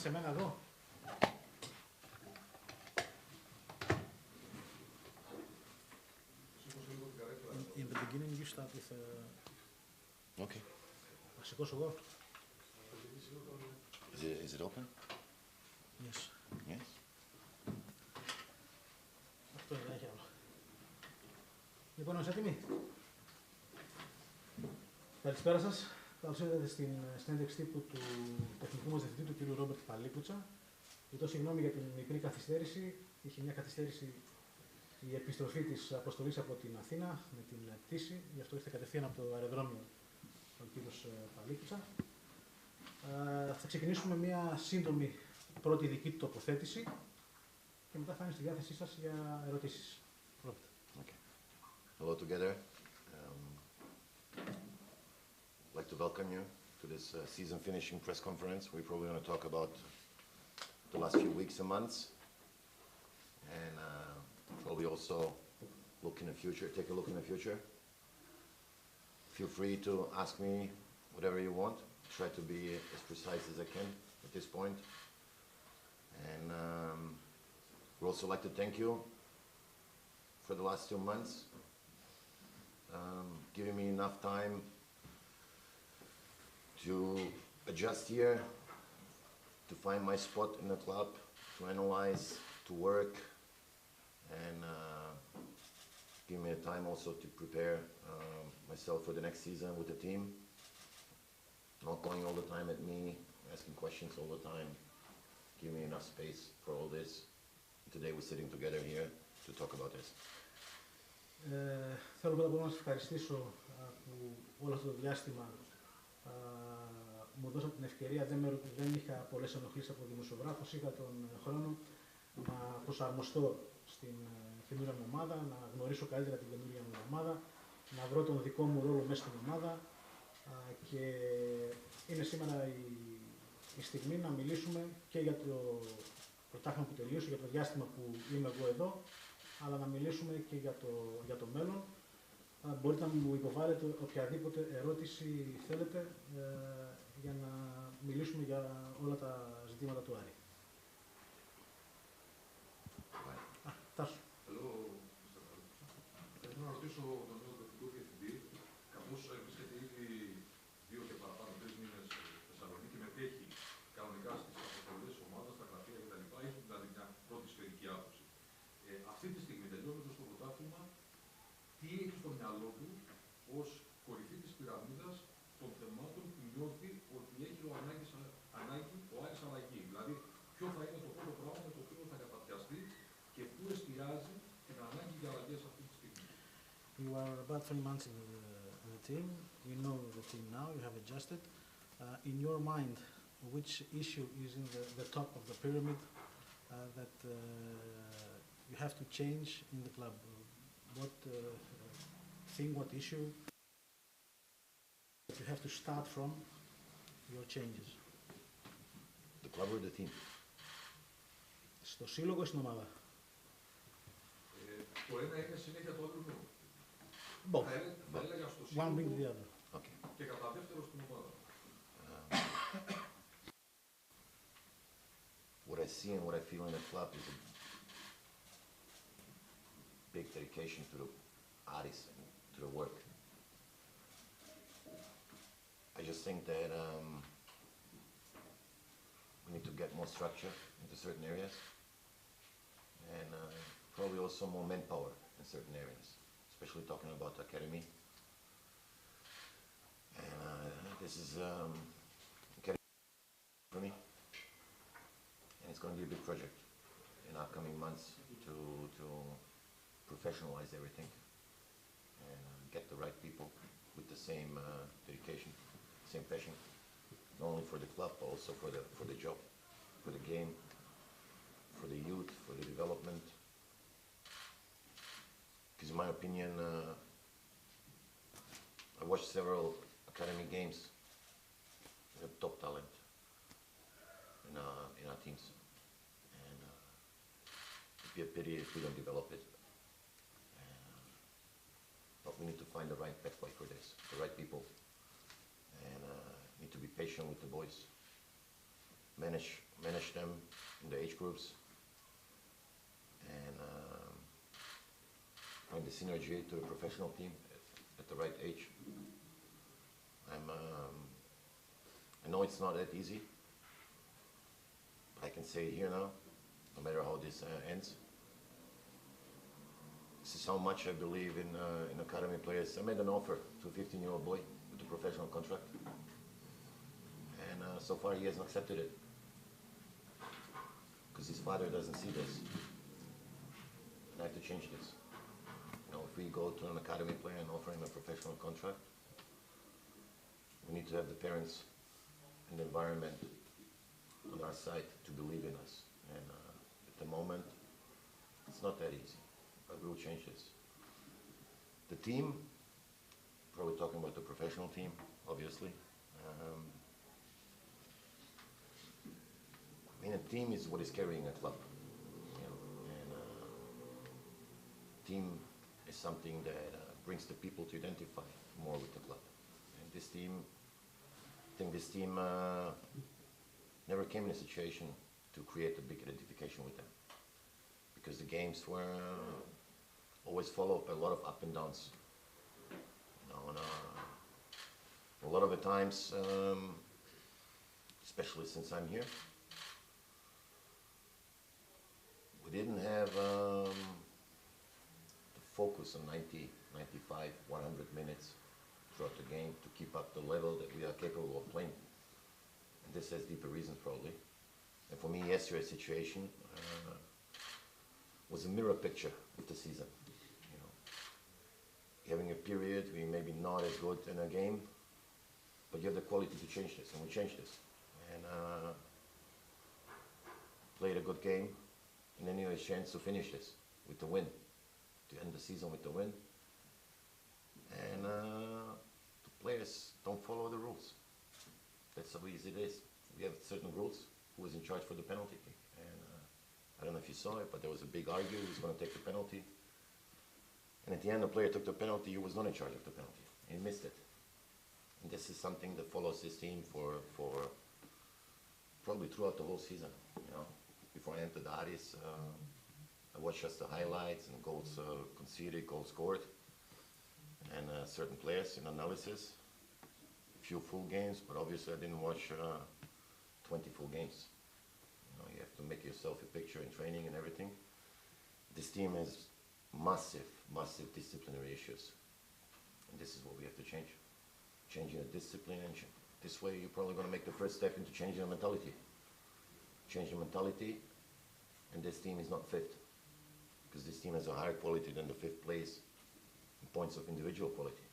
σε μένα εδώ. In the beginning you start with... Okay. Να σηκώσω εγώ. Is it open? Yes. Yes. Αυτό δεν έχει άλλο. Λοιπόν, είμαστε έτοιμοι. Καλησπέρα σας. Καλώς ήρθατε στην συνέντευξη τύπου του τεχνικού μας διευθυντή, του κ. Ρόμπερτ Παλίκουτσα. Ζητώ συγγνώμη για την μικρή καθυστέρηση. Είχε μια καθυστέρηση η επιστροφή της αποστολής από την Αθήνα με την πτήση. Γι' αυτό ήρθε κατευθείαν από το αεροδρόμιο ο κ. Παλίκουτσα. Θα ξεκινήσουμε μια σύντομη πρώτη δική του τοποθέτηση και μετά θα είναι στη διάθεσή σας για ερωτήσεις. Okay. Hello together. I'd like to welcome you to this season finishing press conference. We're probably going to talk about the last few weeks and months, and probably also look in the future, take a look in the future. Feel free to ask me whatever you want. Try to be as precise as I can at this point. And we'd also like to thank you for the last 2 months, giving me enough time to adjust here, to find my spot in the club, to analyze, to work, and give me a time also to prepare myself for the next season with the team. Not going all the time at me, asking questions all the time. Give me enough space for all this. Today we're sitting together here to talk about this. Θέλω πρώτα απ' όλα να σας ευχαριστήσω που όλο αυτό το διάστημα μου δώσατε την ευκαιρία, δεν είχα πολλές ενοχλήσεις από δημοσιογράφους, είχα τον χρόνο να προσαρμοστώ στην καινούργια μου ομάδα, να γνωρίσω καλύτερα την καινούργια μου ομάδα, να βρω τον δικό μου ρόλο μέσα στην ομάδα και είναι σήμερα η στιγμή να μιλήσουμε και για το πρωτάθλημα που τελείωσε, για το διάστημα που είμαι εγώ εδώ, αλλά να μιλήσουμε και για το μέλλον. Μπορείτε να μου υποβάλλετε οποιαδήποτε ερώτηση θέλετε για να μιλήσουμε για όλα τα ζητήματα του Άρη. Τάσο. Θέλω να ρωτήσω τον νέο τεχνικό διευθυντή, καθώς βρίσκεται ήδη 2 και παραπάνω 3 μήνες στη Θεσσαλονίκη και μετέχει κανονικά στις αποστολές της ομάδας, στα γραφεία κτλ. Έχει δηλαδή μια πρώτη σφαιρική άποψη. Αυτή τη στιγμή, τελειώνοντας το πρωτάθλημα, τι έχει στο μυαλό του ως κορυφή της πυραμίδας των θεμάτων που νιώθει ότι έχει ο Άρης ανάγκη. Δηλαδή, ποιο θα είναι το πρώτο πράγμα με το οποίο θα καταπιαστεί και πού εστιάζει την ανάγκη για αλλαγές αυτή τη στιγμή. You are about 3 months in the team. You know the team now. You have adjusted. In your mind, which issue is in the top of the pyramid that you have to change in the club? What thing, what issue that you have to start from your changes? The club or the team? Στο σύλλογο ή στην ομάδα? Το ένα είναι συνέχεια του άλλου νου. Both. Θα έλεγα στο One brings the σύλλογο other. Okay. και κατά δεύτερο στην ομάδα. What I see and what I feel in the club is a big dedication to the ARΗΣ and to the work. I just think that we need to get more structure into certain areas and probably also more manpower in certain areas, especially talking about the academy. And this is academy for me, and it's going to be a big project in upcoming months to professionalize everything and get the right people with the same dedication, same passion, not only for the club but also for the job, for the game, for the youth, for the development. Because in my opinion, I watched several academy games. We have top talent in our teams, and it'd be a pity if we don't develop it. But we need to find the right pathway for this, the right people, and need to be patient with the boys. manage them in the age groups, and find the synergy to the professional team at the right age. I know it's not that easy, but I can say it here now, no matter how this ends. This is how much I believe in academy players. I made an offer to a 15-year-old boy with a professional contract, and so far he hasn't accepted it because his father doesn't see this, and I have to change this. You know, if we go to an academy player and offer him a professional contract, we need to have the parents and the environment on our side to believe in us. And at the moment, it's not that easy, but we will change this. The team, probably talking about the professional team, obviously. I mean, a team is what is carrying a club, you know, and team is something that brings the people to identify more with the club. And this team, I think this team never came in a situation to create a big identification with them, because the games were always followed by a lot of up and downs. You know, and, a lot of the times, especially since I'm here, we didn't have the focus on 90, 95, 100 minutes throughout the game to keep up the level that we are capable of playing. And this has deeper reasons probably. And for me, yesterday's situation was a mirror picture of the season. You know, having a period we maybe not as good in a game, but you have the quality to change this, and we changed this. And played a good game, and then you have a chance to finish this with the win, to end the season with the win. And the players don't follow the rules. That's how easy it is. We have certain rules. Who was in charge for the penalty kick? And I don't know if you saw it, but there was a big argue who's going to take the penalty. And at the end, the player took the penalty who was not in charge of the penalty. And he missed it. And this is something that follows this team for probably throughout the whole season. You know, before I entered the ΑΡΗΣ, I watched just the highlights and goals conceded, goals scored, and certain players in analysis. A few full games, but obviously I didn't watch 20 full games. You know, you have to make yourself a picture in training and everything. This team has massive disciplinary issues, and this is what we have to change. Changing the discipline, and this way you're probably going to make the first step into changing the mentality. Change the mentality, and this team is not fifth, because this team has a higher quality than the fifth place in points of individual quality.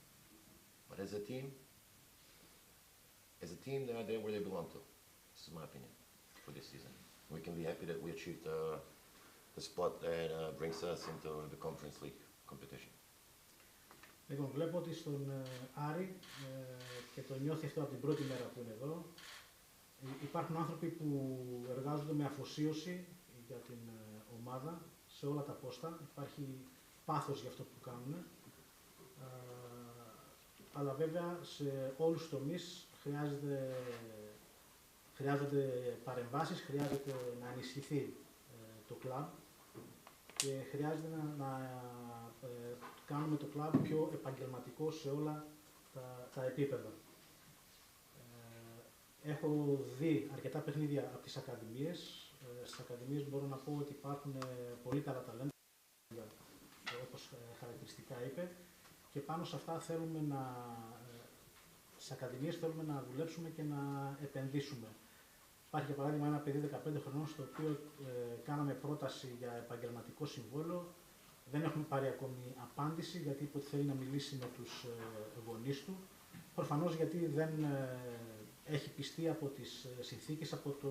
But as a team, they are there where they belong to. This is my opinion for this season. We can be happy that we achieved the spot that brings us into the Conference League competition. Λοιπόν, βλέπω ότι στον Άρη, και το νιώθει αυτό από την πρώτη μέρα που είναι εδώ, υπάρχουν άνθρωποι που εργάζονται με αφοσίωση για την ομάδα σε όλα τα πόστα. Υπάρχει πάθος για αυτό που κάνουν. Αλλά βέβαια σε όλους τους τομείς χρειάζονται παρεμβάσεις, χρειάζεται να ενισχυθεί το κλαμπ και χρειάζεται να κάνουμε το κλαμπ πιο επαγγελματικό σε όλα τα επίπεδα. Έχω δει αρκετά παιχνίδια από τις ακαδημίες. Στις ακαδημίες μπορώ να πω ότι υπάρχουν πολύ καλά ταλέντα, όπως χαρακτηριστικά είπε, και πάνω σε αυτά στις ακαδημίες θέλουμε να δουλέψουμε και να επενδύσουμε. Υπάρχει για παράδειγμα ένα παιδί 15 χρονών στο οποίο κάναμε πρόταση για επαγγελματικό συμβόλαιο. Δεν έχουμε πάρει ακόμη απάντηση γιατί είπε ότι θέλει να μιλήσει με τους γονείς του. Προφανώς γιατί δεν έχει πιστεί από τις συνθήκες, από το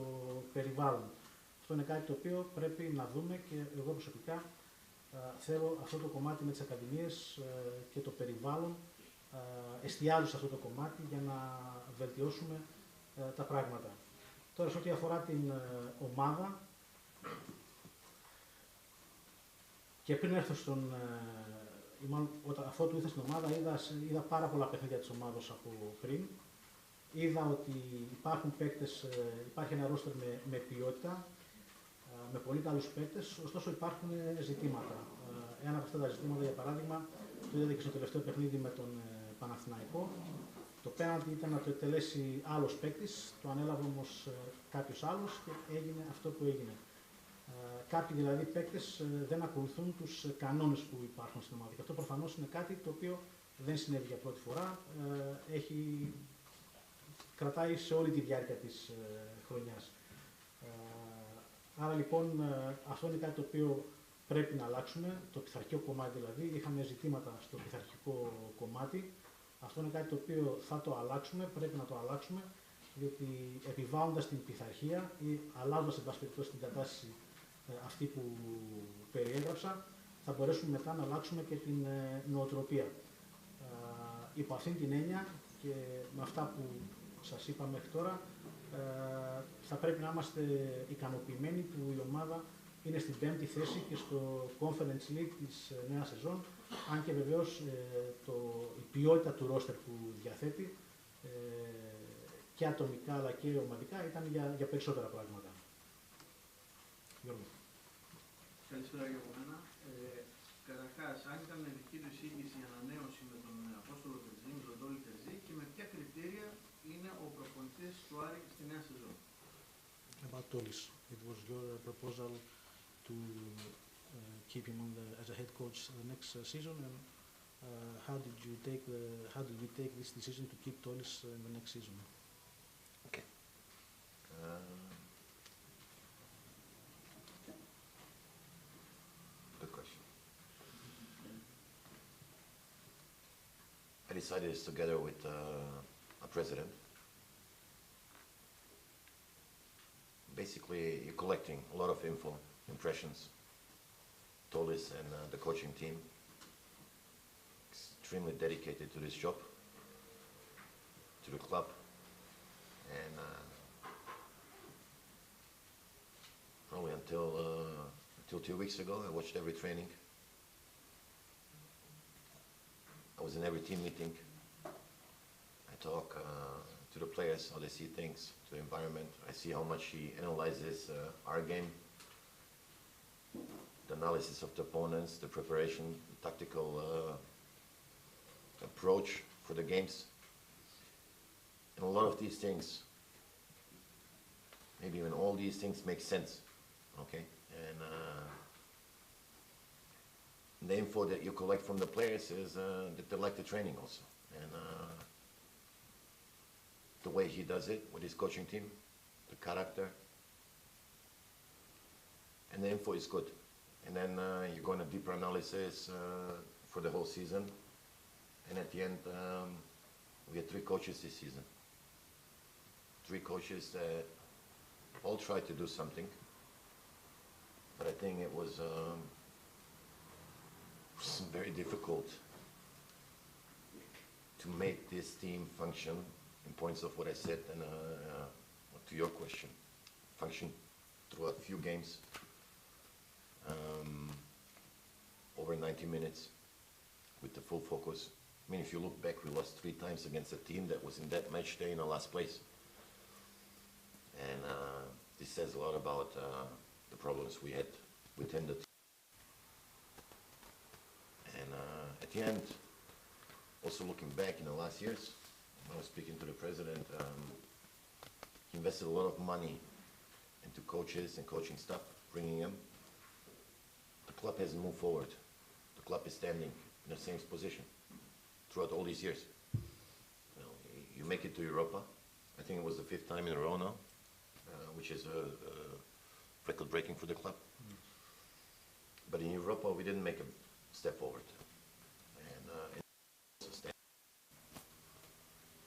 περιβάλλον. Αυτό είναι κάτι το οποίο πρέπει να δούμε και εγώ προσωπικά θέλω αυτό το κομμάτι με τις ακαδημίες και το περιβάλλον, εστιάζω σε αυτό το κομμάτι για να βελτιώσουμε τα πράγματα. Τώρα, σε ό,τι αφορά την ομάδα, και πριν έρθω αφού ήρθα στην ομάδα είδα πάρα πολλά παιχνίδια της ομάδας από πριν. είδα ότι υπάρχουν παίκτες, υπάρχει ένα ρόστερ με ποιότητα, με πολύ καλούς παίκτες, ωστόσο υπάρχουν ζητήματα. Ένα από αυτά τα ζητήματα, για παράδειγμα, το είδατε και στο τελευταίο παιχνίδι με τον Παναθηναϊκό. Το πέναντι ήταν να το εκτελέσει άλλος παίκτης, το ανέλαβε όμως κάποιος άλλος και έγινε αυτό που έγινε. Κάποιοι δηλαδή παίκτες δεν ακολουθούν τους κανόνες που υπάρχουν στην ομάδα. Και αυτό προφανώς είναι κάτι το οποίο δεν συνέβη για πρώτη φορά. Κρατάει σε όλη τη διάρκεια της χρονιάς. Άρα λοιπόν αυτό είναι κάτι το οποίο πρέπει να αλλάξουμε, το πειθαρχικό κομμάτι δηλαδή. Είχαμε ζητήματα στο πειθαρχικό κομμάτι. Αυτό είναι κάτι το οποίο θα το αλλάξουμε, πρέπει να το αλλάξουμε, διότι επιβάλλοντας την πειθαρχία ή αλλάζοντας εν πάση περιπτώσει την κατάσταση αυτή που περιέγραψα, θα μπορέσουμε μετά να αλλάξουμε και την νοοτροπία. Υπό αυτήν την έννοια και με αυτά που σας είπα μέχρι τώρα, θα πρέπει να είμαστε ικανοποιημένοι που η ομάδα είναι στην 5η θέση και στο Conference League της νέας σεζόν, αν και βεβαίως η ποιότητα του ρόστερ που διαθέτει και ατομικά αλλά και ομαδικά ήταν για περισσότερα πράγματα. Γιώργο. Καλησπέρα για μένα. Καταρχάς, αν ήταν δική του εισήγηση η ανανέωση με τον Απόστολο Τερζή, με τον Τόλι Τερζή και με ποια κριτήρια είναι ο προπονητής του Άρη στη νέα σεζόν. About Tolis, it was your proposal to keep him as a head coach the next season, and how did we take this decision to keep Tolis in the next season? Okay. Good question. I decided this together with a president. Basically, you're collecting a lot of info, impressions, Tolis and the coaching team, extremely dedicated to this job, to the club, and probably until 2 weeks ago, I watched every training. I was in every team meeting. I talk to the players, how they see things, to the environment. I see how much he analyzes our game, the analysis of the opponents, the preparation, the tactical approach for the games. And a lot of these things, maybe even all these things make sense, okay? And the info that you collect from the players is that they like the training also. And the way he does it with his coaching team, the character, and the info is good. And then you go in a deeper analysis for the whole season, and at the end we had 3 coaches this season. 3 coaches that all tried to do something, but I think it was very difficult to make this team function in points of what I said and to your question, function through a few games, over 90 minutes with the full focus. I mean, if you look back, we lost 3 times against a team that was in that match day in the last place. And this says a lot about the problems we had within the team. And at the end, also looking back in the last years, I was speaking to the president, he invested a lot of money into coaches and coaching staff, bringing them. The club hasn't moved forward. The club is standing in the same position throughout all these years. You make it to Europa. I think it was the 5th time in a row now, which is record-breaking for the club. But in Europa, we didn't make a step forward.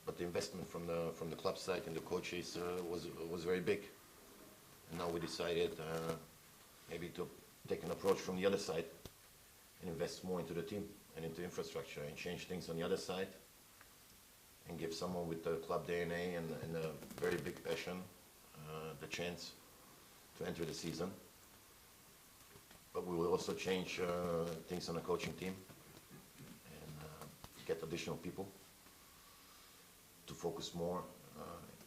But the investment from the club side and the coaches was very big. And now we decided maybe to take an approach from the other side and invest more into the team and into infrastructure and change things on the other side and give someone with the club DNA and a very big passion the chance to enter the season. But we will also change things on the coaching team and get additional people to focus more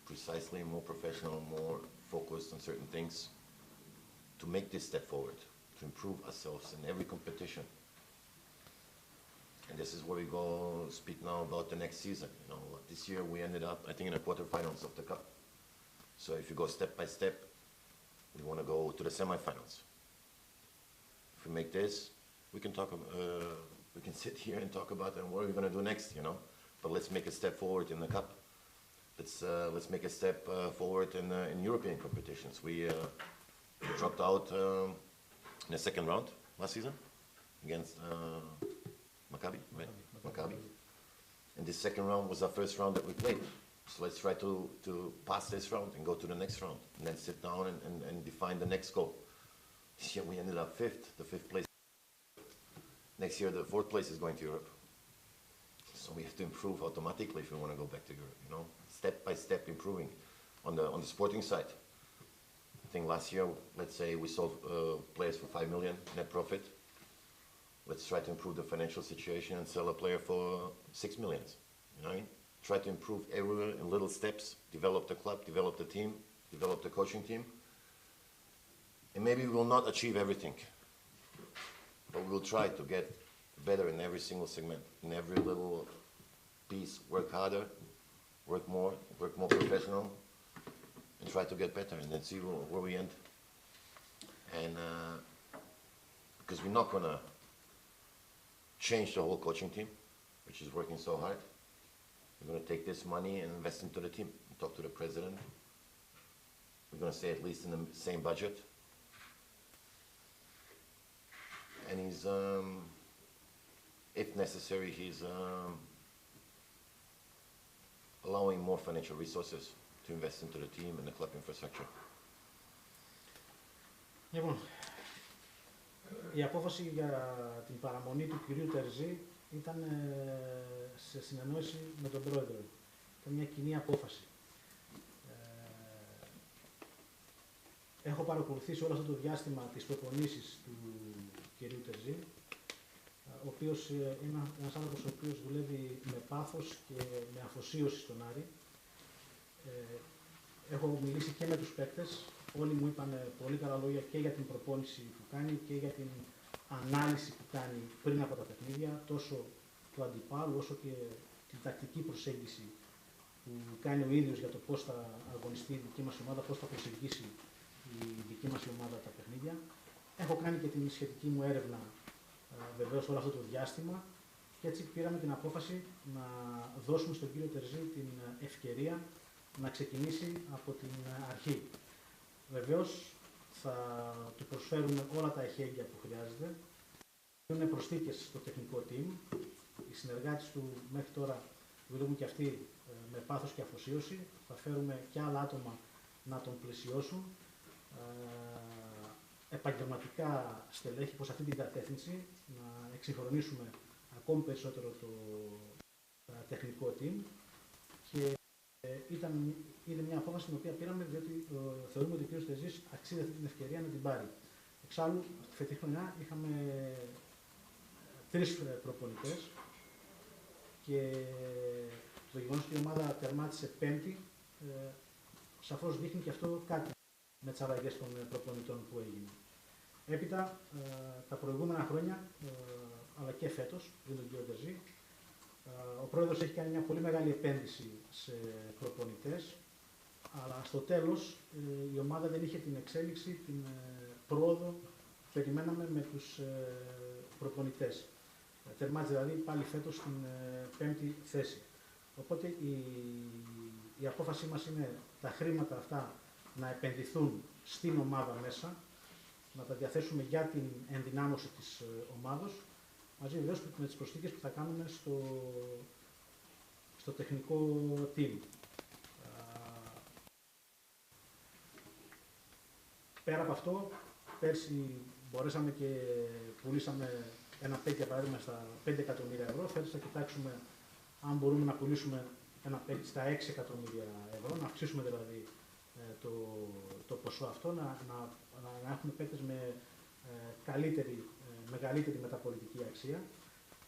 precisely, more professional, more focused on certain things to make this step forward, to improve ourselves in every competition. And this is where we go speak now about the next season. You know, this year we ended up, I think, in the quarterfinals of the cup. So if you go step by step, we want to go to the semifinals. If we make this, we can talk. We can sit here and talk about what are we going to do next. You know, but let's make a step forward in the cup. Let's make a step forward in European competitions. We dropped out in the second round last season against Maccabi, right? Maccabi. And this second round was our first round that we played. So let's try to pass this round and go to the next round, and then sit down and define the next goal. This year we ended up fifth, the fifth place. Next year the fourth place is going to Europe. So we have to improve automatically if we want to go back to Europe, you know, step by step improving on the sporting side. I think last year, let's say we sold players for 5 million net profit. Let's try to improve the financial situation and sell a player for 6 million. You know what I mean? Try to improve everywhere in little steps, develop the club, develop the team, develop the coaching team. And maybe we will not achieve everything, but we will try to get better in every single segment, in every little piece, work harder, work more professional, and try to get better, and then see where we end. And because we're not going to change the whole coaching team, which is working so hard. We're going to take this money and invest into the team. Talk to the president. We're going to stay at least in the same budget. And he's, if necessary, he's allowing more financial resources to invest into the team and the club infrastructure. Λοιπόν, η απόφαση για την παραμονή του κυρίου Τερζή ήταν σε συνεννόηση με τον πρόεδρο. Ήταν μια κοινή απόφαση. Έχω παρακολουθήσει όλο αυτό το διάστημα τις προπονήσεις του κυρίου Τερζή, ο οποίος είναι ένας άνθρωπος ο οποίος δουλεύει με πάθος και με αφοσίωση στον Άρη. Έχω μιλήσει και με τους παίκτες, όλοι μου είπαν πολύ καλά λόγια και για την προπόνηση που κάνει και για την ανάλυση που κάνει πριν από τα παιχνίδια, τόσο του αντιπάλου όσο και την τακτική προσέγγιση που κάνει ο ίδιος για το πώς θα αγωνιστεί η δική μας ομάδα, πώς θα προσεγγίσει η δική μας ομάδα τα παιχνίδια. Έχω κάνει και την σχετική μου έρευνα βεβαίως όλο αυτό το διάστημα και έτσι πήραμε την απόφαση να δώσουμε στον κύριο Τερζή την ευκαιρία να ξεκινήσει από την αρχή. Βεβαίως θα του προσφέρουμε όλα τα εχέγγυα που χρειάζεται. Είναι προσθήκες στο τεχνικό team. Οι συνεργάτες του μέχρι τώρα δουλεύουν και αυτοί με πάθος και αφοσίωση. Θα φέρουμε και άλλα άτομα να τον πλαισιώσουν. Επαγγελματικά στελέχη προς αυτή την κατεύθυνση, να εξυγχρονίσουμε ακόμη περισσότερο το τεχνικό team και είναι μια απόφαση την οποία πήραμε διότι θεωρούμε ότι ο κ. Τερζής αξίζει αυτή την ευκαιρία να την πάρει. Εξάλλου, τη φετινή χρονιά είχαμε 3 προπονητές και το γεγονός ότι η ομάδα τερμάτισε 5η σαφώς δείχνει και αυτό κάτι με τις αλλαγές των προπονητών που έγινε. Έπειτα, τα προηγούμενα χρόνια, αλλά και φέτος, πριν τον κύριο Τερζή, ο πρόεδρος έχει κάνει μια πολύ μεγάλη επένδυση σε προπονητές, αλλά στο τέλος η ομάδα δεν είχε την εξέλιξη, την πρόοδο που περιμέναμε με τους προπονητές. Τερμάτισε δηλαδή πάλι φέτος στην 5η θέση. Οπότε η απόφασή μας είναι τα χρήματα αυτά να επενδυθούν στην ομάδα μέσα, να τα διαθέσουμε για την ενδυνάμωση της ομάδος, μαζί βεβαίως με τις προσθήκες που θα κάνουμε στο τεχνικό team. Πέρα από αυτό, πέρσι μπορέσαμε και πουλήσαμε ένα παίκτη για παράδειγμα στα 5 εκατομμύρια ευρώ. Φέτος θα κοιτάξουμε αν μπορούμε να πουλήσουμε ένα παίκτη στα 6 εκατομμύρια ευρώ, να αυξήσουμε δηλαδή το ποσό αυτό, να έχουμε παίκτες με μεγαλύτερη μεταπολιτική αξία.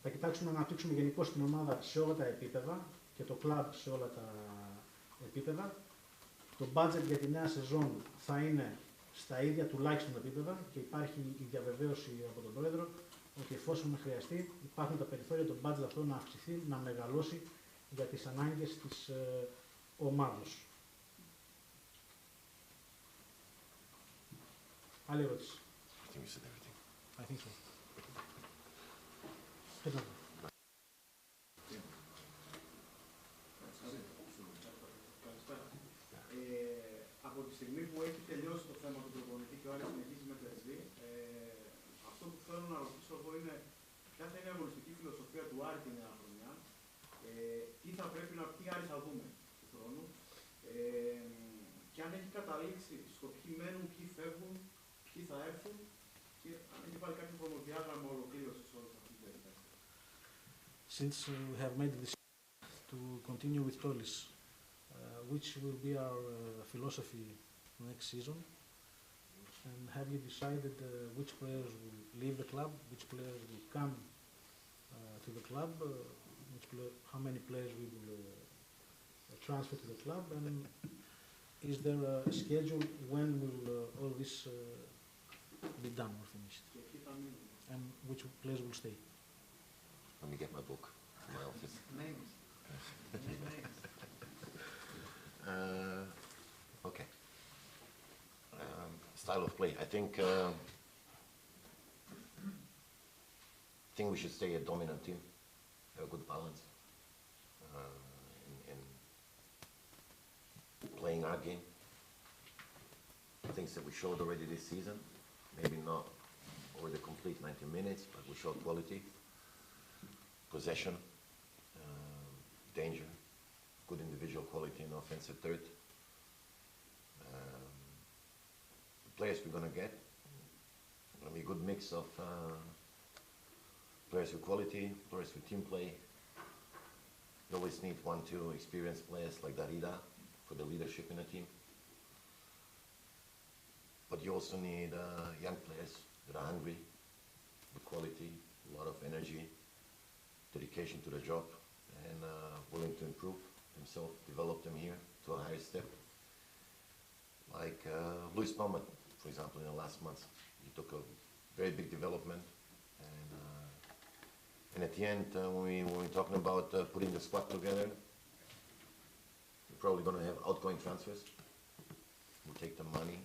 Θα κοιτάξουμε να αναπτύξουμε γενικώς την ομάδα σε όλα τα επίπεδα και το κλαμπ σε όλα τα επίπεδα Το budget για τη νέα σεζόν θα είναι στα ίδια τουλάχιστον επίπεδα και υπάρχει η διαβεβαίωση από τον Πρόεδρο ότι εφόσον χρειαστεί υπάρχουν τα περιθώρια το budget αυτό να αυξηθεί, να μεγαλώσει για τις ανάγκες της ομάδος. Άλλη ερώτηση. I think we said everything. I think so. Καλησπέρα. Από τη στιγμή που έχει τελειώσει το θέμα του προπονητή και ο Άρης συνεχίζει με τερζή, αυτό που θέλω να ρωτήσω εγώ είναι ποια θα είναι η αγωνιστική φιλοσοφία του Άρη τη νέα χρονιά, τι θα πρέπει να πει Άρη θα δούμε του χρόνου και αν έχει καταλήξει στο ποιοι μένουν, ποιοι φεύγουν, ποιοι θα έρθουν και αν έχει βάλει κάποιο χρονοδιάγραμμα ολοκλήρωση σε όλη αυτή τη διαδικασία. Since we have made the decision to continue with Tolis, which will be our philosophy next season, and have you decided which players will leave the club, which players will come to the club, how many players we will transfer to the club, and is there a schedule when will all this be done or finished, and which players will stay? Let me get my book in my office. Names. Okay. Style of play. I think we should stay a dominant team, have a good balance in playing our game. Things that we showed already this season, maybe not over the complete 90 minutes, but we showed quality, possession, danger, good individual quality in offensive third. The players we're going to get, going to be a good mix of players with quality, players with team play. You always need 1-2 experienced players like Darida for the leadership in a team. But you also need young players that are hungry, with quality, a lot of energy, dedication to the job, and willing to improve themselves, develop them here to a higher step. Like Luis Palma, for example, in the last months, he took a very big development, and at the end, when we're talking about putting the squad together, we're probably going to have outgoing transfers. We'll take the money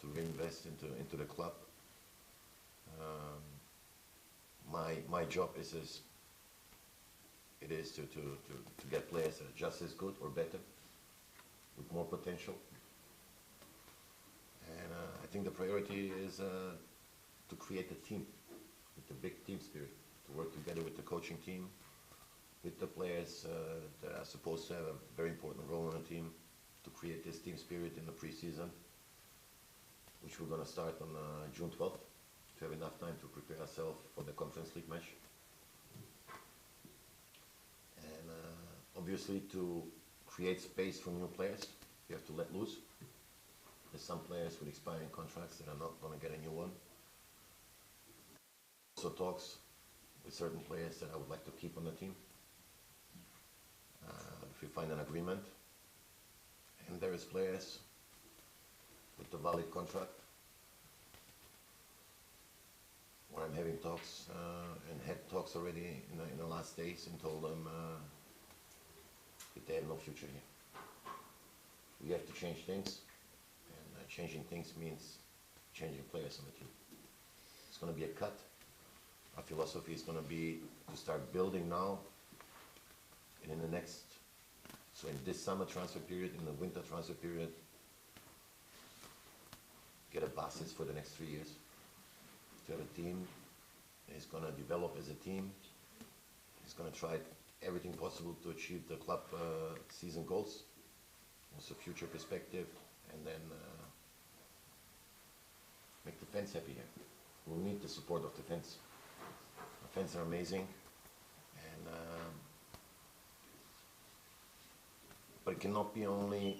to reinvest into the club. My job is to get players that are just as good or better, with more potential. And I think the priority is to create a team, with the big team spirit, to work together with the coaching team, with the players that are supposed to have a very important role in the team, to create this team spirit in the preseason, which we're going to start on June 12th, to have enough time to prepare ourselves for the Conference League match. And obviously to create space for new players, you have to let loose. There's some players with expiring contracts that are not going to get a new one. Also talks with certain players that I would like to keep on the team, if we find an agreement. And there is players with the valid contract, where I'm having talks and had talks already in the last days, and told them that they have no future here. We have to change things, and changing things means changing players on the team. It's going to be a cut. Our philosophy is going to be to start building now, and in the next, so in this summer transfer period, in the winter transfer period, get a basis for the next 3 years, to have a team that is going to develop as a team, is going to try everything possible to achieve the club season goals, also future perspective, and then make the fans happy here. We'll need the support of the fans. The fans are amazing, and but it cannot be only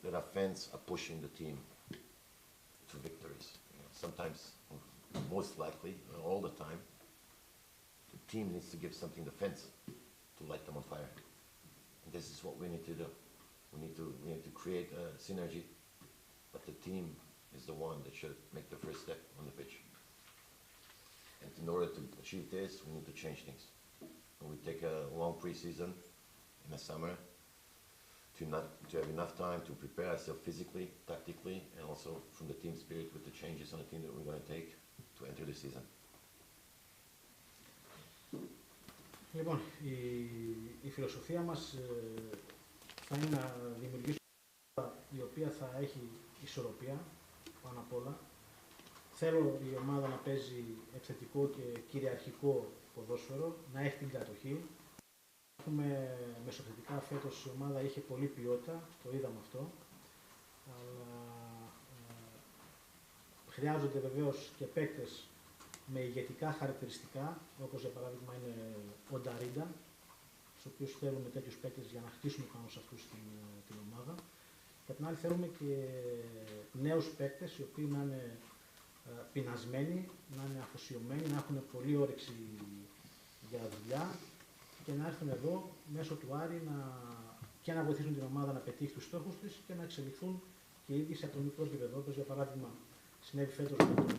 that our fans are pushing the team to victories. You know, sometimes, most likely, all the time, the team needs to give something to the fans to light them on fire. And this is what we need to do. We need to create a synergy, but the team is the one that should make the first step on the pitch. And in order to achieve this, we need to change things. And we take a long pre-season in the summer to have enough time to prepare ourselves physically, tactically, and also from the team spirit with the changes on the team that we're going to take to enter the season. Λοιπόν, η φιλοσοφία μας θα είναι να δημιουργήσουμε μια ομάδα η οποία θα έχει ισορροπία πάνω απ' όλα. Θέλω η ομάδα να παίζει επιθετικό και κυριαρχικό ποδόσφαιρο, να έχει την κατοχή. Έχουμε μεσοθετικά φέτος η ομάδα είχε πολλή ποιότητα, το είδαμε αυτό, αλλά χρειάζονται βεβαίως και παίκτες με ηγετικά χαρακτηριστικά, όπως για παράδειγμα είναι ο Νταρίντα, στους οποίους θέλουμε τέτοιους παίκτες για να χτίσουμε πάνω σε αυτούς την ομάδα. Και απ' την άλλη θέλουμε και νέους παίκτες, οι οποίοι να είναι πεινασμένοι, να είναι αφοσιωμένοι, να έχουν πολλή όρεξη για δουλειά και να έρθουν εδώ μέσω του Άρη και να βοηθήσουν την ομάδα να πετύχει τους στόχους της και να εξελιχθούν και οι ίδιοι σε ατομικό επίπεδο. Όπως για παράδειγμα συνέβη φέτος με τον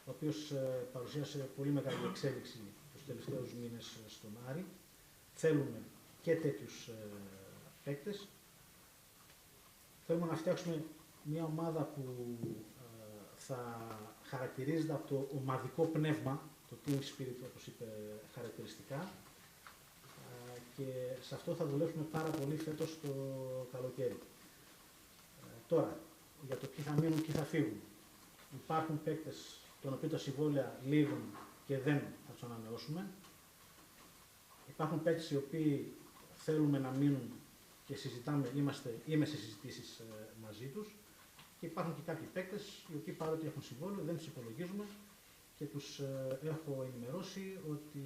ο οποίος παρουσίασε πολύ μεγάλη εξέλιξη τους τελευταίους μήνες στον Άρη. Θέλουμε και τέτοιους παίκτες. Θέλουμε να φτιάξουμε μια ομάδα που θα χαρακτηρίζεται από το ομαδικό πνεύμα, το team spirit όπως είπε χαρακτηριστικά, και σε αυτό θα δουλέψουμε πάρα πολύ φέτος το καλοκαίρι. Τώρα, για το ποιοι θα μείνουν, ποιοι θα φύγουν. Υπάρχουν παίκτες των οποίων τα συμβόλαια λήγουν και δεν θα τους ανανεώσουμε. Υπάρχουν παίκτες οι οποίοι θέλουμε να μείνουν και είμαι σε συζητήσεις μαζί τους. Και υπάρχουν και κάποιοι παίκτες οι οποίοι παρότι έχουν συμβόλαιο δεν τους υπολογίζουμε και τους έχω ενημερώσει ότι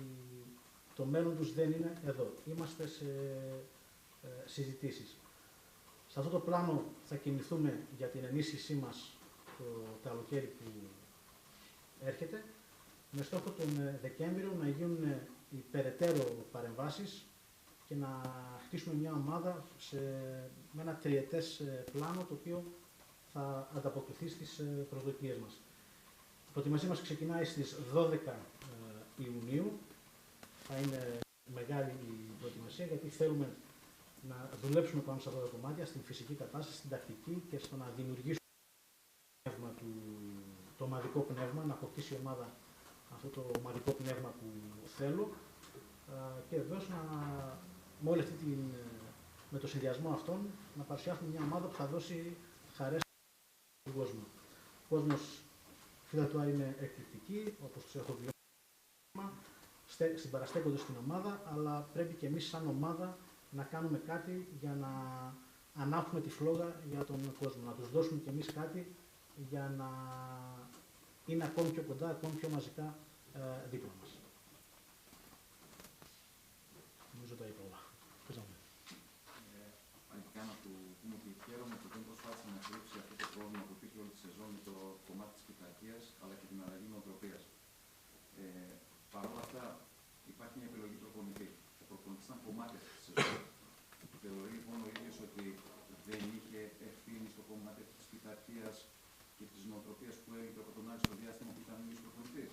το μέλλον τους δεν είναι εδώ. Είμαστε σε συζητήσεις. Σε αυτό το πλάνο θα κινηθούμε για την ενίσχυσή μας το καλοκαίρι που έρχεται, με στόχο τον Δεκέμβριο να γίνουν οι περαιτέρω παρεμβάσεις και να χτίσουμε μια ομάδα με ένα τριετές πλάνο το οποίο θα ανταποκριθεί στις προσδοκίες μας. Η προετοιμασία μας ξεκινάει στις 12 Ιουνίου. Θα είναι μεγάλη η προετοιμασία γιατί θέλουμε να δουλέψουμε πάνω σε αυτά τα κομμάτια, στην φυσική κατάσταση, στην τακτική και στο να δημιουργήσουμε το ομαδικό πνεύμα, να αποκτήσει η ομάδα αυτό το ομαδικό πνεύμα που θέλω και βεβαίως με το συνδυασμό αυτών να παρουσιάσουμε μια ομάδα που θα δώσει χαρές στον κόσμο. Ο κόσμος φίλα του Άρη είναι εκπληκτικοί, όπως τους έχω βιώσει, συμπαραστέκονται στην ομάδα, αλλά πρέπει και εμείς σαν ομάδα να κάνουμε κάτι για να ανάψουμε τη φλόγα για τον κόσμο, να τους δώσουμε και εμείς κάτι για να είναι ακόμη πιο κοντά, ακόμη πιο μαζικά δίπλα μας. Νομίζω τα είπα όλα. Αρχικά να του πούμε ότι χαίρομαι που δεν προσπάθησε να κρύψει αυτό το πρόβλημα που υπήρχε όλη τη σεζόν με το κομμάτι της πειθαρχίας αλλά και την αλλαγή νοοτροπίας. Παρ' όλα αυτά υπάρχει μια επιλογή προπονητή. Ο προπονητής ήταν κομμάτι της σεζόν. Θεωρεί λοιπόν ο ίδιος ότι δεν είχε ευθύνη στο κομμάτι της πειθαρχίας και της νοοτροπίας που έλειπε από τον Άρη στο διάστημα που ήταν ίδιος προπονητής.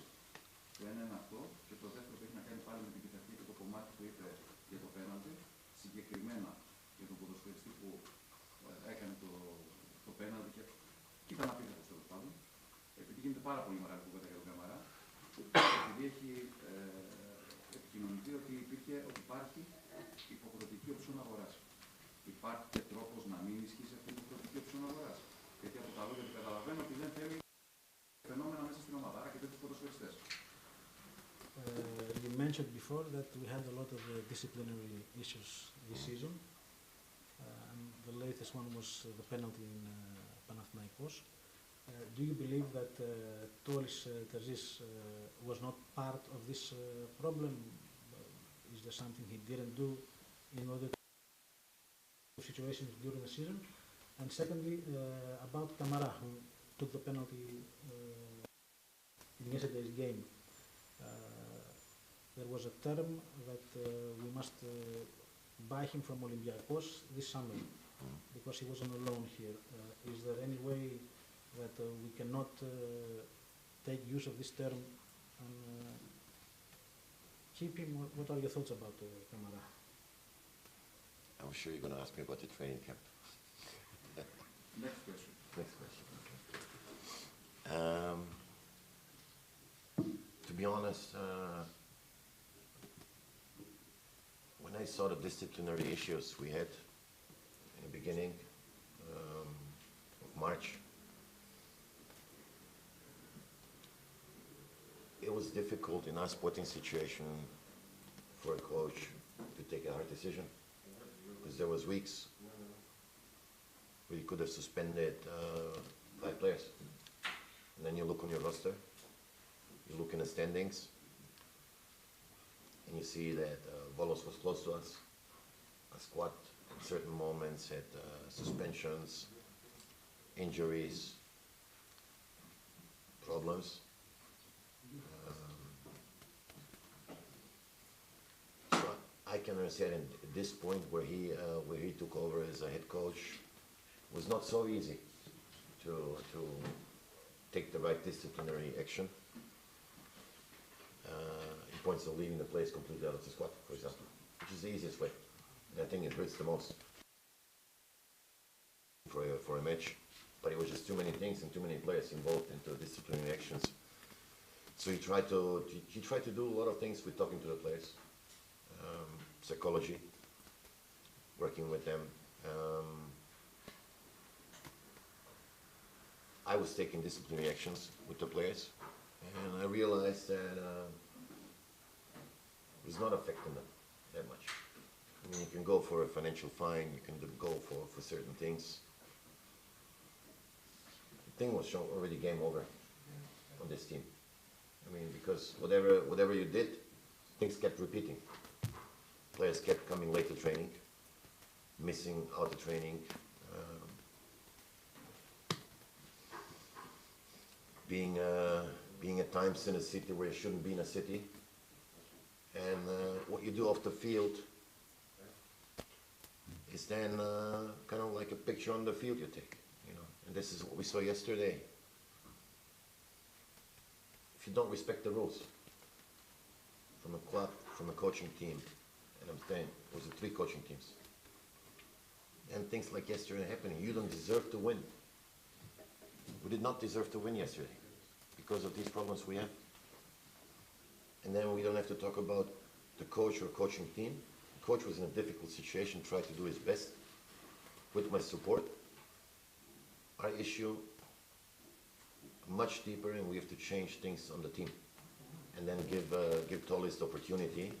Το ένα είναι αυτό και το δεύτερο που έχει να κάνει πάλι με την πειθαρχία και το κομμάτι που είπε για το πέναλτι, συγκεκριμένα για τον ποδοσφαιριστή που έκανε το πέναλτι και ήταν απίθετος τέλος πάντων. Επειδή γίνεται πάρα πολύ μεγάλη κουβέντα για τον Καμαρά, επειδή έχει επικοινωνηθεί ότι υπάρχει υποχρεωτική οψιόν αγοράς. Υπάρχει και τρόπος να μην ισχύσει αυτή η υποχρεωτική οψιόν αγοράς. Γιατί από τα λόγια του καταλαβαίνω ότι δεν θέλει φαινόμενα μέσα στην ομάδα, άρα και τέτοιους ποδοσφαιριστές. You mentioned before that we had a lot of disciplinary issues this season. And the latest one was the penalty in Panathinaikos. Do you believe that Tilesport was not part of this problem? Is there something he didn't do in order to situations during the season? And secondly, about Kamara, who took the penalty in yesterday's game. There was a term that we must buy him from Olympiacos this summer because he was on a loan here. Is there any way that we cannot take use of this term and keep him? What are your thoughts about Kamara? I'm sure you're going to ask me about the training camp. Next question. Next question. Okay. To be honest, when I saw the disciplinary issues we had in the beginning of March, it was difficult in our sporting situation for a coach to take a hard decision, because there was weeks where you could have suspended 5 players. And then you look on your roster, you look in the standings, and you see that Volos was close to us. Our squad at certain moments had suspensions, injuries, problems. So I can understand at this point where he took over as a head coach, was not so easy to take the right disciplinary action. He points to leaving the players completely out of the squad, for example, which is the easiest way. And I think it hurts the most for a match. But it was just too many things and too many players involved into disciplinary actions. So he tried to do a lot of things with talking to the players, psychology, working with them. I was taking disciplinary actions with the players, and I realized that it was not affecting them that much. I mean, you can go for a financial fine, you can go for certain things. The thing was already game over on this team. I mean, because whatever you did, things kept repeating. Players kept coming late to training, missing out the training, being at times in a city where you shouldn't be in a city, and what you do off the field is then kind of like a picture on the field you take, you know. And this is what we saw yesterday. If you don't respect the rules from a club, from a coaching team, and I'm saying it was 3 coaching teams, and things like yesterday happening, you don't deserve to win. We did not deserve to win yesterday because of these problems we have. And then we don't have to talk about the coach or coaching team. The coach was in a difficult situation, tried to do his best with my support. Our issue much deeper, and we have to change things on the team. And then give Tolis the opportunity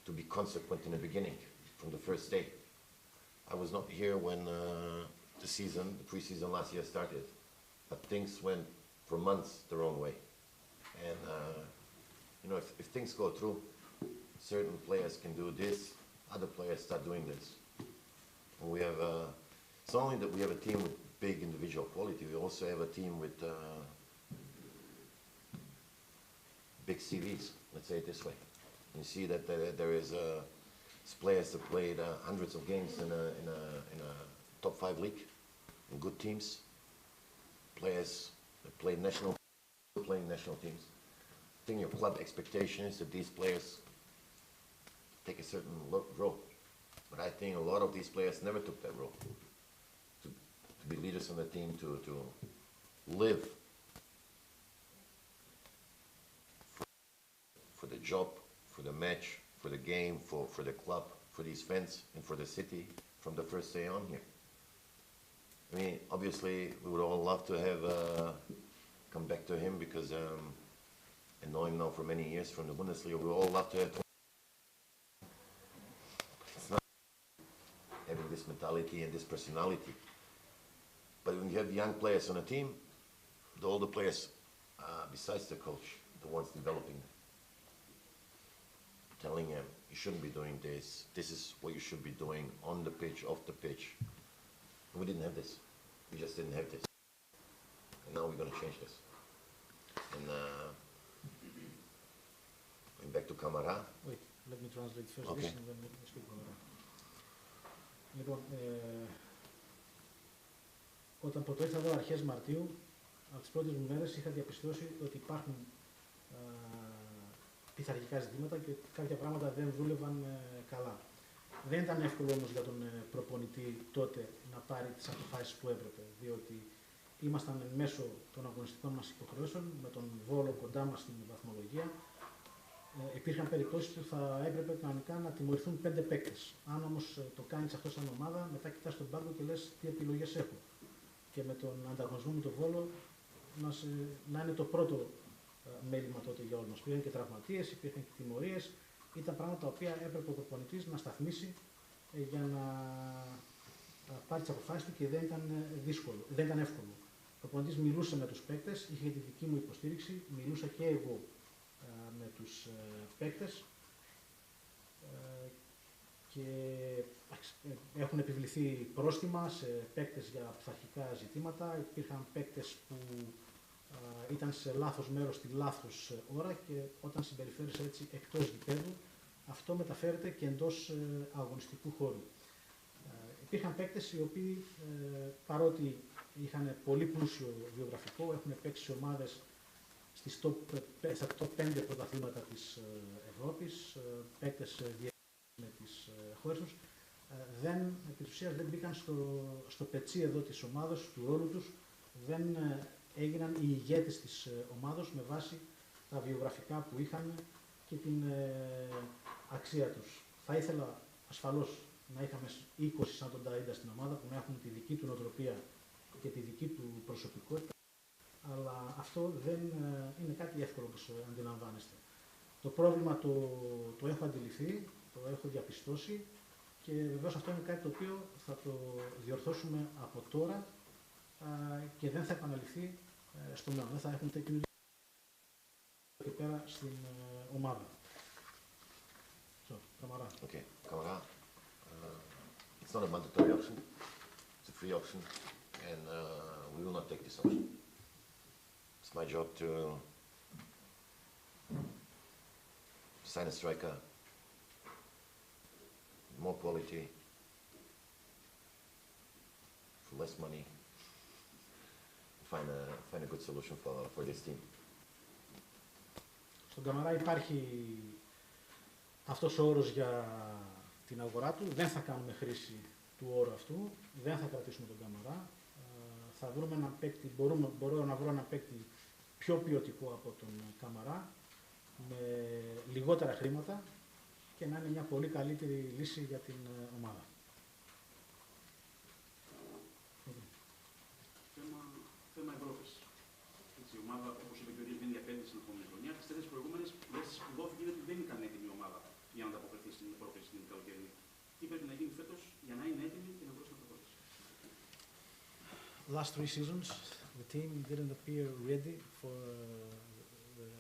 to be consequent in the beginning, from the first day. I was not here when the pre-season last year started, but things went for months the wrong way. And you know, if things go through, certain players can do this, other players start doing this. And we have, it's not only that we have a team with big individual quality, we also have a team with big CVs, let's say it this way. You see that there is players that played hundreds of games in a top 5 league, in good teams. Players that playing national teams. I think your club expectation is that these players take a certain role. But I think a lot of these players never took that role. To be leaders on the team, to live for the job, for the match, for the game, for the club, for these fans, and for the city from the first day on here. I mean, obviously, we would all love to have come back to him because I know him now for many years from the Bundesliga. We would all love to have. It's not having this mentality and this personality. But when you have young players on a team, the older players, besides the coach, the ones developing them, telling him, you shouldn't be doing this, this is what you should be doing on the pitch, off the pitch. And we didn't have this. We just didn't have this. And now we're going to change this. And going back to Kamara, Let me translate first Okay. this and then we'll speak about it. Λοιπόν, όταν ποτέ ήρθα εδώ αρχές Μαρτίου, από τις πρώτες μου μέρες είχα διαπιστώσει ότι υπάρχουν πειθαρχικά ζητήματα και ότι κάποια πράγματα δεν δούλευαν καλά. Δεν ήταν εύκολο όμως για τον προπονητή τότε να πάρει τις αποφάσεις που έπρεπε, διότι ήμασταν μέσω των αγωνιστικών μας υποχρεώσεων, με τον Βόλο κοντά μας στην βαθμολογία. Υπήρχαν περιπτώσεις που θα έπρεπε κανονικά να τιμωρηθούν 5 παίκτες. Αν όμως το κάνεις αυτό σαν ομάδα, μετά κοιτάς τον πάγκο και λες τι επιλογές έχω. Και με τον ανταγωνισμό με τον Βόλο να είναι το πρώτο μέλημα τότε για όλους μας. Υπήρχαν και τραυματίες, υπήρχαν και τιμωρίες. Ήταν πράγματα τα οποία έπρεπε ο προπονητής να σταθμίσει για να πάρει τις αποφάσεις του και δεν ήταν δύσκολο, δεν ήταν εύκολο. Ο προπονητής μιλούσε με τους παίκτες, είχε τη δική μου υποστήριξη, μιλούσα και εγώ με τους παίκτες και έχουν επιβληθεί πρόστιμα σε παίκτες για πειθαρχικά ζητήματα. Υπήρχαν παίκτες που ήταν σε λάθος μέρος τη λάθος ώρα και όταν συμπεριφέρεσαι έτσι εκτός γηπέδου, αυτό μεταφέρεται και εντός αγωνιστικού χώρου. Υπήρχαν παίκτες οι οποίοι παρότι είχαν πολύ πλούσιο βιογραφικό, έχουν παίξει σε ομάδες στα top 5 πρωταθλήματα της Ευρώπης, παίκτες με τις χώρες τους, επί της ουσίας δεν μπήκαν στο πετσί εδώ της ομάδας, του ρόλου τους, δεν έγιναν οι ηγέτες της ομάδος με βάση τα βιογραφικά που είχαν και την αξία τους. Θα ήθελα ασφαλώς να είχαμε 20 σαν τον Ταΐντα στην ομάδα που να έχουν τη δική του νοοτροπία και τη δική του προσωπικότητα, αλλά αυτό δεν είναι κάτι εύκολο όπως αντιλαμβάνεστε. Το πρόβλημα το έχω αντιληφθεί, το έχω διαπιστώσει και βεβαίως αυτό είναι κάτι το οποίο θα το διορθώσουμε από τώρα και δεν θα επαναληφθεί στο μέλλον. Δεν θα έχουμε τέτοιου και πέρα στην ομάδα. Καμαρά. Okay, Kamara. It's not a mandatory option. It's a free option, and we will not take this option. It's my job to sign a striker, more quality, for less money. Find a good solution for this team. Στον Καμαρά υπάρχει αυτός ο όρος για την αγορά του. Δεν θα κάνουμε χρήση του όρου αυτού. Δεν θα κρατήσουμε τον Καμαρά. Θα βρούμε έναν παίκτη, μπορώ να βρω έναν παίκτη πιο ποιοτικό από τον Καμαρά, με λιγότερα χρήματα και να είναι μια πολύ καλύτερη λύση για την ομάδα. Θέμα Ευρώπης. Η ομάδα, όπως είπε και ο Δήμης, για 5 στην επόμενη χρονιά. Τις 4 προηγούμενες λέσεις που δόθηκε είναι ότι δεν ήταν έτοιμη η ομάδα για να ανταποκριθεί στην πρόκληση στην καλοκαιρινή. Τι πρέπει να γίνει φέτος για να είναι έτοιμη και να μπορέσει να προχωρήσει. Last 3 seasons, the team didn't appear ready for the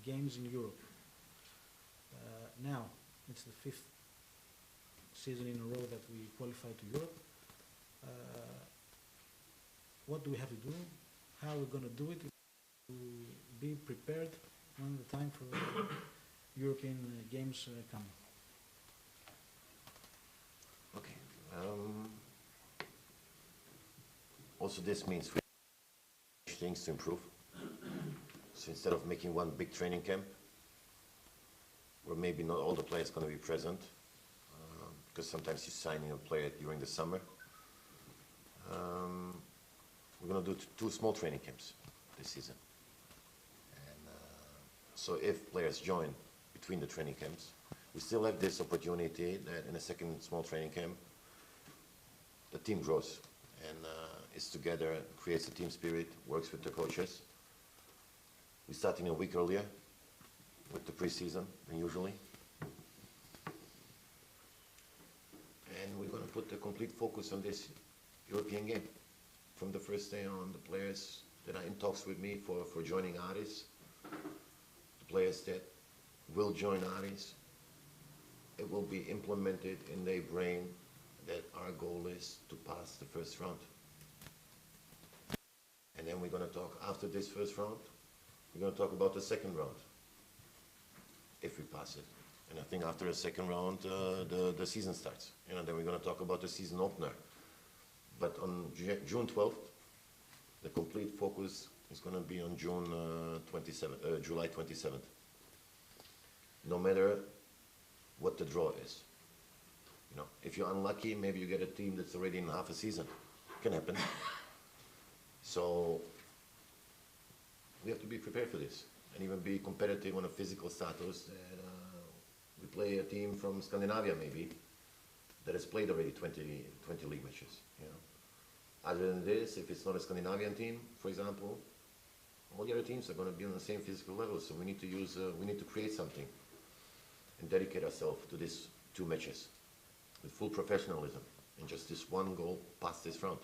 games in Europe. Now, it's the 5th season in a row that we qualified to Europe. What do we have to do? How are we going to do it? To be prepared when the time for European games come. Okay. Also, this means we have things to improve. So instead of making one big training camp, where maybe not all the players are going to be present, because sometimes you sign a player during the summer, we're going to do 2 small training camps this season. And so if players join between the training camps, we still have this opportunity that in a second small training camp, the team grows and is together, creates a team spirit, works with the coaches. We're starting a week earlier with the preseason than usually. And we're going to put the complete focus on this European game. From the first day on, the players that are in talks with me for joining ΑΡΗΣ, the players that will join ΑΡΗΣ, it will be implemented in their brain that our goal is to pass the first round. And then we're going to talk, after this first round, we're going to talk about the second round, if we pass it. And I think after the second round, the season starts. Then we're going to talk about the season opener. But on June 12th, the complete focus is going to be on July 27th. No matter what the draw is. If you're unlucky, maybe you get a team that's already in half a season. It can happen. So we have to be prepared for this and even be competitive on a physical status. We play a team from Scandinavia maybe that has played already 20 league matches. Other than this, if it's not a Scandinavian team, for example, all the other teams are going to be on the same physical level. So we need to create something and dedicate ourselves to these 2 matches with full professionalism and just this one goal past this round.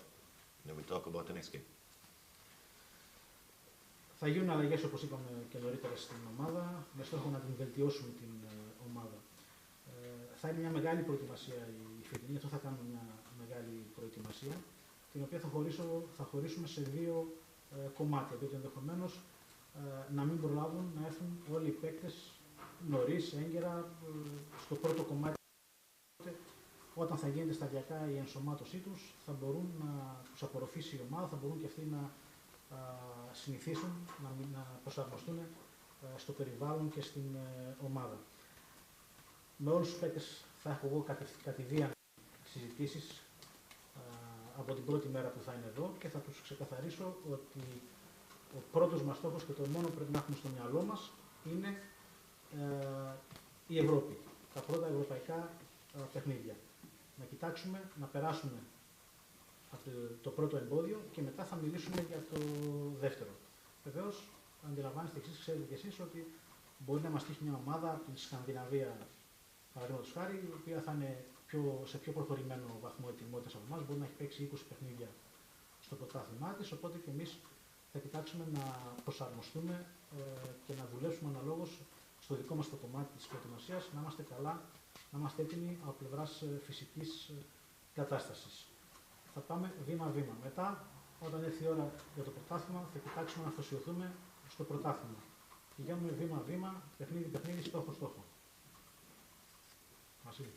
And then we talk about the next game. Θα γίνουν αλλαγές, όπως είπαμε και νωρίτερα, στην ομάδα, με στόχο να την βελτιώσουμε την ομάδα. Θα είναι μια μεγάλη προετοιμασία η φετινή, αυτό θα κάνουμε μια μεγάλη προετοιμασία, την οποία θα χωρίσουμε σε 2 κομμάτια, διότι ενδεχομένως να μην προλάβουν να έρθουν όλοι οι παίκτες νωρίς, έγκαιρα, στο πρώτο κομμάτι. Όταν θα γίνεται σταδιακά η ενσωμάτωσή τους, θα μπορούν να τους απορροφήσει η ομάδα, θα μπορούν και αυτοί να συνηθίσουν, να προσαρμοστούν στο περιβάλλον και στην ομάδα. Με όλους τους παίκτες θα έχω εγώ κατηδίαν συζητήσεις από την πρώτη μέρα που θα είναι εδώ και θα τους ξεκαθαρίσω ότι ο πρώτος μας στόχος και το μόνο που πρέπει να έχουμε στο μυαλό μας είναι η Ευρώπη, τα πρώτα ευρωπαϊκά παιχνίδια. Να κοιτάξουμε, να περάσουμε από το πρώτο εμπόδιο και μετά θα μιλήσουμε για το δεύτερο. Βεβαίως, αντιλαμβάνεστε εξής, ξέρετε κι εσείς ότι μπορεί να μας τύχει μια ομάδα από την Σκανδιναβία, παραδείγματος χάρη, η οποία θα είναι σε πιο προχωρημένο βαθμό ετοιμότητας από εμάς, μπορεί να έχει παίξει 20 παιχνίδια στο πρωτάθλημά της, οπότε και εμείς θα κοιτάξουμε να προσαρμοστούμε και να δουλέψουμε αναλόγως στο δικό μας το κομμάτι της προετοιμασίας, να είμαστε καλά, να είμαστε έτοιμοι από πλευράς φυσικής κατάστασης. Θα πάμε βήμα-βήμα. Μετά, όταν έρθει η ώρα για το πρωτάθλημα, θα κοιτάξουμε να αφοσιωθούμε στο πρωτάθλημα. Πηγαίνουμε βήμα-βήμα, παιχνίδι-παιχνίδι, στόχο-στόχο. Βασίλη.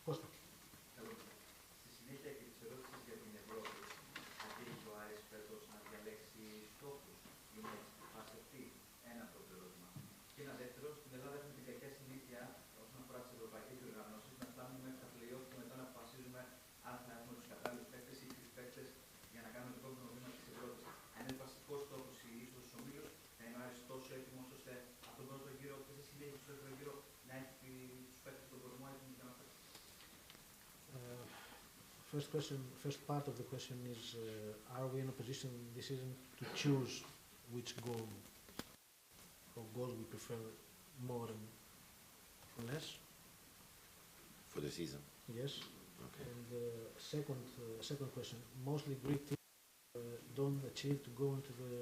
Κώστα. Στη συνέχεια και της ερώτησης για την Ευρώπη, αντίθετο ο ΑΡΗΣ φέτος να διαλέξει στόχους, είναι αυτή ένα πρώτο ερώτημα. Και ένα δεύτερο, στην Ελλάδα έχουμε την κακιά συνήθεια όσον αφορά τις ευρωπαϊκές διοργανώσεις να φτάνουμε μέχρι τα play-off και μετά να αποφασίζουμε αν θα έχουμε τους κατάλληλους παίκτες ή τους παίκτες για να κάνουμε το επόμενο βήμα της Ευρώπης. Αν είναι βασικός στόχος ή ίσως στους ομίλους, θα είναι ο ΑΡΗΣ τόσο έτοιμος ώστε από τον πρώτο γύρο και στη συνέχεια στο δεύτερο γύρο να έχει τους παίκτες των κορμών έτοιμους για να παίξουν. First part of the question is, are we in a position this season to choose which goal or goals we prefer more and less? For the season? Yes. Okay. And the second question, mostly Greek teams don't achieve to go into the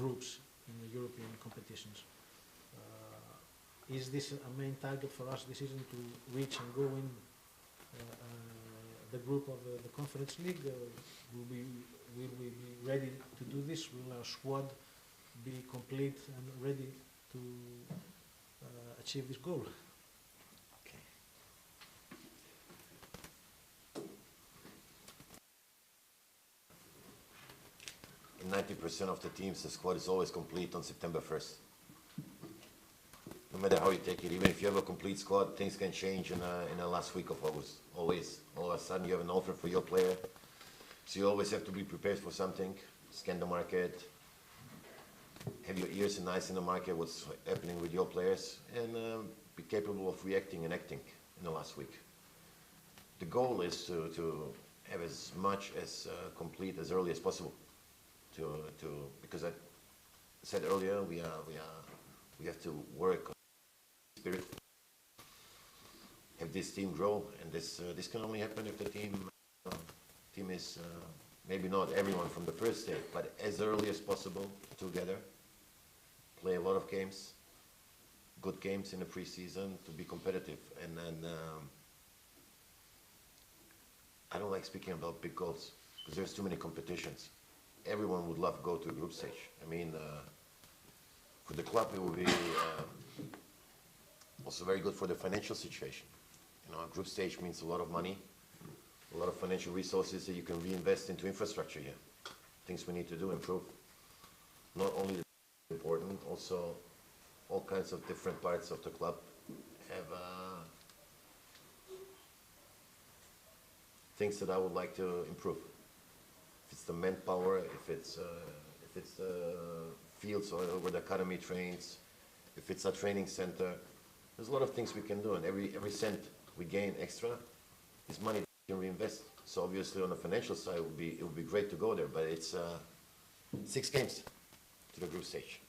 groups in the European competitions. Is this a main target for us this season to reach and go in the group of the Conference League? Will we be ready to do this? Will our squad be complete and ready to achieve this goal? Okay. In 90% of the teams, the squad is always complete on September 1st. No matter how you take it, even if you have a complete squad, things can change in the last week of August. Always. All of a sudden you have an offer for your player. So you always have to be prepared for something. Scan the market. Have your ears and eyes in the market, what's happening with your players. And be capable of reacting and acting in the last week. The goal is to have as much as complete as early as possible. Because I said earlier, we have to work on spirit, have this team grow, and this can only happen if the team is maybe not everyone from the first day, but as early as possible together, play a lot of games, good games in the preseason to be competitive. And then I don't like speaking about big goals because there's too many competitions. Everyone would love to go to a group stage. I mean, For the club, it will be also very good for the financial situation. You know, a group stage means a lot of money, a lot of financial resources that you can reinvest into infrastructure here. Things we need to do, improve. Not only the important, also all kinds of different parts of the club have things that I would like to improve. If it's the manpower, if it's the fields where the academy trains, if it's a training center, there's a lot of things we can do, and every cent we gain extra is money we can reinvest. So obviously on the financial side, it would be great to go there, but it's 6 games to the group stage.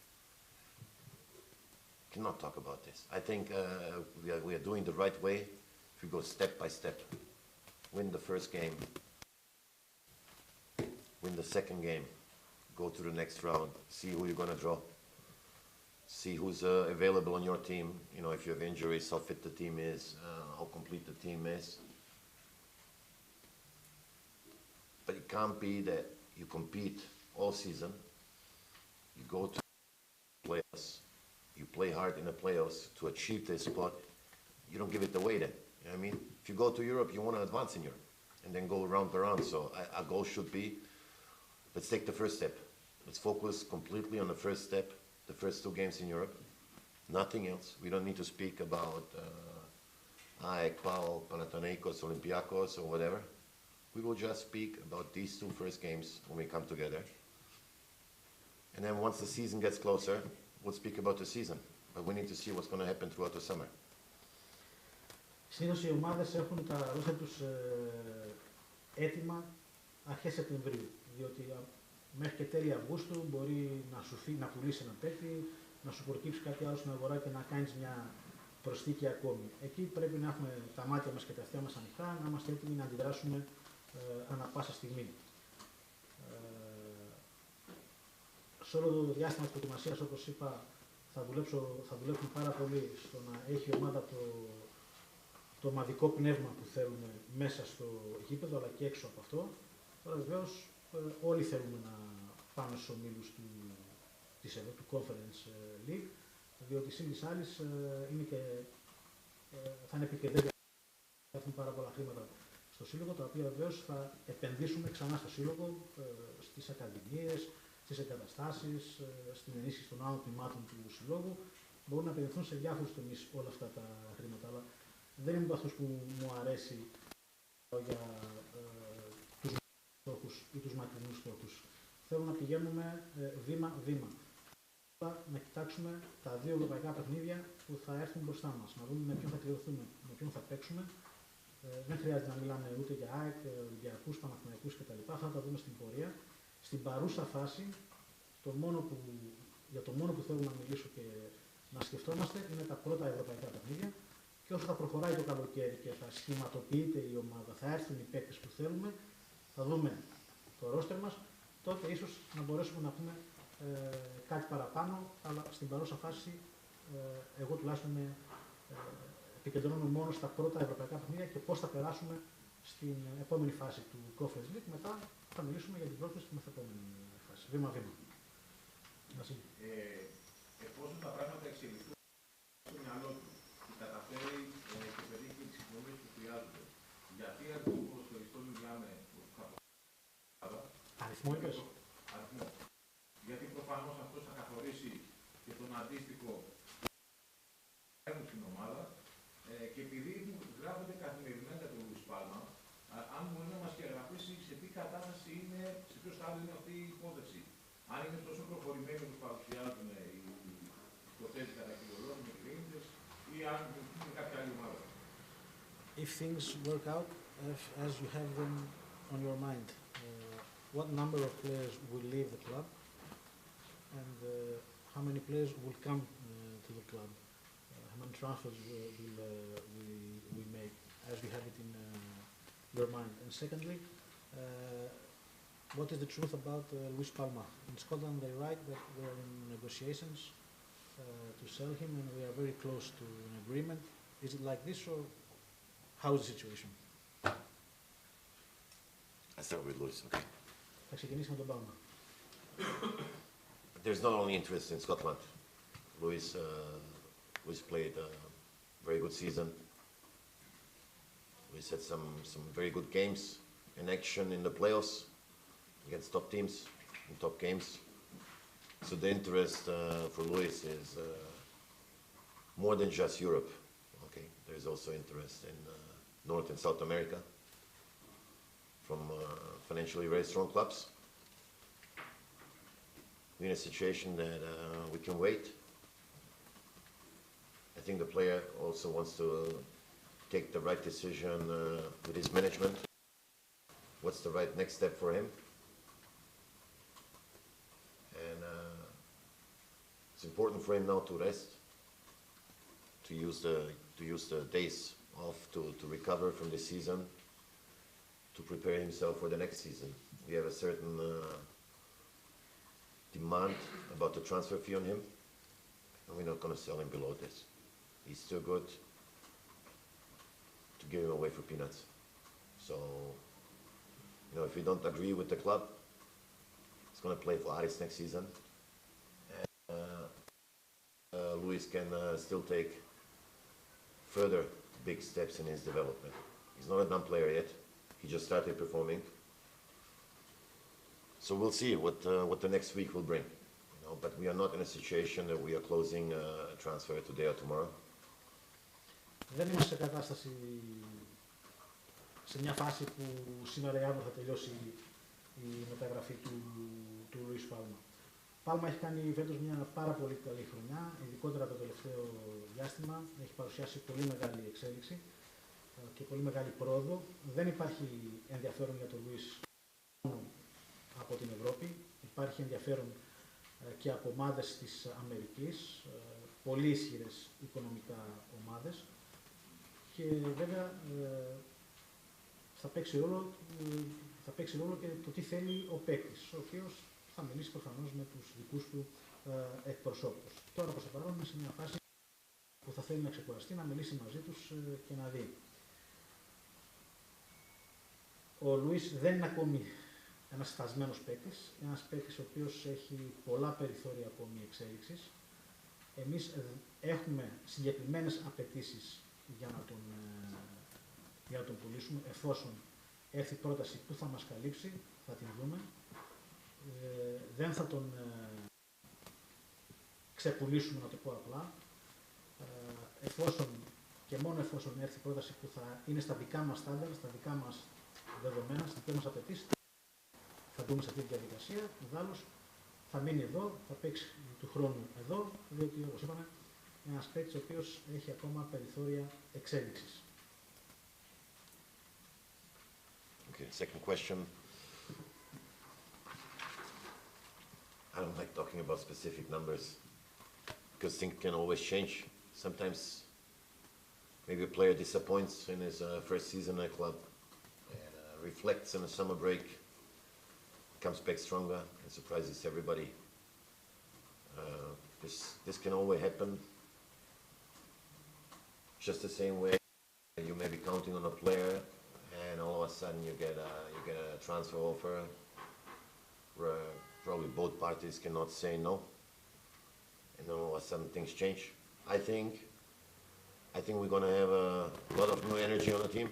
Cannot talk about this. I think we are doing the right way if we go step by step. Win the first game, win the second game, go to the next round, see who you're going to draw, see who's available on your team, you know, if you have injuries, how fit the team is, how complete the team is. But it can't be that you compete all season, you go to playoffs, you play hard in the playoffs to achieve this spot, you don't give it away then. You know what I mean? If you go to Europe, you want to advance in Europe and then go round by round. So our goal should be, let's take the first step. Let's focus completely on the first step, the first 2 games in Europe. Nothing else. We don't need to speak about AEK, Panathinaikos, Olympiakos, or whatever. We will just speak about these 2 first games when we come together. And then once the season gets closer, we'll speak about the season. But we need to see what's going to happen throughout the summer. Συνήθως οι ομάδες έχουν τα ρόστερ τους έτοιμα αρχές Σεπτεμβρίου, διότι μέχρι και τέλη Αυγούστου μπορεί να πουλήσει ένα παίκτη, να σου προκύψει κάτι άλλο στην αγορά και να κάνεις μια προσθήκη ακόμη. Εκεί πρέπει να έχουμε τα μάτια μας και τα αυτιά μας ανοιχτά, να είμαστε έτοιμοι να αντιδράσουμε ανά πάσα στιγμή. Σε όλο το διάστημα της προετοιμασίας, όπως είπα, θα δουλέψουμε πάρα πολύ στο να έχει η ομάδα το ομαδικό πνεύμα που θέλουμε μέσα στο γήπεδο, αλλά και έξω από αυτό. Τώρα βεβαίως όλοι θέλουμε να πάμε στους ομίλους του Conference League, διότι σύν της άλλης θα είναι επικεντρία, θα έρθουν πάρα πολλά χρήματα στο σύλλογο, τα οποία βεβαίως θα επενδύσουμε ξανά στο σύλλογο, στις ακαδημίες, στις εγκαταστάσεις, στην ενίσχυση των άλλων τμήματων του συλλόγου. Μπορούν να επενδυθούν σε διάφορους τομείς όλα αυτά τα χρήματα, αλλά δεν είμαι αυτός που μου αρέσει για τους στόχους ή τους μακρινούς στόχους. Θέλω να πηγαίνουμε βήμα-βήμα. Να κοιτάξουμε τα 2 ευρωπαϊκά παιχνίδια που θα έρθουν μπροστά μας, να δούμε με ποιον θα κληρωθούμε, με ποιον θα παίξουμε. Δεν χρειάζεται να μιλάμε ούτε για ΑΕΚ, Ολυμπιακούς, Παναθηναϊκούς κτλ. Θα τα δούμε στην πορεία. Στην παρούσα φάση, για το μόνο που θέλω να μιλήσω και να σκεφτόμαστε είναι τα πρώτα ευρωπαϊκά παιχνίδια. Και όσο θα προχωράει το καλοκαίρι και θα σχηματοποιείται η ομάδα, θα έρθουν οι παίκτες που θέλουμε, θα δούμε το ρόστερ μας, τότε ίσως να μπορέσουμε να πούμε κάτι παραπάνω, αλλά στην παρούσα φάση εγώ τουλάχιστον επικεντρώνομαι μόνο στα πρώτα ευρωπαϊκά παιχνίδια και πώς θα περάσουμε στην επόμενη φάση του Conference League. Μετά θα μιλήσουμε για την πρόκληση στην επόμενη φάση, βήμα-βήμα. Εφόσον τα πράγματα εξελιχθούν στο μυαλό του, καταφέρει και πετύχει τις συμφωνίες που χρειάζονται, γιατί αριθμό ποδοσφαιριστών μιλάμε αριθμό είπες? Αριθμό. Γιατί προφανώς αυτός θα καθορίσει και τον αντίστοιχο στην ομάδα και επειδή γράφονται καθημερινά για τον Λουίς Πάλμα, αν μπορεί να μας διαγραφήσει σε τι κατάσταση είναι, σε ποιο στάδιο είναι αυτή η υπόθεση. Αν είναι τόσο προχωρημένοι που παρουσιάζουν οι υποθέσεις κατά κυριολόγων με κλίνητες ή αν είναι κάποια άλλη ομάδα. If things work out as you have them on your mind, what number of players will leave the club and how many players will come to the club? How many transfers we make as we have it in your mind? And secondly, what is the truth about Luis Palma? In Scotland they write that we are in negotiations to sell him and we are very close to an agreement. Is it like this or how is the situation? I start with Luis, okay. Θα ξεκινήσει με τον Palma. There's not only interest in Scotland. Luis played a very good season. Luis had some very good games in action in the playoffs against top teams in top games. So the interest for Luis is more than just Europe. Okay, there's also interest in North and South America from financially very strong clubs. We're in a situation that we can wait. I think the player also wants to take the right decision with his management. What's the right next step for him? And it's important for him now to rest, to use the days off to recover from the season, to prepare himself for the next season. We have a certain demand about the transfer fee on him, and we're not going to sell him below this. He's still good to give him away for peanuts. So, you know, if we don't agree with the club, he's going to play for ΑΡΗΣ next season. And Luis can still take further big steps in his development. He's not a done player yet. He just started performing. So we'll see what the next week will bring. You know, but we are not in a situation that we are closing a transfer today or tomorrow. Δεν είμαστε σε κατάσταση, σε μια φάση που σήμερα ή αύριο θα τελειώσει η μεταγραφή του Λουίς Πάλμα. Πάλμα έχει κάνει φέτος μια πάρα πολύ καλή χρονιά, ειδικότερα το τελευταίο διάστημα. Έχει παρουσιάσει πολύ μεγάλη εξέλιξη και πολύ μεγάλη πρόοδο. Δεν υπάρχει ενδιαφέρον για τον Λουίς μόνο από την Ευρώπη. Υπάρχει ενδιαφέρον και από ομάδες της Αμερικής, πολύ ισχυρές οικονομικά ομάδες. Και βέβαια θα παίξει ρόλο και το τι θέλει ο παίκτης, ο οποίος θα μιλήσει προφανώς με τους δικούς του εκπροσώπους. Τώρα προς το παρόν είναι σε μια φάση που θα θέλει να ξεκουραστεί, να μιλήσει μαζί τους και να δει. Ο Λουίς δεν είναι ακόμη ένας φτασμένος παίκτης, ένας παίκτης ο οποίος έχει πολλά περιθώρια ακόμη εξέλιξης. Εμείς έχουμε συγκεκριμένες απαιτήσεις για να τον πουλήσουμε, εφόσον έρθει πρόταση που θα μας καλύψει, θα την δούμε. Δεν θα τον ξεπουλήσουμε, να το πω απλά, εφόσον και μόνο εφόσον έρθει πρόταση που θα είναι στα δικά μας στάνταρ, στα δικά μας δεδομένα, στις δικές μας απαιτήσεις, θα μπούμε σε αυτή τη διαδικασία. Ιδάλλως θα μείνει εδώ, θα παίξει του χρόνου εδώ, διότι όπως είπαμε, είναι ένας παίκτης ο οποίος έχει ακόμα περιθώρια εξέλιξης. Okay, second question. I don't like talking about specific numbers because things can always change. Sometimes maybe a player disappoints in his first season at a club and reflects in a summer break, comes back stronger and surprises everybody. This can always happen. Just the same way you may be counting on a player and all of a sudden you get a transfer offer where probably both parties cannot say no, and then all of a sudden things change. I think we're going to have a lot of new energy on the team.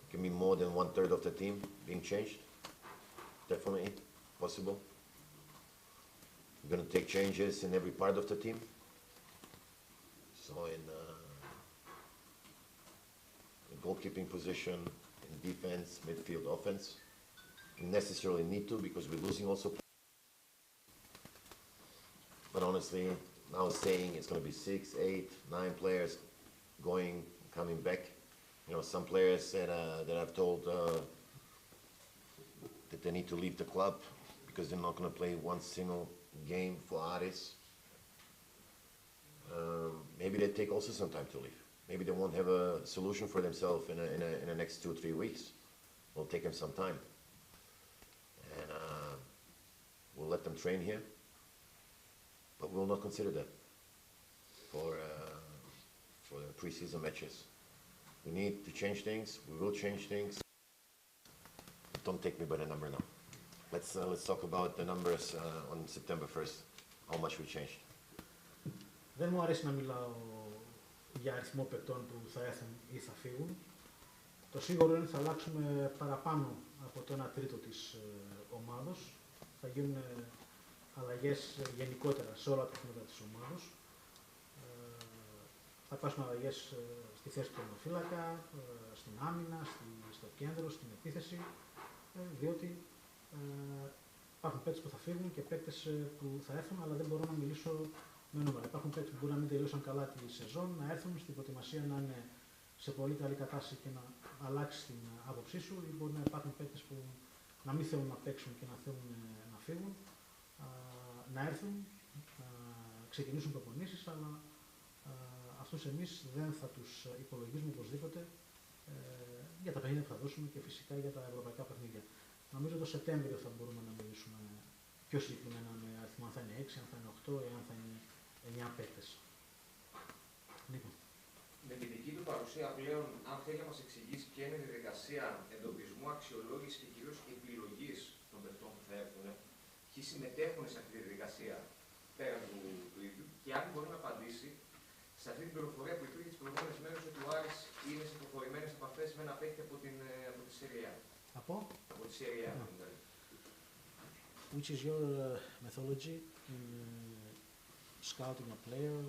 It can be more than 1/3 of the team being changed. Definitely possible. We're going to take changes in every part of the team. So in goalkeeping position, in defense, midfield, offense. We necessarily need to because we're losing also. But honestly, now saying it's going to be 6, 8, 9 players coming back. You know, some players that I've told that they need to leave the club because they're not going to play one single game for ΑΡΗΣ. Maybe they take also some time to leave. Maybe they won't have a solution for themselves in the next 2-3 weeks. It'll take them some time. And we'll let them train here, but we'll not consider that for the preseason matches. We need to change things. We will change things. Don't take me by the number now. let's talk about the numbers on September 1st. How much we changed. Δεν μου αρέσει να μιλάω για αριθμό παικτών που θα έρθουν ή θα φύγουν. Το σίγουρο είναι ότι θα αλλάξουμε παραπάνω από το 1/3 της ομάδος. Θα γίνουν αλλαγές γενικότερα σε όλα τα τμήματα της ομάδος. Θα υπάρξουν αλλαγές στη θέση του τερματοφύλακα, στην άμυνα, στο κέντρο, στην επίθεση, διότι υπάρχουν παίκτες που θα φύγουν και παίκτες που θα έρθουν, αλλά δεν μπορώ να μιλήσω με νούμερα. Υπάρχουν παίκτες που μπορεί να μην τελείωσαν καλά τη σεζόν, να έρθουν στην προετοιμασία να είναι σε πολύ καλή κατάσταση και να αλλάξει την άποψή σου, ή μπορεί να υπάρχουν παίκτες που να μην θέλουν να παίξουν και να θέλουν να φύγουν, να έρθουν, να ξεκινήσουν προπονήσεις, αλλά αυτούς εμείς δεν θα τους υπολογίζουμε οπωσδήποτε για τα παιχνίδια που θα δώσουμε και φυσικά για τα ευρωπαϊκά παιχνίδια. Νομίζω το Σεπτέμβριο θα μπορούμε να μιλήσουμε πιο συγκεκριμένα με αριθμό, αν θα είναι 6, αν θα είναι 8 ή αν θα είναι 9 παίκτες. Νίκο. Με τη δική του παρουσία πλέον, αν θέλει να μας εξηγήσει ποια είναι η διαδικασία εντοπισμού, αξιολόγηση και κυρίως επιλογής των παιχτών που θα έρθουν, ποιοι συμμετέχουν σε αυτή τη διαδικασία πέραν του ίδιου, και αν μπορεί να απαντήσει σε αυτή την πληροφορία που υπήρχε τις προηγούμενες μέρες ότι ο Άρης είναι σε προχωρημένες επαφές με ένα παίκτη από τη Σεριά. Από τη Σεριά. Which is your methodology in scouting a player,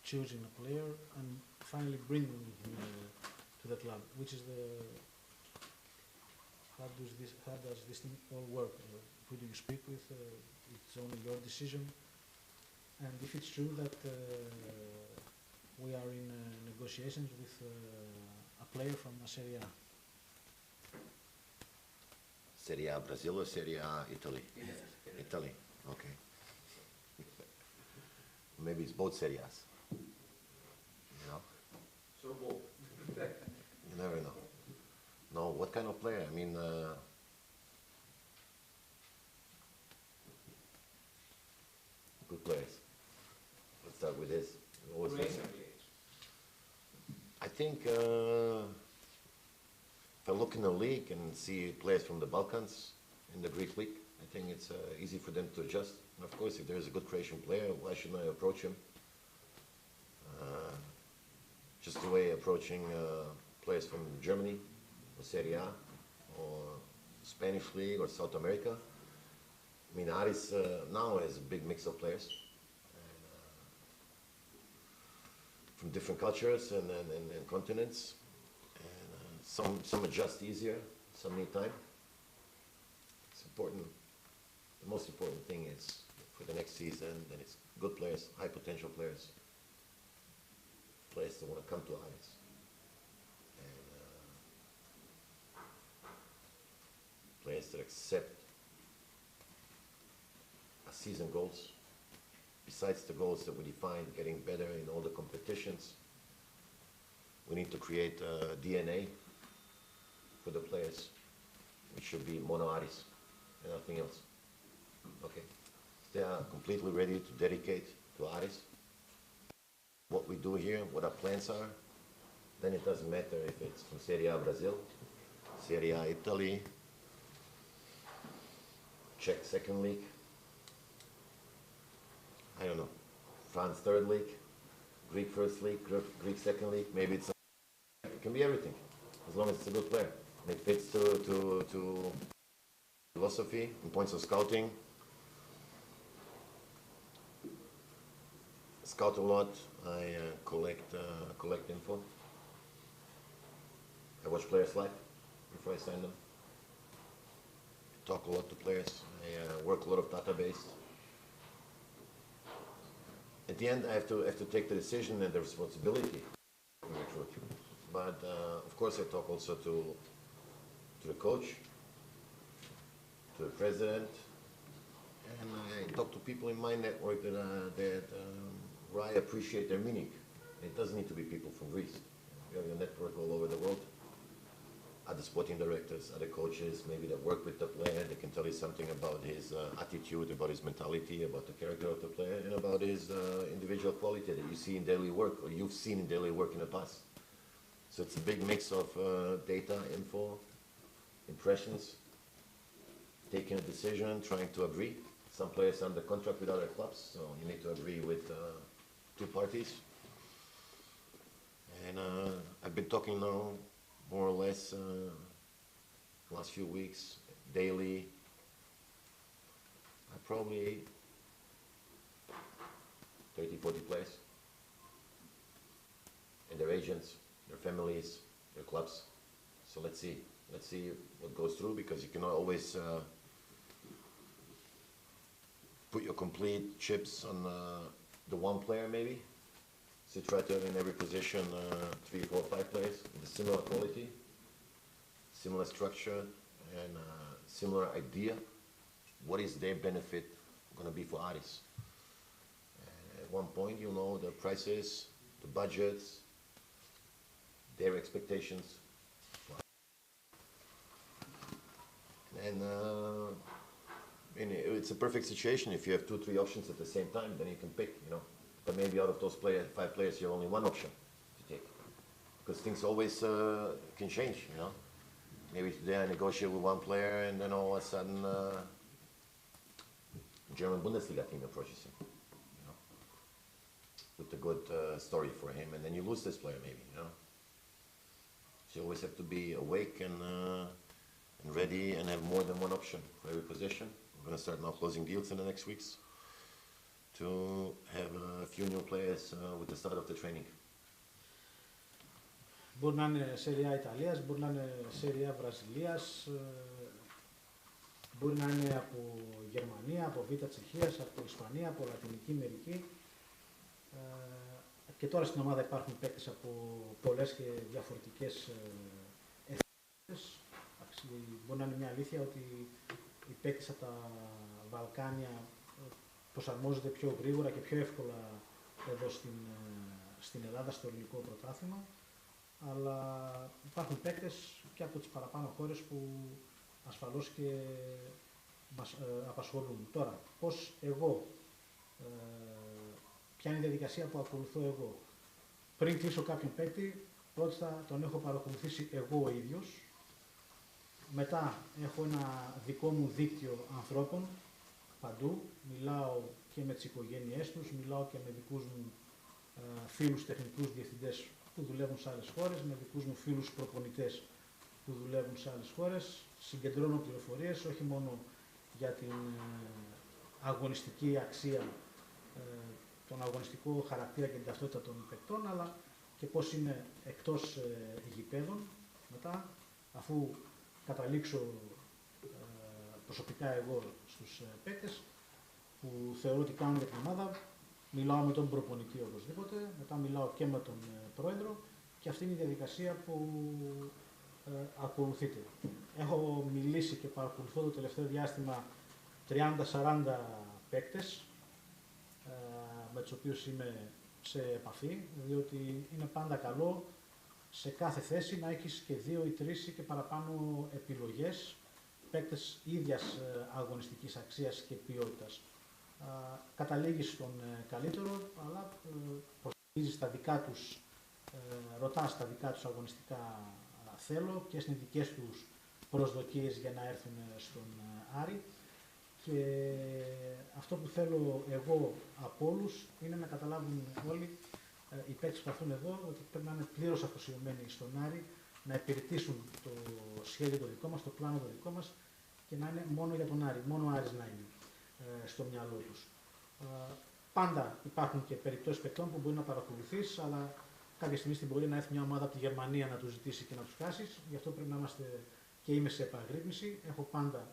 choosing a player, and finally bringing him to the club? Which is how does this thing all work? Who do you speak with? It's only your decision. And if it's true that we are in negotiations with a player from Serie A. Serie A Brazil or Serie A Italy? Italy, okay. Maybe it's both Serie A's. You know? So both. You never know. No, what kind of player? I mean, good players. Let's start with this. I think if I look in the league and see players from the Balkans in the Greek league, I think it's easy for them to adjust. And of course, if there's a good Croatian player, why shouldn't I approach him? Just the way approaching players from Germany or Serie A or Spanish league or South America. I mean, ΑΡΗΣ now has a big mix of players. From different cultures and continents, and some adjust easier, some need time. It's important. The most important thing is for the next season, and it's good players, high potential players, players that want to come to ΑΡΗΣ, and players that accept our season goals. Besides the goals that we define, getting better in all the competitions, we need to create a DNA for the players, which should be mono ΑΡΗΣ and nothing else. Okay? If they are completely ready to dedicate to ΑΡΗΣ, what we do here, what our plans are, then it doesn't matter if it's from Serie A Brazil, Serie A Italy, Czech second league, I don't know, France third league, Greek first league, Greek second league, maybe it can be everything, as long as it's a good player. And it fits to philosophy in points of scouting. Scout a lot, I collect info. I watch players live before I sign them. I talk a lot to players, I work a lot of database. At the end, I have to take the decision and the responsibility to recruit. But of course, I talk also to the coach, to the president, and I talk to people in my network where I appreciate their meaning. It doesn't need to be people from Greece. We have a network all over the world. Other sporting directors, other coaches, maybe that work with the player, they can tell you something about his attitude, about his mentality, about the character of the player, and about his individual quality that you see in daily work, or you've seen in daily work in the past. So it's a big mix of data, info, impressions, taking a decision, trying to agree. Some players are under contract with other clubs, so you need to agree with two parties. And I've been talking now, more or less, last few weeks, daily. I probably 30, 40 players. And their agents, their families, their clubs. So let's see what goes through, because you cannot always put your complete chips on the one player maybe. So try to have in every position 3, 4, 5 players with a similar quality, similar structure, and similar idea. What is their benefit going to be for ΑΡΗΣ? And at one point you'll know the prices, the budgets, their expectations. And it's a perfect situation. If you have 2, 3 options at the same time, then you can pick, you know. But maybe out of those 5 players, you have only one option to take. Because things always can change, you know. Maybe today I negotiate with one player, and then all of a sudden, German Bundesliga team approaches him, you know, with a good story for him, and then you lose this player maybe, you know. So you always have to be awake and ready and have more than one option for every position. We're going to start now closing deals in the next weeks to have a few new players with the start of the training. Μπορεί να είναι Serie A Ιταλίας, μπορεί να είναι Serie A Βραζιλίας, μπορεί να είναι από Γερμανία, από Β' Τσεχίας, από Ισπανία, από Λατινική Αμερική. Και τώρα στην ομάδα υπάρχουν παίκτες από πολλές και διαφορετικές εθνικές. Μπορεί να είναι μια αλήθεια ότι οι παίκτες από τα Βαλκάνια προσαρμόζονται πιο γρήγορα και πιο εύκολα εδώ στην Ελλάδα, στο ελληνικό πρωτάθλημα. Αλλά υπάρχουν παίκτες και από τις παραπάνω χώρες που ασφαλώς και μας απασχολούν. Τώρα, πώς εγώ, ποια είναι η διαδικασία που ακολουθώ εγώ? Πριν κλείσω κάποιον παίκτη, πρώτα τον έχω παρακολουθήσει εγώ ο ίδιος. Μετά έχω ένα δικό μου δίκτυο ανθρώπων παντού. Μιλάω και με τις οικογένειές τους, μιλάω και με δικούς μου φίλους τεχνικούς διευθυντές που δουλεύουν σε άλλες χώρες, με δικούς μου φίλους προπονητές που δουλεύουν σε άλλες χώρες. Συγκεντρώνω πληροφορίες όχι μόνο για την αγωνιστική αξία, τον αγωνιστικό χαρακτήρα και την ταυτότητα των παικτών, αλλά και πώς είναι εκτός γηπέδων. Μετά, αφού καταλήξω προσωπικά εγώ στους παίκτες που θεωρώ ότι κάνουν για την ομάδα, μιλάω με τον προπονητή οπωσδήποτε, μετά μιλάω και με τον πρόεδρο, και αυτή είναι η διαδικασία που ακολουθείται. Έχω μιλήσει και παρακολουθώ το τελευταίο διάστημα 30-40 παίκτες με τους οποίους είμαι σε επαφή, διότι είναι πάντα καλό σε κάθε θέση να έχεις και 2 ή 3 ή και παραπάνω επιλογές, παίκτες ίδιας αγωνιστικής αξίας και ποιότητας. Καταλήγεις στον καλύτερο, αλλά προσεγγίζεις τα δικά τους, ρωτάς τα δικά τους αγωνιστικά θέλω, ποιες είναι οι δικές τους προσδοκίες για να έρθουν στον ΑΡΗ. Και αυτό που θέλω εγώ από όλους είναι να καταλάβουν όλοι οι παίκτες που έρθουν εδώ ότι πρέπει να είναι πλήρως αφοσιωμένοι στον ΑΡΗ, να υπηρετήσουν το σχέδιο το δικό μας, το πλάνο το δικό μας, και να είναι μόνο για τον ΑΡΗ, μόνο ο ΑΡΗΣ να είναι στο μυαλό τους. Πάντα υπάρχουν και περιπτώσεις παικτών που μπορεί να παρακολουθείς, αλλά κάποια στιγμή στην πορεία να έρθει μια ομάδα από τη Γερμανία να τους ζητήσει και να τους χάσεις. Γι' αυτό πρέπει να είμαστε, και είμαι σε επαγρύπνηση. Έχω πάντα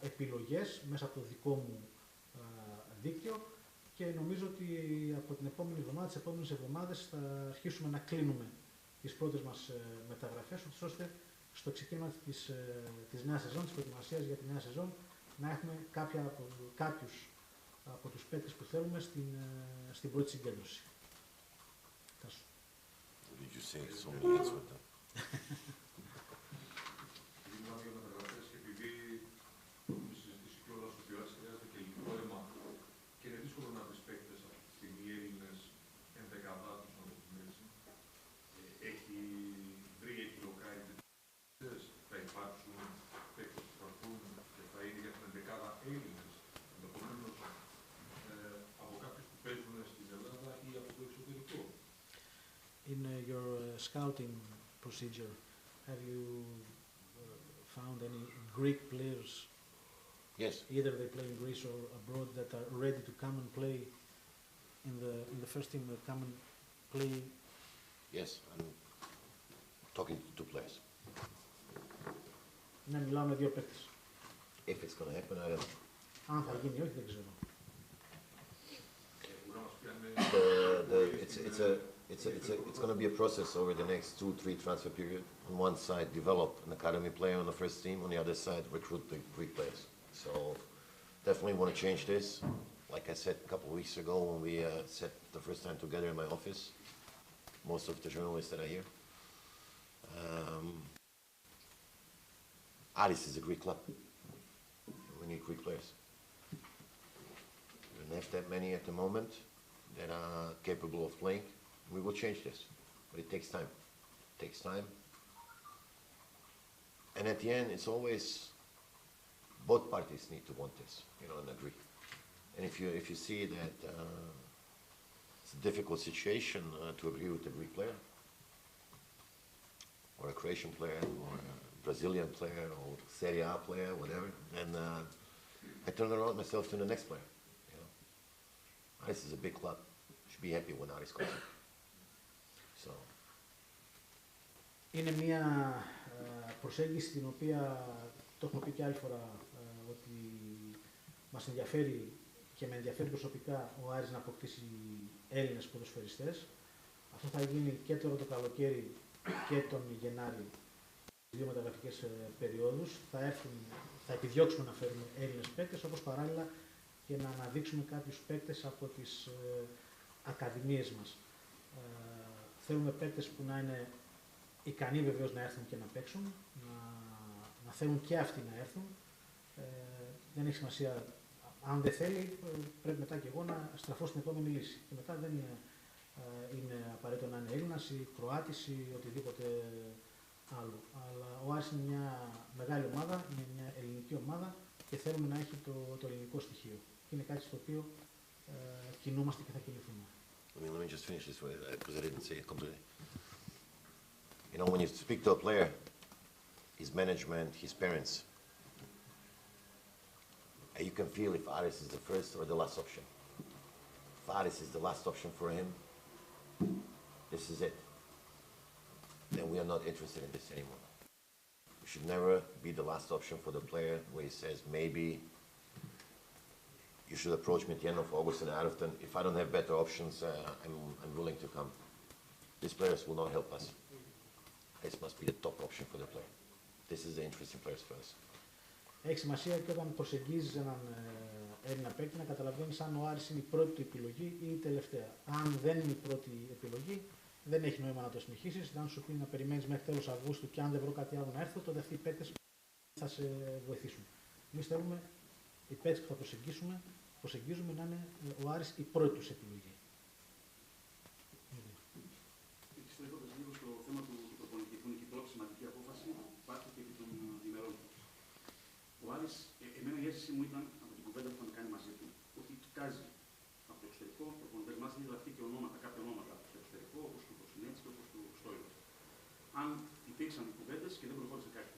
επιλογές μέσα από το δικό μου δίκτυο, και νομίζω ότι από την επόμενη εβδομάδα, τις επόμενες εβδομάδες, θα αρχίσουμε να κλείνουμε τις πρώτες μας μεταγραφές, ώστε στο ξεκίνημα της νέας σεζόν, της προετοιμασίας για τη νέα σεζόν, να έχουμε κάποιους από τους παίκτες που θέλουμε στην πρώτη συγκέντρωση. Did you say so many words with them? scouting procedure, have you found any Greek players? Yes. Either they play in Greece or abroad that are ready to come and play in the first team, that come and play? Yes, I'm talking to 2 players. Ναι, μιλάω με 2 παίκτες. If it's going to happen, I don't know. Αν θα γίνει ή όχι, δεν ξέρω. It's going to be a process over the next 2-3 transfer period. On one side, develop an academy player on the first team. On the other side, recruit the Greek players. So definitely want to change this. Like I said a couple of weeks ago when we sat the first time together in my office, most of the journalists that are here. ΑΡΗΣ is a Greek club. We need Greek players. We don't have that many at the moment that are capable of playing. We will change this, but it takes time. It takes time. And at the end, it's always both parties need to want this, and agree. And if you see that it's a difficult situation to agree with a Greek player, or a Croatian player, or a Brazilian player, or Serie A player, whatever, then I turn around myself to the next player. ΑΡΗΣ is a big club. Should be happy when ΑΡΗΣ comes. So. Είναι μια προσέγγιση την οποία το έχουμε πει και άλλη φορά ότι μας ενδιαφέρει και με ενδιαφέρει προσωπικά ο ΑΡΗΣ να αποκτήσει Έλληνες ποδοσφαιριστές. Αυτό θα γίνει και τώρα το καλοκαίρι και τον Γενάρη, τις 2 μεταγραφικές περιόδους. Θα επιδιώξουμε να φέρουμε Έλληνες παίκτες, όπως παράλληλα και να αναδείξουμε κάποιους παίκτες από τις ακαδημίες μας. Θέλουμε παίκτες που να είναι ικανοί βεβαίως να έρθουν και να παίξουν, να θέλουν και αυτοί να έρθουν. Δεν έχει σημασία, αν δεν θέλει, πρέπει μετά και εγώ να στραφώ στην επόμενη λύση. Και μετά δεν είναι απαραίτητο να είναι Έλληνας ή Κροάτης ή οτιδήποτε άλλο. Αλλά ο ΑΡΗΣ είναι μια μεγάλη ομάδα, είναι μια ελληνική ομάδα και θέλουμε να έχει το ελληνικό στοιχείο. Και είναι κάτι στο οποίο κινούμαστε και θα κινηθούμε. Let me just finish this way, because I didn't say it completely. When you speak to a player, his management, his parents, you can feel if ΑΡΗΣ is the first or the last option. If ΑΡΗΣ is the last option for him, this is it. Then we are not interested in this anymore. We should never be the last option for the player where he says, maybe you should approach me at the end of August and Arifton. If I don't have better options, I'm willing to come. These players will not help us. This must be the top option for the player. This is the interesting players for us. Έχει σημασία και όταν προσεγγίζεις έναν Έλληνα παίκτη να καταλαβαίνεις αν ο ΑΡΗΣ είναι η πρώτη του επιλογή ή η τελευταία. Αν δεν είναι η πρώτη επιλογή, δεν έχει νόημα να το συνεχίσεις. Αν σου πει να περιμένεις μέχρι τέλος Αυγούστου και αν δεν βρω κάτι άλλο να έρθω, τότε αυτοί οι παίκτες θα σε βοηθήσουν. Εμείς θέλουμε οι παίκτες που θα προσεγγίζουμε να είναι ο ΑΡΗΣ η πρώτη τους επιλογή. Επιστρέφοντας λίγο στο θέμα του προπονητή, που είναι και η πρώτη σημαντική απόφαση που υπάρχει και επί των ημερών. Ο ΑΡΗΣ, εμένα η αίσθηση μου ήταν από την κουβέντα που είχαμε κάνει μαζί του, ότι κοιτάζει από το εξωτερικό προπονητές μας, έχει γραφτεί και κάποια ονόματα από το εξωτερικό, όπως του ΣΥΝΕΝΤΕΞΧ και όπως του ΣΤΟΙΛΟΦ. Αν υπήρξαν κουβέντες και δεν προχώρησε κάτι.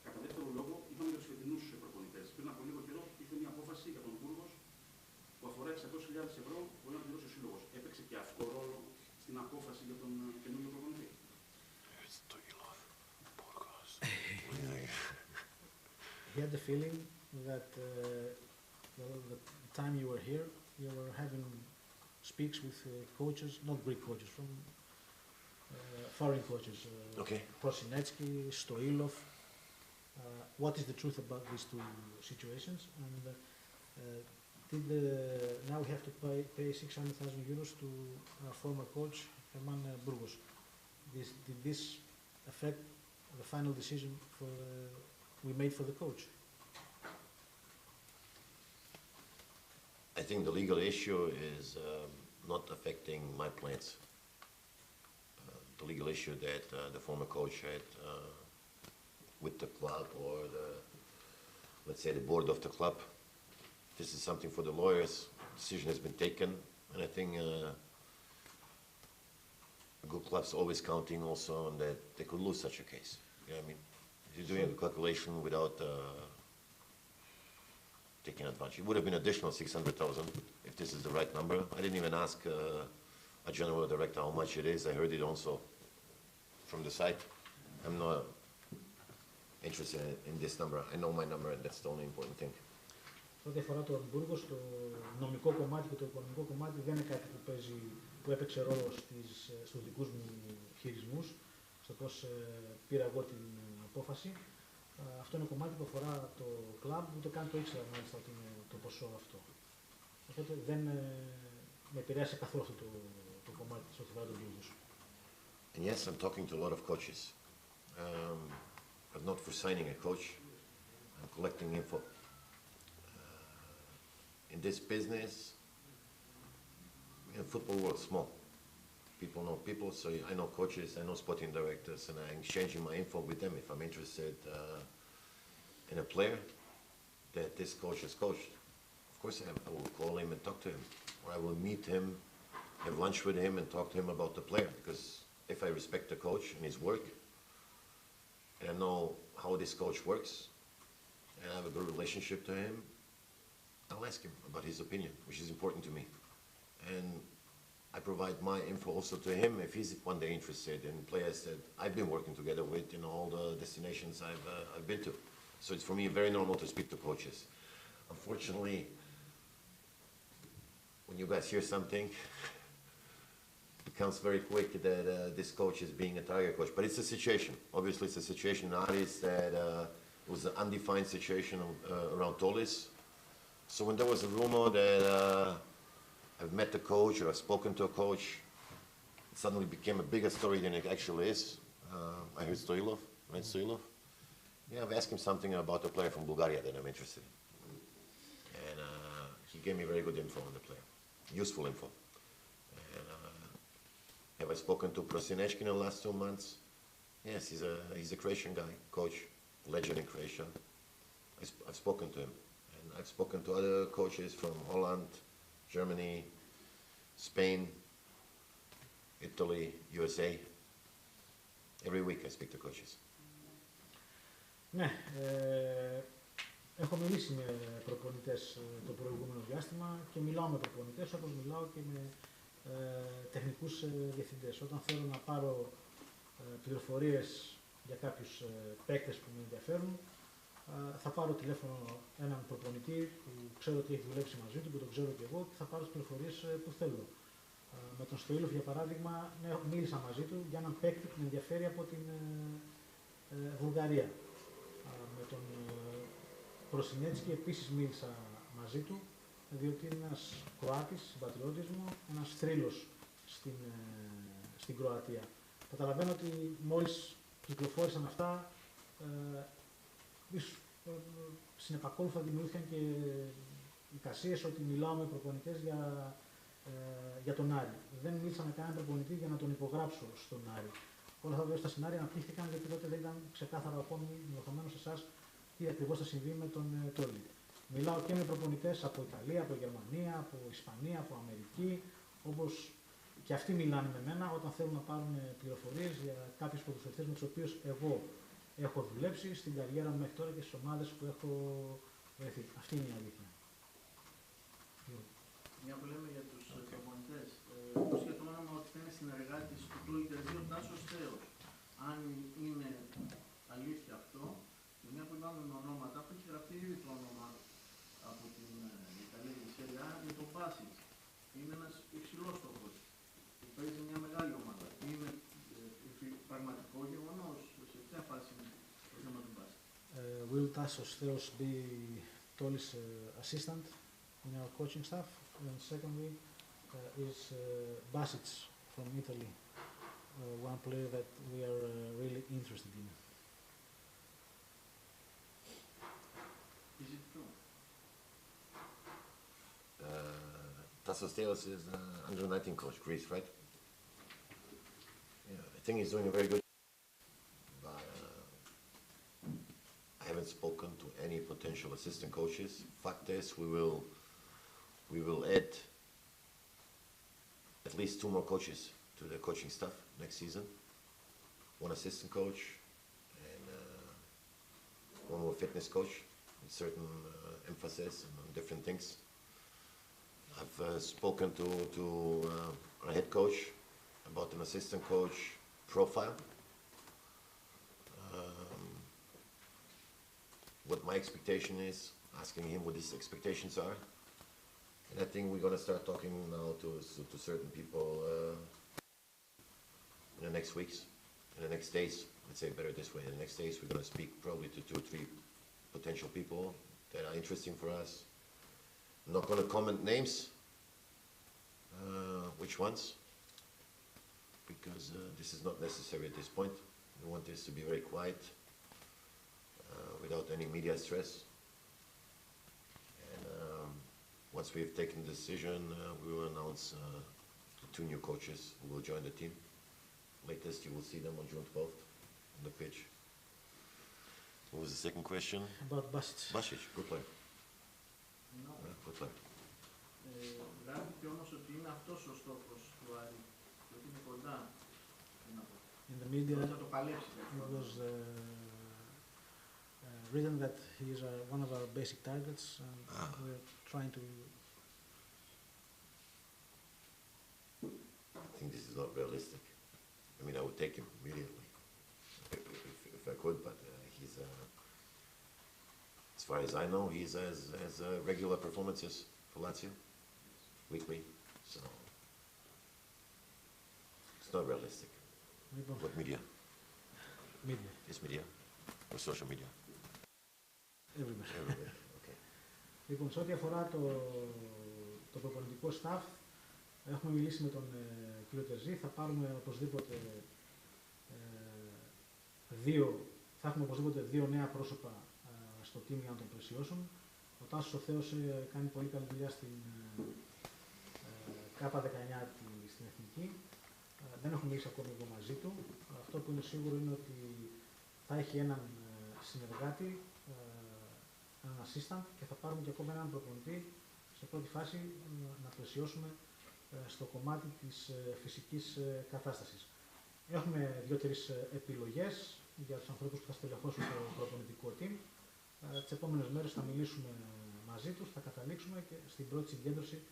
Κατά δεύτερο λόγο, είπαμε για τους φετινούς προπονητές. Πριν από λίγο καιρό ήρθε μια απόφαση για τον Μπούργος που αφορά 600.000 ευρώ που μπορεί να πληρώσει ο Σύλλογος. Έπαιξε και αυτό ρόλο στην απόφαση για τον καινούργιο προπονητή. He had the feeling that the time you were here, you were having speaks with coaches, not Greek coaches, from foreign coaches. Okay. Prosinetsky, Stoilov. What is the truth about these 2 situations? And now we have to pay 600,000 euros to our former coach, Herman Burgos. Did this affect the final decision we made for the coach? I think the legal issue is not affecting my plans. The legal issue that the former coach had with the club or let's say the board of the club. This is something for the lawyers. Decision has been taken, and I think good club's always counting also on that they could lose such a case. You know what I mean? You're doing a calculation without taking advantage. It would have been additional 600,000 if this is the right number. I didn't even ask a general director how much it is. I heard it also from the site. I'm not interested in this number. I know my number and that's the only important thing. Ό,τι αφορά το Αμβούργο, στο νομικό κομμάτι και το οικονομικό κομμάτι δεν είναι κάτι που έπαιξε ρόλο στους δικούς μου χειρισμούς, στο πώς πήρα εγώ την απόφαση. Αυτό είναι κομμάτι που αφορά το κλαμπ, ούτε καν το ήξερα μάλιστα ότι είναι το ποσό αυτό. Οπότε δεν με επηρέασε καθόλου αυτό το κομμάτι της ό,τι αφορά τον πλούτος. And yes, I'm talking to a lot of coaches. But not for signing a coach. I'm collecting info. In this business, in football world, small. People know people, so I know coaches, I know sporting directors, and I'm exchanging my info with them if I'm interested in a player that this coach has coached. Of course, I will call him and talk to him, or I will meet him, have lunch with him, and talk to him about the player. Because if I respect the coach and his work, and I know how this coach works, and I have a good relationship to him, I'll ask him about his opinion, which is important to me. And I provide my info also to him if he's one day interested in players that I've been working together with in all the destinations I've been to. So it's for me very normal to speak to coaches. Unfortunately, when you guys hear something, it becomes very quick that this coach is being a target coach. But it's a situation. Obviously, it's a situation in ΑΡΗΣ that it was an undefined situation around Tolis. So when there was a rumor that I've met the coach or I've spoken to a coach, it suddenly became a bigger story than it actually is. I heard Stoilov, right, Stoilov? Yeah, I've asked him something about a player from Bulgaria that I'm interested in. And he gave me very good info on the player, useful info. And have I spoken to Prosinečki in the last 2 months? Yes, he's a Croatian guy, coach, legend in Croatia. I've spoken to him. And I've spoken to other coaches from Holland, Germany, Spain, Italy, USA. Every week I speak to coaches. Ναι, έχω μιλήσει με προπονητές το προηγούμενο διάστημα και μιλάω με προπονητές όπως μιλάω και με τεχνικούς διευθυντές. Όταν θέλω να πάρω πληροφορίες για κάποιους παίκτες που με ενδιαφέρουν, θα πάρω τηλέφωνο έναν προπονητή που ξέρω ότι έχει δουλέψει μαζί του, που τον ξέρω και εγώ και θα πάρω τις πληροφορίες που θέλω. Με τον Στοίλοφ, για παράδειγμα, μίλησα μαζί του για έναν παίκτη που με ενδιαφέρει από την Βουλγαρία. Με τον Προσινέτσκι επίσης μίλησα μαζί του, διότι είναι ένας Κροάτης, συμπατριώτης μου, ένας θρύλος στην Κροατία. Καταλαβαίνω ότι μόλις κυκλοφόρησαν αυτά, συνεπακόλουθα δημιουργήθηκαν και εικασίες ότι μιλάω με προπονητές για τον Άρη. Δεν μίλησα με κανέναν προπονητή για να τον υπογράψω στον Άρη. Όλα αυτά στα σενάρια αναπτύχθηκαν γιατί τότε δεν ήταν ξεκάθαρα ακόμη, ενδεχομένως εσάς, τι ακριβώς θα συμβεί με τον Τόλι. Μιλάω και με προπονητές από Ιταλία, από Γερμανία, από Ισπανία, από Αμερική, όπως και αυτοί μιλάνε με μένα όταν θέλουν να πάρουν πληροφορίες για κάποιους ποδοσφαιριστές με τους οποίους εγώ έχω δουλέψει στην καριέρα μου μέχρι τώρα και στις ομάδες που έχω βρεθεί. Αυτή είναι η αλήθεια. Μια που λέμε για τους προπονητές, πώς για το όνομα ότι θα είναι συνεργάτης του Τούλιτερζή ο Τάσος Θέος. Αν είναι αλήθεια αυτό, μια που είπαμε με ονόματα, που έχει γραφτεί ήδη το όνομα από την Ιταλία και τη Σέρια με τον Μπάσιτς. Είναι ένας υψηλός στόχος που παίζει μια μεγάλη ομάδα. Είναι πραγματικό γεγονός, σε ποια φάση είναι το θέμα του Μπάσιτς. Will Tassos Theos be Tolis assistant in our coaching staff? And secondly, is Basits from Italy one player that we are really interested in? Is it true? Tassos Theos is under 19 coach, Greece, right? Yeah, I think he's doing a very good job. But I haven't spoken to any potential assistant coaches. Fact is, we will add at least 2 more coaches to to the coaching staff next season. One assistant coach and one more fitness coach with certain emphasis on different things. I've spoken to our head coach about an assistant coach profile. What my expectation is, asking him what his expectations are. And I think we're going to start talking now to certain people in the next weeks, in the next days. Let's say better this way. In the next days, we're going to speak probably to 2 or 3 potential people that are interesting for us. I'm not going to comment names, which ones, because this is not necessary at this point. We want this to be very quiet, without any media stress. And once we've taken the decision, we will announce the 2 new coaches who will join the team. Latest, you will see them on June 12th on the pitch. What was the second question? About Basic. Basic, good player. No. Good player. Γράφηκε όμως ότι είναι αυτός ο στόχος του Άρη, και ότι είναι κοντά. In the media, Θα το παλέψει. it was written that he is one of our basic targets, and we're trying to. I think this is not realistic. I mean, I would take him immediately if I could, but he's, as far as I know, he's has regular performances for Lazio, weekly, so it's not realistic. What media? Media. This media? Or social media? Everywhere. Everywhere. Okay. Λοιπόν, σε ό,τι αφορά το προπονητικό staff, έχουμε μιλήσει με τον κύριο Τερζή, θα πάρουμε οπωσδήποτε θα έχουμε οπωσδήποτε 2 νέα πρόσωπα στο team για να τον πλαισιώσουν. Ο Τάσος ο Θέος κάνει πολύ καλή δουλειά στην K19 στην Εθνική. Δεν έχουμε μιλήσει ακόμη εγώ μαζί του. Αυτό που είναι σίγουρο είναι ότι θα έχει έναν συνεργάτη, έναν assistant, και θα πάρουμε και ακόμα έναν προπονητή σε πρώτη φάση να πλαισιώσουμε στο κομμάτι της φυσικής κατάστασης. Έχουμε 2-3 επιλογές για τους ανθρώπους που θα στελεχώσουν το προπονητικό team. Τις επόμενες μέρες θα μιλήσουμε μαζί τους, θα καταλήξουμε και στην πρώτη συγκέντρωση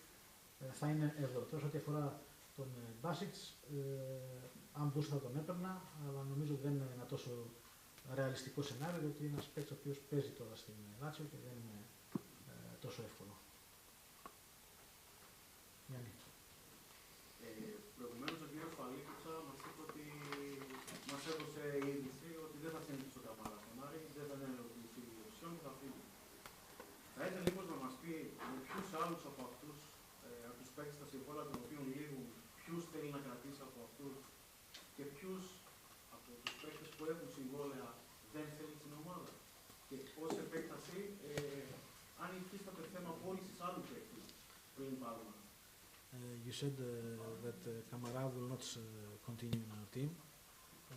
θα είναι εδώ. Τώρα, ό,τι αφορά τον Basic, αν μπορούσα θα τον έπαιρνα, αλλά νομίζω ότι δεν είναι ένα τόσο ρεαλιστικό σενάριο, γιατί είναι ένας παίκτης ο οποίος παίζει τώρα στην Λάτσιο και δεν είναι τόσο εύκολο. Γιάννη. Προηγουμένως ο κύριος Παλίκουτσα μας είπε ότι μας έδωσε η είδηση ότι δεν θα συνεχίσει ο Καμάρα στον Άρη, δεν θα ενεργοποιηθεί η ουσιόν και θα φύγει. Θα ήθελε λοιπόν να μας πει με ποιους άλλους από αυτούς, από τους παίκτες στα συμβόλαια των οποίων λήγουν, ποιους θέλει να κρατήσει από αυτούς και ποιους από τους παίκτες που έχουν συμβόλαια δεν θέλει στην ομάδα. Και ως επέκταση, αν υφίσταται θέμα πώλησης άλλου παίκτης πριν πάρουμε. You said that Kamara will not continue in our team.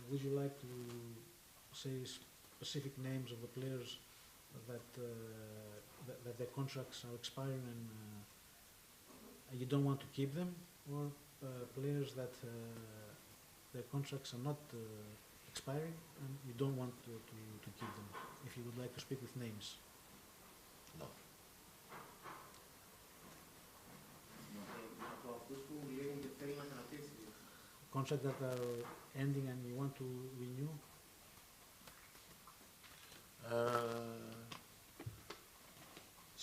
Would you like to say specific names of the players that their contracts are expiring and you don't want to keep them, or players that their contracts are not expiring and you don't want to keep them? If you would like to speak with names. No. Contracts that are ending and you want to renew?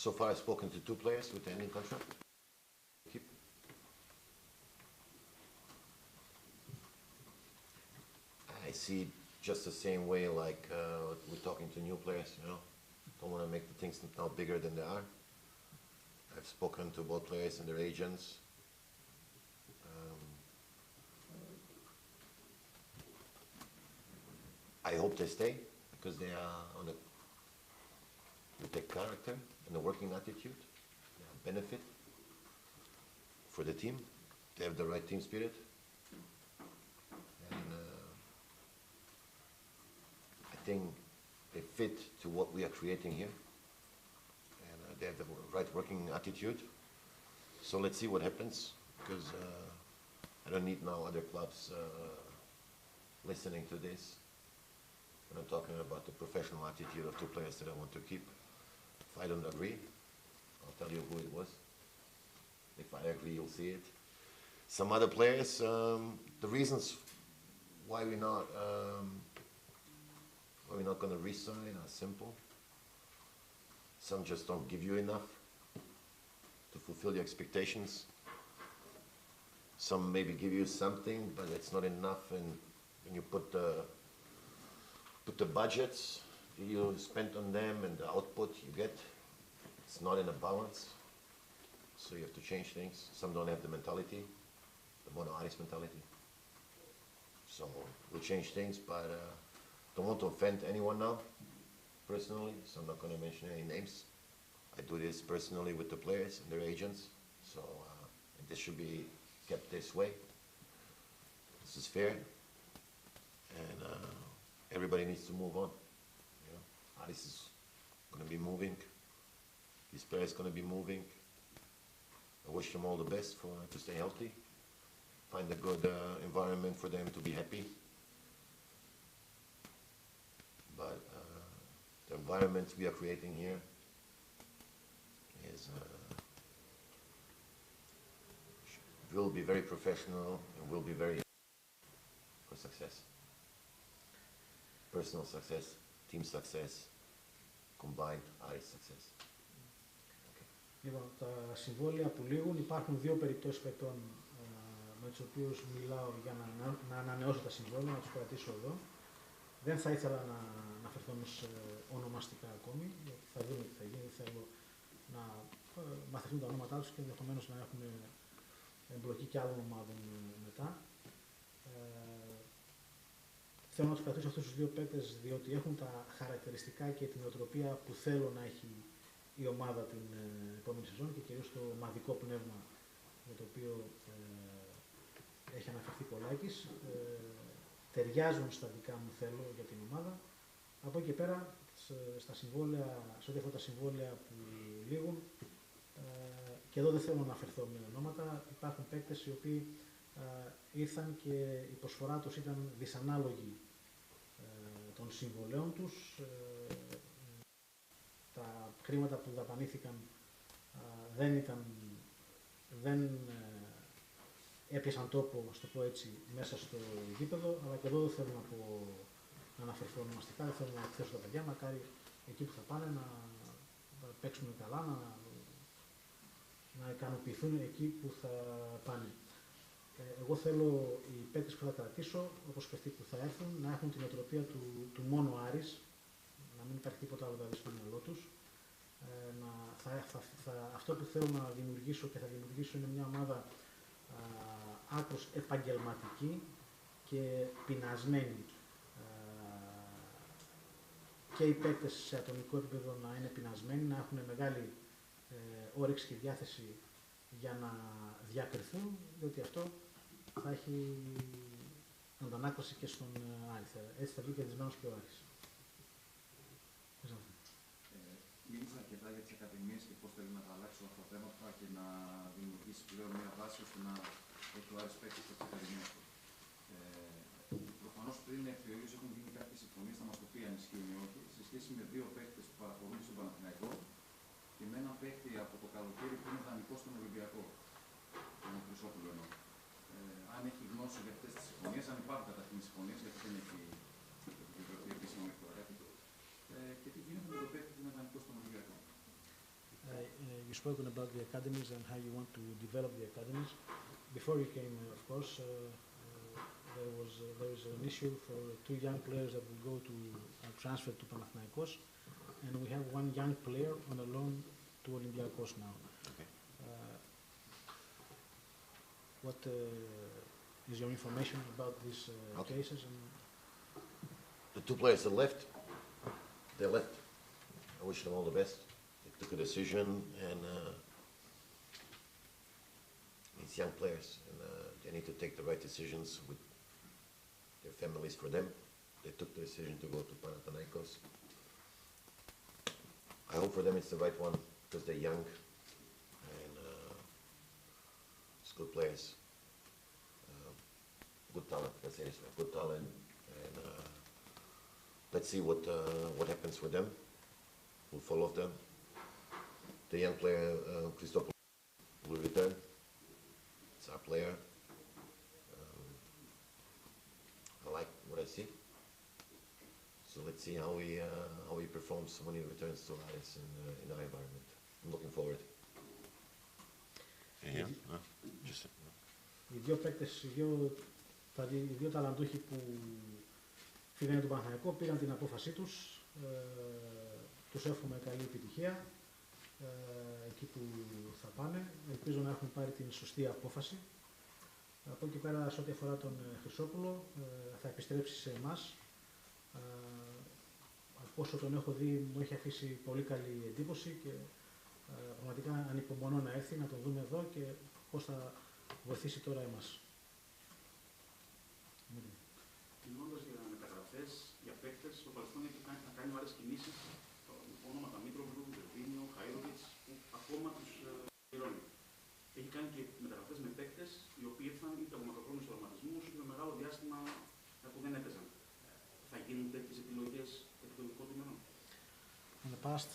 So far I've spoken to 2 players with the ending contract. Keep. I see it just the same way like we're talking to new players, you know. Don't want to make the things now bigger than they are. I've spoken to both players and their agents. I hope they stay because they are with their character and the working attitude. They have benefit for the team. They have the right team spirit. And I think they fit to what we are creating here. And they have the right working attitude. So let's see what happens, because I don't need now other clubs listening to this. And I'm talking about the professional attitude of two players that I want to keep. If I don't agree, I'll tell you who it was. If I agree, you'll see it. Some other players, the reasons why we're not going to re-sign are simple. Some just don't give you enough to fulfill your expectations. Some maybe give you something, but it's not enough. And when you put the budgets you spend on them and the output you get, it's not in a balance. So you have to change things. Some don't have the mentality, the mono ΑΡΗΣ mentality. So we'll change things, but don't want to offend anyone now, personally, so I'm not going to mention any names. I do this personally with the players and their agents, so and this should be kept this way. This is fair, and everybody needs to move on. You know, ΑΡΗΣ is going to be moving. These players going to be moving. I wish them all the best to stay healthy, find a good environment for them to be happy. But the environment we are creating here is will be very professional and will be very for success. Personal success, team success, combined ΑΡΗΣ success. Λοιπόν, τα συμβόλαια που λήγουν, υπάρχουν δύο περιπτώσεις παικτών με τους οποίους μιλάω για να ανανεώσω τα συμβόλαια, να τους κρατήσω εδώ. Δεν θα ήθελα να αναφερθώ ονομαστικά ακόμη, γιατί θα δούμε τι θα γίνει. Θέλω να μαθευτούν τα ονόματά τους και ενδεχομένως να έχουμε εμπλοκή και άλλων ομάδων μετά. Θέλω να τους κρατήσω αυτούς τους δύο παίκτες, διότι έχουν τα χαρακτηριστικά και την νοοτροπία που θέλω να έχει η ομάδα την επόμενη σεζόν και κυρίως το ομαδικό πνεύμα με το οποίο έχει αναφερθεί Πολάκης. Ταιριάζουν στα δικά μου θέλω για την ομάδα. Από εκεί και πέρα, στα συμβόλαια, σε ό,τι αφορά τα συμβόλαια που λήγουν, και εδώ δεν θέλω να αναφερθώ με ονόματα, υπάρχουν παίκτες οι οποίοι ήρθαν και η προσφορά τους ήταν δυσανάλογη των συμβολέων τους. Τα χρήματα που δαπανήθηκαν δεν έπιασαν τόπο, στο πω έτσι, μέσα στο γήπεδο, αλλά και εδώ δεν θέλω να αναφερθώ ονομαστικά, δεν θέλω να εκθέσω τα παιδιά, μακάρι εκεί που θα πάνε να παίξουν καλά, να ικανοποιηθούν εκεί που θα πάνε. Εγώ θέλω οι παίκτες που θα κρατήσω, όπως και αυτοί που θα έρθουν, να έχουν την οτροπία του μόνο ΑΡΗΣ, να μην υπάρχει τίποτα άλλο δηλαδή στο μυαλό τους. Αυτό που θέλω να δημιουργήσω και θα δημιουργήσω είναι μια ομάδα άκρως επαγγελματική και πεινασμένη. Και οι παίκτες σε ατομικό επίπεδο να είναι πεινασμένοι, να έχουν μεγάλη όρεξη και διάθεση για να διακριθούν, διότι αυτό θα έχει αντανάκλαση και στον ΑΡΗΣ. Έτσι θα βγει κερδισμένος και ο ΑΡΗΣ. Μίλησα αρκετά για τις ακαδημίες και πώς θέλει να τα αλλάξει όλα αυτά τα θέματα και να δημιουργήσει πλέον μια βάση ώστε να έχει ο ΑΡΗΣ παίκτες στις ακαδημίες του. Προφανώς πριν έρθει ο ίδιος έχουν γίνει κάποιες συμφωνίες, θα μας το πει αν ισχύουν ή όχι, σε σχέση με δύο παίκτες που παραχωρούνται στον Παναθηναϊκό και με έναν παίκτη από το καλοκαίρι που είναι δανεικός στον Ολυμπιακό. Τον Χρυσόπουλο εννοώ. Αν έχει γνώση για αυτές τις συμφωνίες, αν υπάρχουν καταρχήν συμφωνίες, γιατί δεν έχει επιβεβαιωθεί επίσημα μέχρι τώρα κάτι. Και τι γίνεται με το παίκτη που είναι δανεικός στον Ολυμπιακό. You spoken about the academies and how you want to develop the academies. Before you came, of course, there is an issue for two young players that will go to transfer to Panathinaikos, and we have one young player on a loan to Olympiacos now. Okay. What is your information about these cases? And The two players that left, they left. I wish them all the best. They took a decision, and it's young players, and they need to take the right decisions with their families for them. They took the decision to go to Panathinaikos. I hope for them it's the right one because they're young and it's good players. good talent. Let's say this way, good talent, and let's see what happens with them. We'll follow them. The young player, Christopoulos, will return. It's our player. I like what I see. So let's see how he performs when he returns to ΑΡΗΣ in our environment. I'm looking forward. Yeah. Just. Οι δύο παίκτες, οι δύο ταλαντούχοι που φύγανε του Παναθηναϊκού πήραν την απόφασή τους. Τους εύχομαι καλή επιτυχία εκεί που θα πάνε. Ελπίζω να έχουν πάρει την σωστή απόφαση. Από εκεί πέρα, σε ό,τι αφορά τον Χρυσόπουλο, θα επιστρέψει σε εμάς. Από όσο τον έχω δει, μου έχει αφήσει πολύ καλή εντύπωση και πραγματικά ανυπομονώ να έρθει, να τον δούμε εδώ και πώς θα βοηθήσει τώρα εμάς. Μιλώντας για μεταγραφές, για παίκτες, στο παρελθόν έχει κάνει άλλες κινήσεις, ονόματα Μήτρογλου, Βερβίνιο, Χαΐροβιτς, που ακόμα τους πληρώνει. Έχει κάνει και μεταγραφές με παίκτες, οι οποίοι ήρθαν είτε από μακροχρόνιους τραυματισμούς, είτε με μεγάλο διάστημα που δεν έπαιζαν. Θα γίνουν τέτοιες επιλογές επιδομικών τιμών? In the past,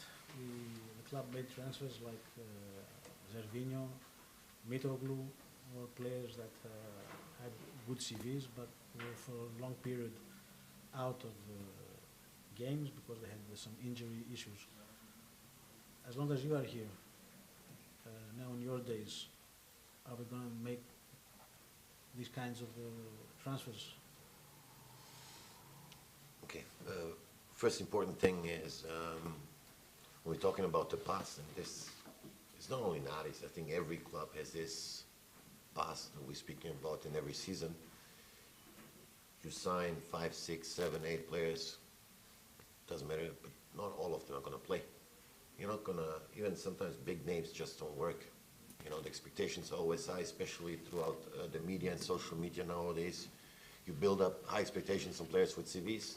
the club made transfers like Zervinho, Mitroglou, or players that had good CVs, but were for a long period out of games because they had some injury issues. As long as you are here, now in your days, are we going to make these kinds of transfers? Okay. First important thing is when we're talking about the past, and this is not only in ΑΡΗΣ, I think every club has this past that we're speaking about in every season. You sign 5, 6, 7, 8 players, doesn't matter, but not all of them are going to play. You're not going to, even sometimes big names just don't work. You know, the expectations are always high, especially throughout the media and social media nowadays. You build up high expectations on players with CVs.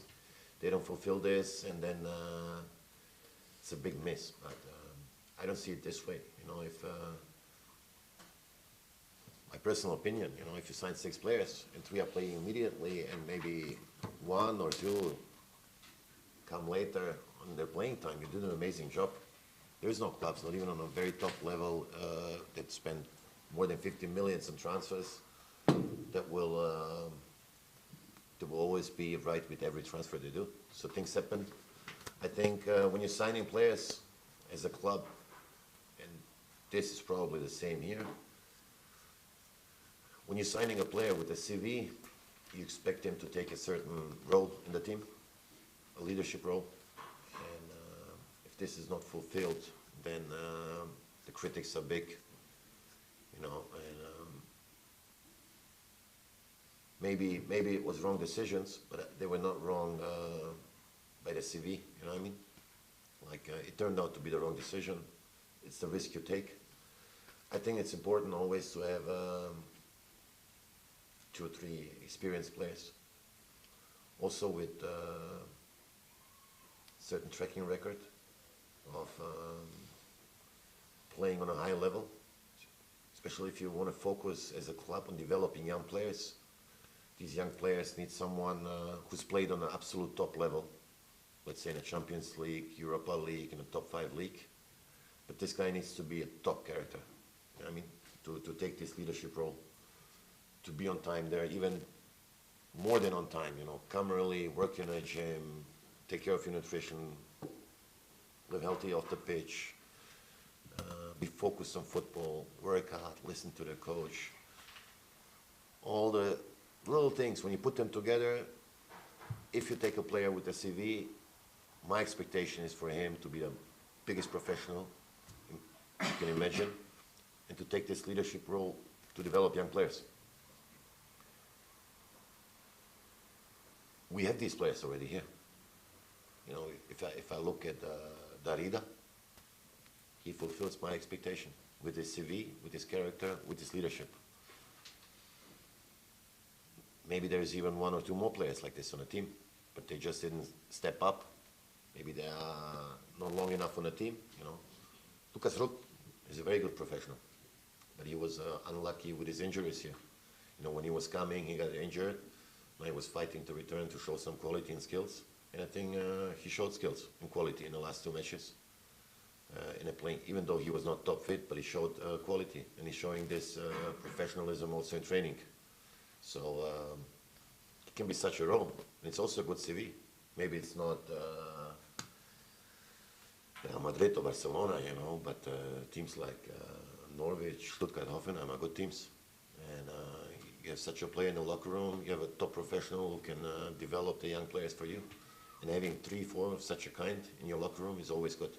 They don't fulfill this, and then it's a big miss. But I don't see it this way. You know, if my personal opinion, you know, if you sign 6 players and 3 are playing immediately, and maybe 1 or 2 come later on their playing time, you did an amazing job. There is no clubs, not even on a very top level, that spend more than 50 million on transfers that will always be right with every transfer they do. So things happen. I think when you're signing players as a club, and this is probably the same here, when you're signing a player with a CV, you expect him to take a certain role in the team, a leadership role. And if this is not fulfilled, then the critics are big, you know. And maybe it was wrong decisions, but they were not wrong by the CV, you know what I mean? Like it turned out to be the wrong decision. It's the risk you take. I think it's important always to have 2 or 3 experienced players. Also with certain tracking record of playing on a high level, especially if you want to focus as a club on developing young players. These young players need someone who's played on an absolute top level, let's say in the Champions League, Europa League, in a top 5 league. But this guy needs to be a top character, you know what I mean, to take this leadership role, to be on time there, even more than on time, you know, come early, work in a gym, take care of your nutrition, live healthy off the pitch, be focused on football, work hard, listen to the coach. All the little things, when you put them together, if you take a player with a CV, my expectation is for him to be the biggest professional you can imagine, and to take this leadership role to develop young players. We have these players already here. You know, if I look at Darida, he fulfills my expectation with his CV, with his character, with his leadership. Maybe there's even 1 or 2 more players like this on the team, but they just didn't step up. Maybe they are not long enough on the team, you know. Lucas Rupp is a very good professional, but he was unlucky with his injuries here. You know, when he was coming, he got injured. Now he was fighting to return to show some quality and skills. And I think he showed skills and quality in the last 2 matches. In a playing, even though he was not top fit, but he showed quality, and he's showing this professionalism also in training. So it can be such a role. And it's also a good CV. Maybe it's not Real Madrid or Barcelona, you know, but teams like Norwich, Stuttgart, Hoffenheim are good teams. And you have such a player in the locker room, you have a top professional who can develop the young players for you. And having 3, 4 of such a kind in your locker room is always good.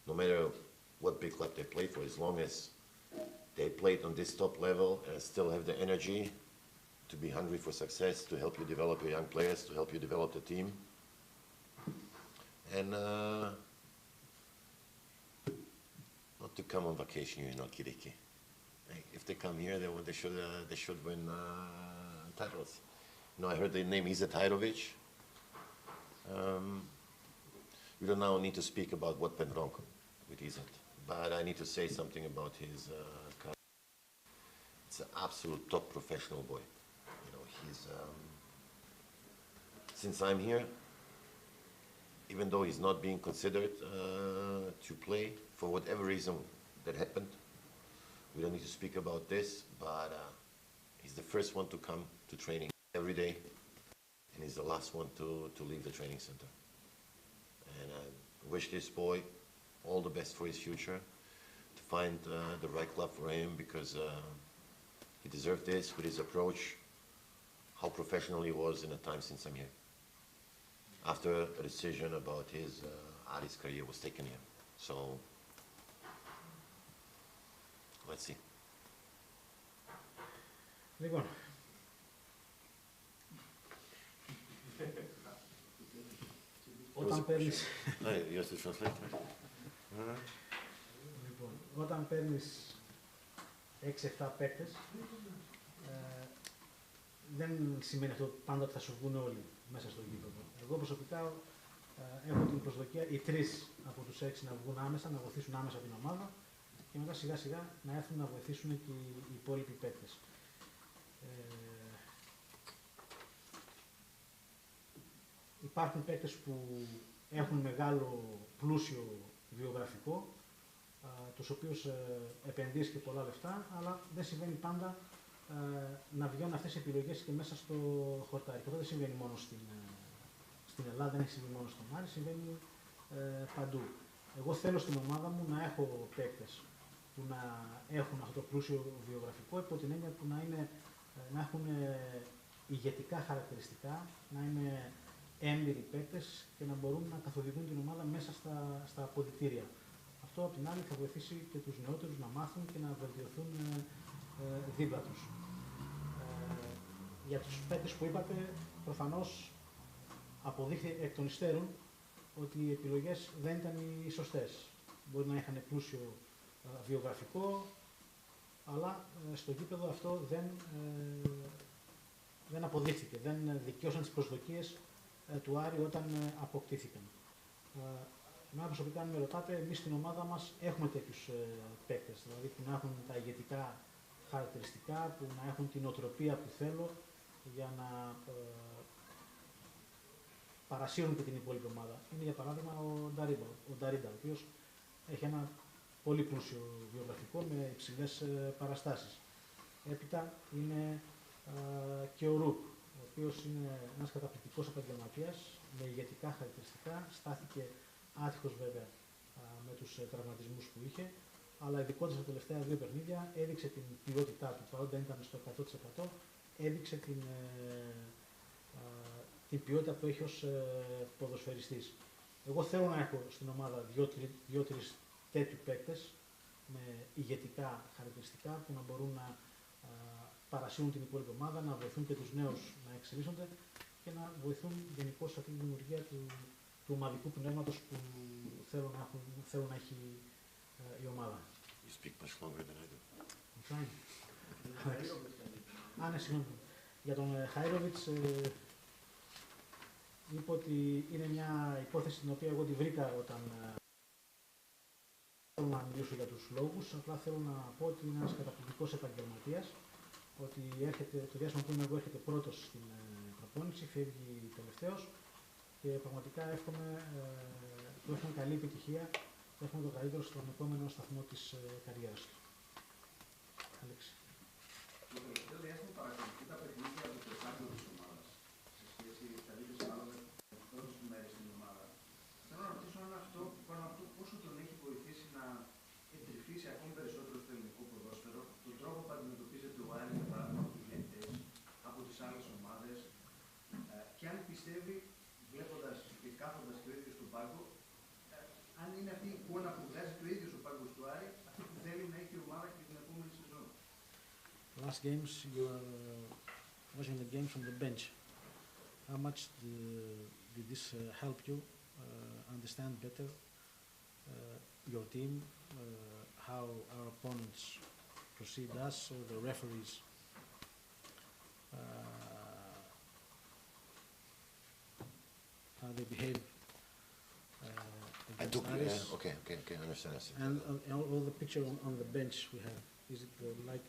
No matter what big club they play for, as long as they played on this top level and still have the energy to be hungry for success, to help you develop your young players, to help you develop the team. And not to come on vacation, you know, Kiriki. If they come here, they should win titles. You know, I heard the name Iza Tajrovic. We don't now need to speak about what went wrong with Izet, but I need to say something about his career. It's an absolute top professional boy. You know, he's since I'm here, even though he's not being considered to play for whatever reason that happened, we don't need to speak about this, but he's the first one to come to training every day, and he's the last one to leave the training center. And I wish this boy all the best for his future, to find the right club for him, because he deserved this with his approach, how professional he was in the time since I'm here. After a decision about his ΑΡΗΣ career was taken here. So, let's see. Λοιπόν, όταν παίρνεις 6-7 παίκτες, δεν σημαίνει αυτό πάντα ότι θα σου βγουν όλοι μέσα στο γήπεδο. Εγώ προσωπικά έχω την προσδοκία οι 3 από τους 6 να βγουν άμεσα, να βοηθήσουν άμεσα την ομάδα και μετά σιγά σιγά να έρθουν να βοηθήσουν και οι υπόλοιποι παίκτες. Υπάρχουν παίκτες που έχουν μεγάλο πλούσιο βιογραφικό, τους οποίους επενδύεις και πολλά λεφτά, αλλά δεν συμβαίνει πάντα να βγαίνουν αυτές οι επιλογές και μέσα στο χορτάρι. Και αυτό δεν συμβαίνει μόνο στην Ελλάδα, δεν έχει συμβεί μόνο στον ΑΡΗΣ, συμβαίνει παντού. Εγώ θέλω στην ομάδα μου να έχω παίκτες που να έχουν αυτό το πλούσιο βιογραφικό, υπό την έννοια που να έχουν ηγετικά χαρακτηριστικά, να είναι έμπειροι παίκτες και να μπορούν να καθοδηγούν την ομάδα μέσα στα αποδυτήρια. Αυτό απ' την άλλη θα βοηθήσει και τους νεότερους να μάθουν και να βελτιωθούν δίπλα τους. Για τους παίκτες που είπατε, προφανώς αποδείχθηκε εκ των υστέρων ότι οι επιλογές δεν ήταν οι σωστές. Μπορεί να είχαν πλούσιο βιογραφικό, αλλά στο γήπεδο αυτό δεν αποδείχθηκε, δεν δικαιώσαν τις προσδοκίες του Άρη όταν αποκτήθηκαν. Εμένα προσωπικά, αν με ρωτάτε, εμείς στην ομάδα μας έχουμε τέτοιους παίκτες, δηλαδή που να έχουν τα ηγετικά χαρακτηριστικά, που να έχουν την οτροπία που θέλω για να παρασύρουν και την υπόλοιπη ομάδα. Είναι για παράδειγμα ο Νταρίντα, ο οποίος έχει ένα πολύ πλούσιο βιογραφικό με υψηλές παραστάσεις. Έπειτα είναι και ο Ρουπ, ο οποίος είναι ένας καταπληκτικός επαγγελματίας με ηγετικά χαρακτηριστικά, στάθηκε άτυχος βέβαια με τους τραυματισμούς που είχε, αλλά ειδικότερα στα τελευταία 2 παιχνίδια έδειξε την ποιότητά του, παρότι δεν ήταν στο 100%, έδειξε την ποιότητα που έχει ως ποδοσφαιριστής. Εγώ θέλω να έχω στην ομάδα 2-3 τέτοιου παίκτες με ηγετικά χαρακτηριστικά που να μπορούν να παρασύρουν την υπόλοιπη ομάδα, να βοηθούν και τους νέους να εξελίσσονται και να βοηθούν γενικώς σε αυτή τη δημιουργία του ομαδικού πνεύματος που θέλω να έχει η ομάδα. You speak much longer than I do. Ναι, συγγνώμη. Για τον Χάιροβιτς είπα ότι είναι μια υπόθεση την οποία εγώ τη βρήκα όταν θέλω να μιλήσω για τους λόγους. Απλά θέλω να πω ότι είναι ένας καταπληκτικός επαγγελματίας, ότι το διάστημα που είμαι εγώ έρχεται πρώτος στην προπόνηση, φεύγει τελευταίος και πραγματικά εύχομαι του έχουμε καλή επιτυχία και εύχομαι το καλύτερο στον επόμενο σταθμό της καριέρας του. Αλέξη. Το τελευταίο διάστημα παρακολουθεί τα παιχνίδια από το τάγκο της ομάδας σε σχέση μάλλον με τις πρώτες μέρες στην ομάδα. Θέλω να ρωτήσω αν πάνω αυτό πόσο τον έχει βοηθήσει να εντρυφήσει ακόμη περισσότερο στο ελληνικό ποδόσφαιρο, τον τρόπο που αντιμετωπίζεται ο ΑΡΗΣ για παράδειγμα από τους διαιτητές, από τις άλλες ομάδες, και αν πιστεύει, βλέποντας και κάθοντας και ο ίδιος στον πάγκο, αν είναι αυτή η εικόνα που βγάζει και ο ίδιος ο πάγκος του Άρη, αυτή που θέλει να έχει η ομάδα και την επόμενη σεζόν. Last games you are watching the games from the bench. How much did this help you understand better your team, how our opponents perceive us, or the referees? How they behave against ΑΡΗΣ. Okay, I understand. And all the picture on the bench we have, is it like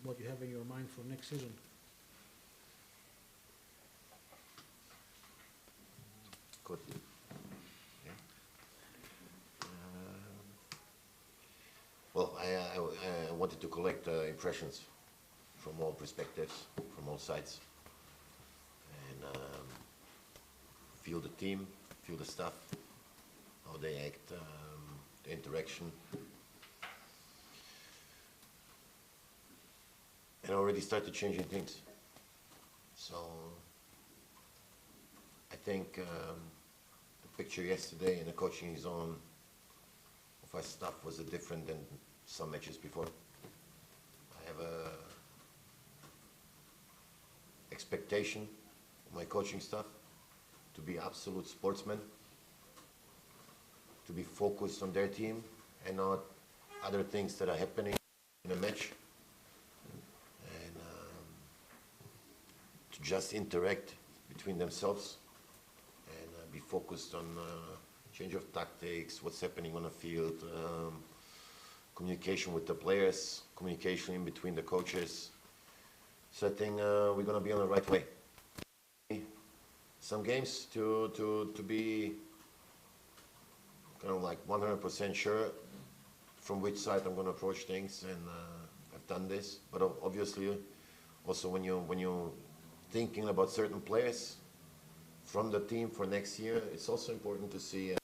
what you have in your mind for next season? Good. Yeah. Well, I wanted to collect impressions from all perspectives, from all sides, and feel the team, feel the staff, how they act, the interaction. And already started changing things. So I think the picture yesterday in the coaching zone of our staff was different than some matches before. I have a expectation of my coaching staff to be absolute sportsmen, to be focused on their team and not other things that are happening in a match. To just interact between themselves and be focused on change of tactics, what's happening on the field, communication with the players, communication in between the coaches. So I think we're going to be on the right way. Some games to be kind of like 100% sure from which side I'm going to approach things, and I've done this. But obviously, also when you thinking about certain players from the team for next year, it's also important to see,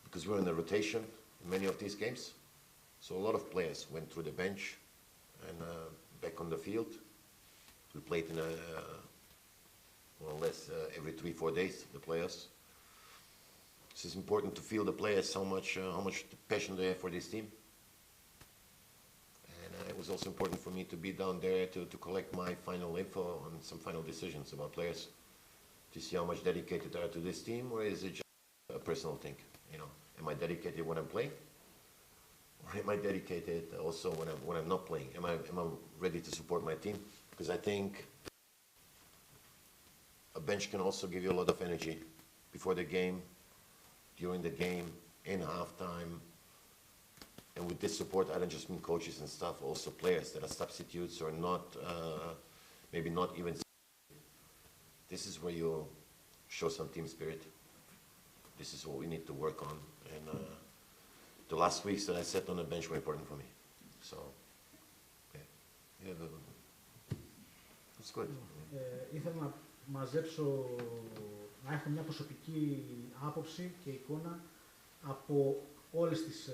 because we're in the rotation in many of these games, so a lot of players went through the bench and back on the field. We played in more or less every 3-4 days, the players. So it's important to feel the players, how much passion they have for this team. It was also important for me to be down there to collect my final info on some final decisions about players, to see how much dedicated they are to this team, or is it just a personal thing? You know, am I dedicated when I'm playing, or am I dedicated also when I'm not playing? Am I ready to support my team? Because I think a bench can also give you a lot of energy before the game, during the game, in halftime. And with this support, I don't just mean coaches and staff, also players that are substitutes or not, maybe not even. This is where you show some team spirit. This is what we need to work on. And the last weeks that I sat on the bench were important for me. So, yeah, it's good. Ήθελα να μαζέψω, να έχω μια προσωπική άποψη και εικόνα από όλες τις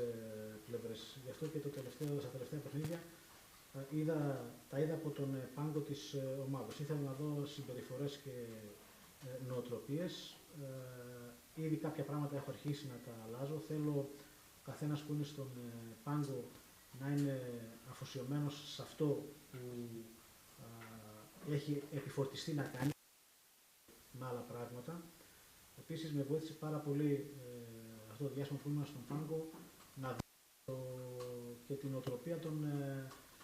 πλευρές. Γι' αυτό και στα τελευταία παιχνίδια τα είδα από τον πάγκο της ομάδας. Ήθελα να δω συμπεριφορές και νοοτροπίες. Ήδη κάποια πράγματα έχω αρχίσει να τα αλλάζω. Θέλω ο καθένας που είναι στον πάγκο να είναι αφοσιωμένος σε αυτό που έχει επιφορτιστεί να κάνει, με άλλα πράγματα. Επίσης με βοήθησε πάρα πολύ αυτό το διάστημα που ήμουν στον πάγκο να δω και την οτροπία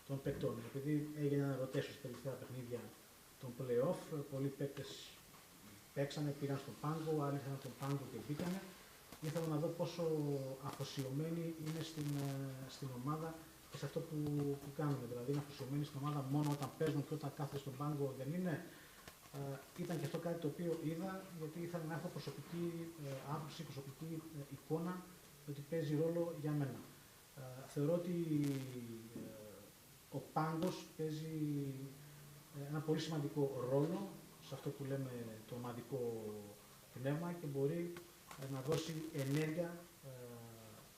των παικτών. Επειδή έγινε ένα ρωτέσιο στα τελευταία παιχνίδια των play-off, πολλοί παίκτες παίξανε, πήγαν στον πάγκο, άλλοι ήρθαν στον πάγκο και μπήκανε. Ήθελα να δω πόσο αφοσιωμένοι είναι στην ομάδα και σε αυτό που κάνουμε. Δηλαδή να αφοσιωμένοι στην ομάδα μόνο όταν παίζουν και όταν κάθονται στον πάγκο δεν είναι. Ήταν και αυτό κάτι το οποίο είδα, γιατί ήθελα να έχω προσωπική άποψη, προσωπική εικόνα ότι παίζει ρόλο για μένα. Θεωρώ ότι ο πάγκος παίζει ένα πολύ σημαντικό ρόλο σε αυτό που λέμε το ομαδικό πνεύμα και μπορεί να δώσει ενέργεια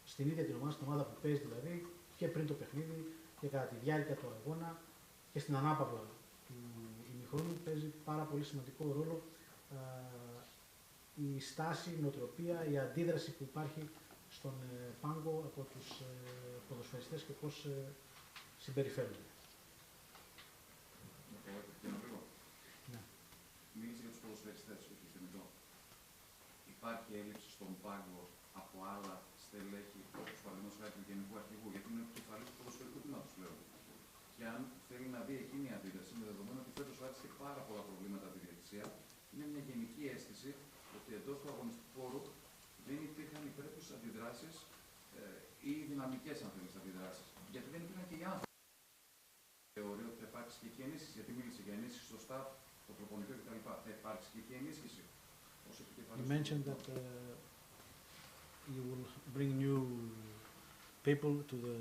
στην ίδια την ομάδα, στην ομάδα που παίζει δηλαδή, και πριν το παιχνίδι και κατά τη διάρκεια του αγώνα και στην ανάπαυλα του ημιχρόνου παίζει πάρα πολύ σημαντικό ρόλο η στάση, η νοοτροπία, η αντίδραση που υπάρχει στον πάγκο από τους ποδοσφαιριστές και πώς συμπεριφέρονται. Ναι. Μίλησε για τους ποδοσφαιριστές, όχι στην εδώ. Υπάρχει έλλειψη στον πάγκο από άλλα στελέχη, όπως παραδείγματος χάρη του Γενικού Αρχηγού, γιατί είναι κεφαλής του ποδοσφαιρικού τμήματος πλέον. Και αν θέλει να δει εκείνη η αντίδραση, με δεδομένο ότι φέτος άρχισε πάρα πολλά προβλήματα από τη διαιτησία, είναι μια γενική αίσθηση ότι εντός του αγωνιστικού χώρου δεν υπήρχαν υπέροχες αντιδράσεις ή δυναμικές, αν θέλεις, αντιδράσεις. Γιατί δεν υπήρχαν και οι άνθρωποι. Θεωρεί ότι θα υπάρξει και εκεί ενίσχυση, γιατί μίλησε για ενίσχυση στο staff, το προπονητικό κτλ. Θα υπάρξει και εκεί ενίσχυση. You mentioned that you will bring new people to the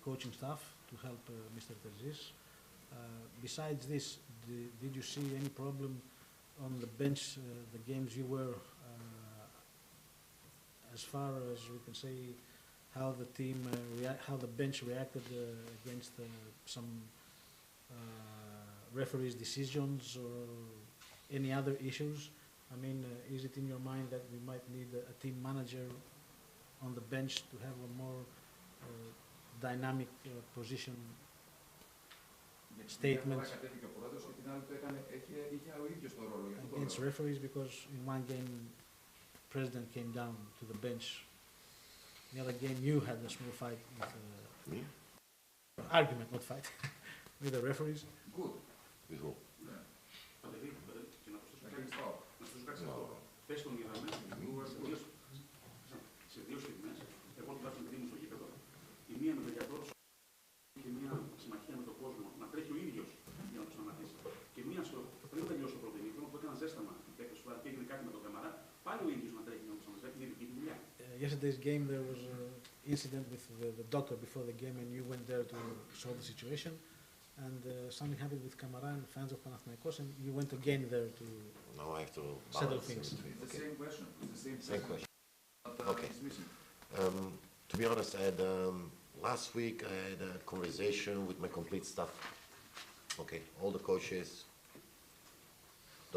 coaching staff to help Mr. Terzis. Besides this, did you see any problem on the bench, the games you were, as far as we can say, how the team, how the bench reacted against some referees' decisions or any other issues? I mean, is it in your mind that we might need a team manager on the bench to have a more dynamic position statement against referees? Because in one game, President came down to the bench. The other game, you had a small fight with argument, not fight, with the referees. Good. With who? Χθες τον είδαμε σε δύο στιγμές, εγώ τουλάχιστον επειδή ήμουν στο γήπεδο, η μία με τον γιατρό και μία συμμαχία με τον κόσμο να τρέχει ο ίδιος για να το σταματήσει. Και μία πριν τελειώσει το πρώτο ημίχρονο που έκαναν ζέσταμα οι παίκτες του και έγινε κάτι με τον Καμαρά, πάλι ο ίδιος να τρέχει για να το σταματήσει. Είναι δική του δουλειά. Yesterday's game there was an incident with the doctor before the game and you went there to solve the situation. And something happened with Kamara and fans of Panathinaikos, and you went again there to Now I have to settle balance things. everything. The Okay. same question. It's the Same question. Okay. It's missing. To be honest, I had last week I had a conversation with my complete staff. Okay, all the coaches,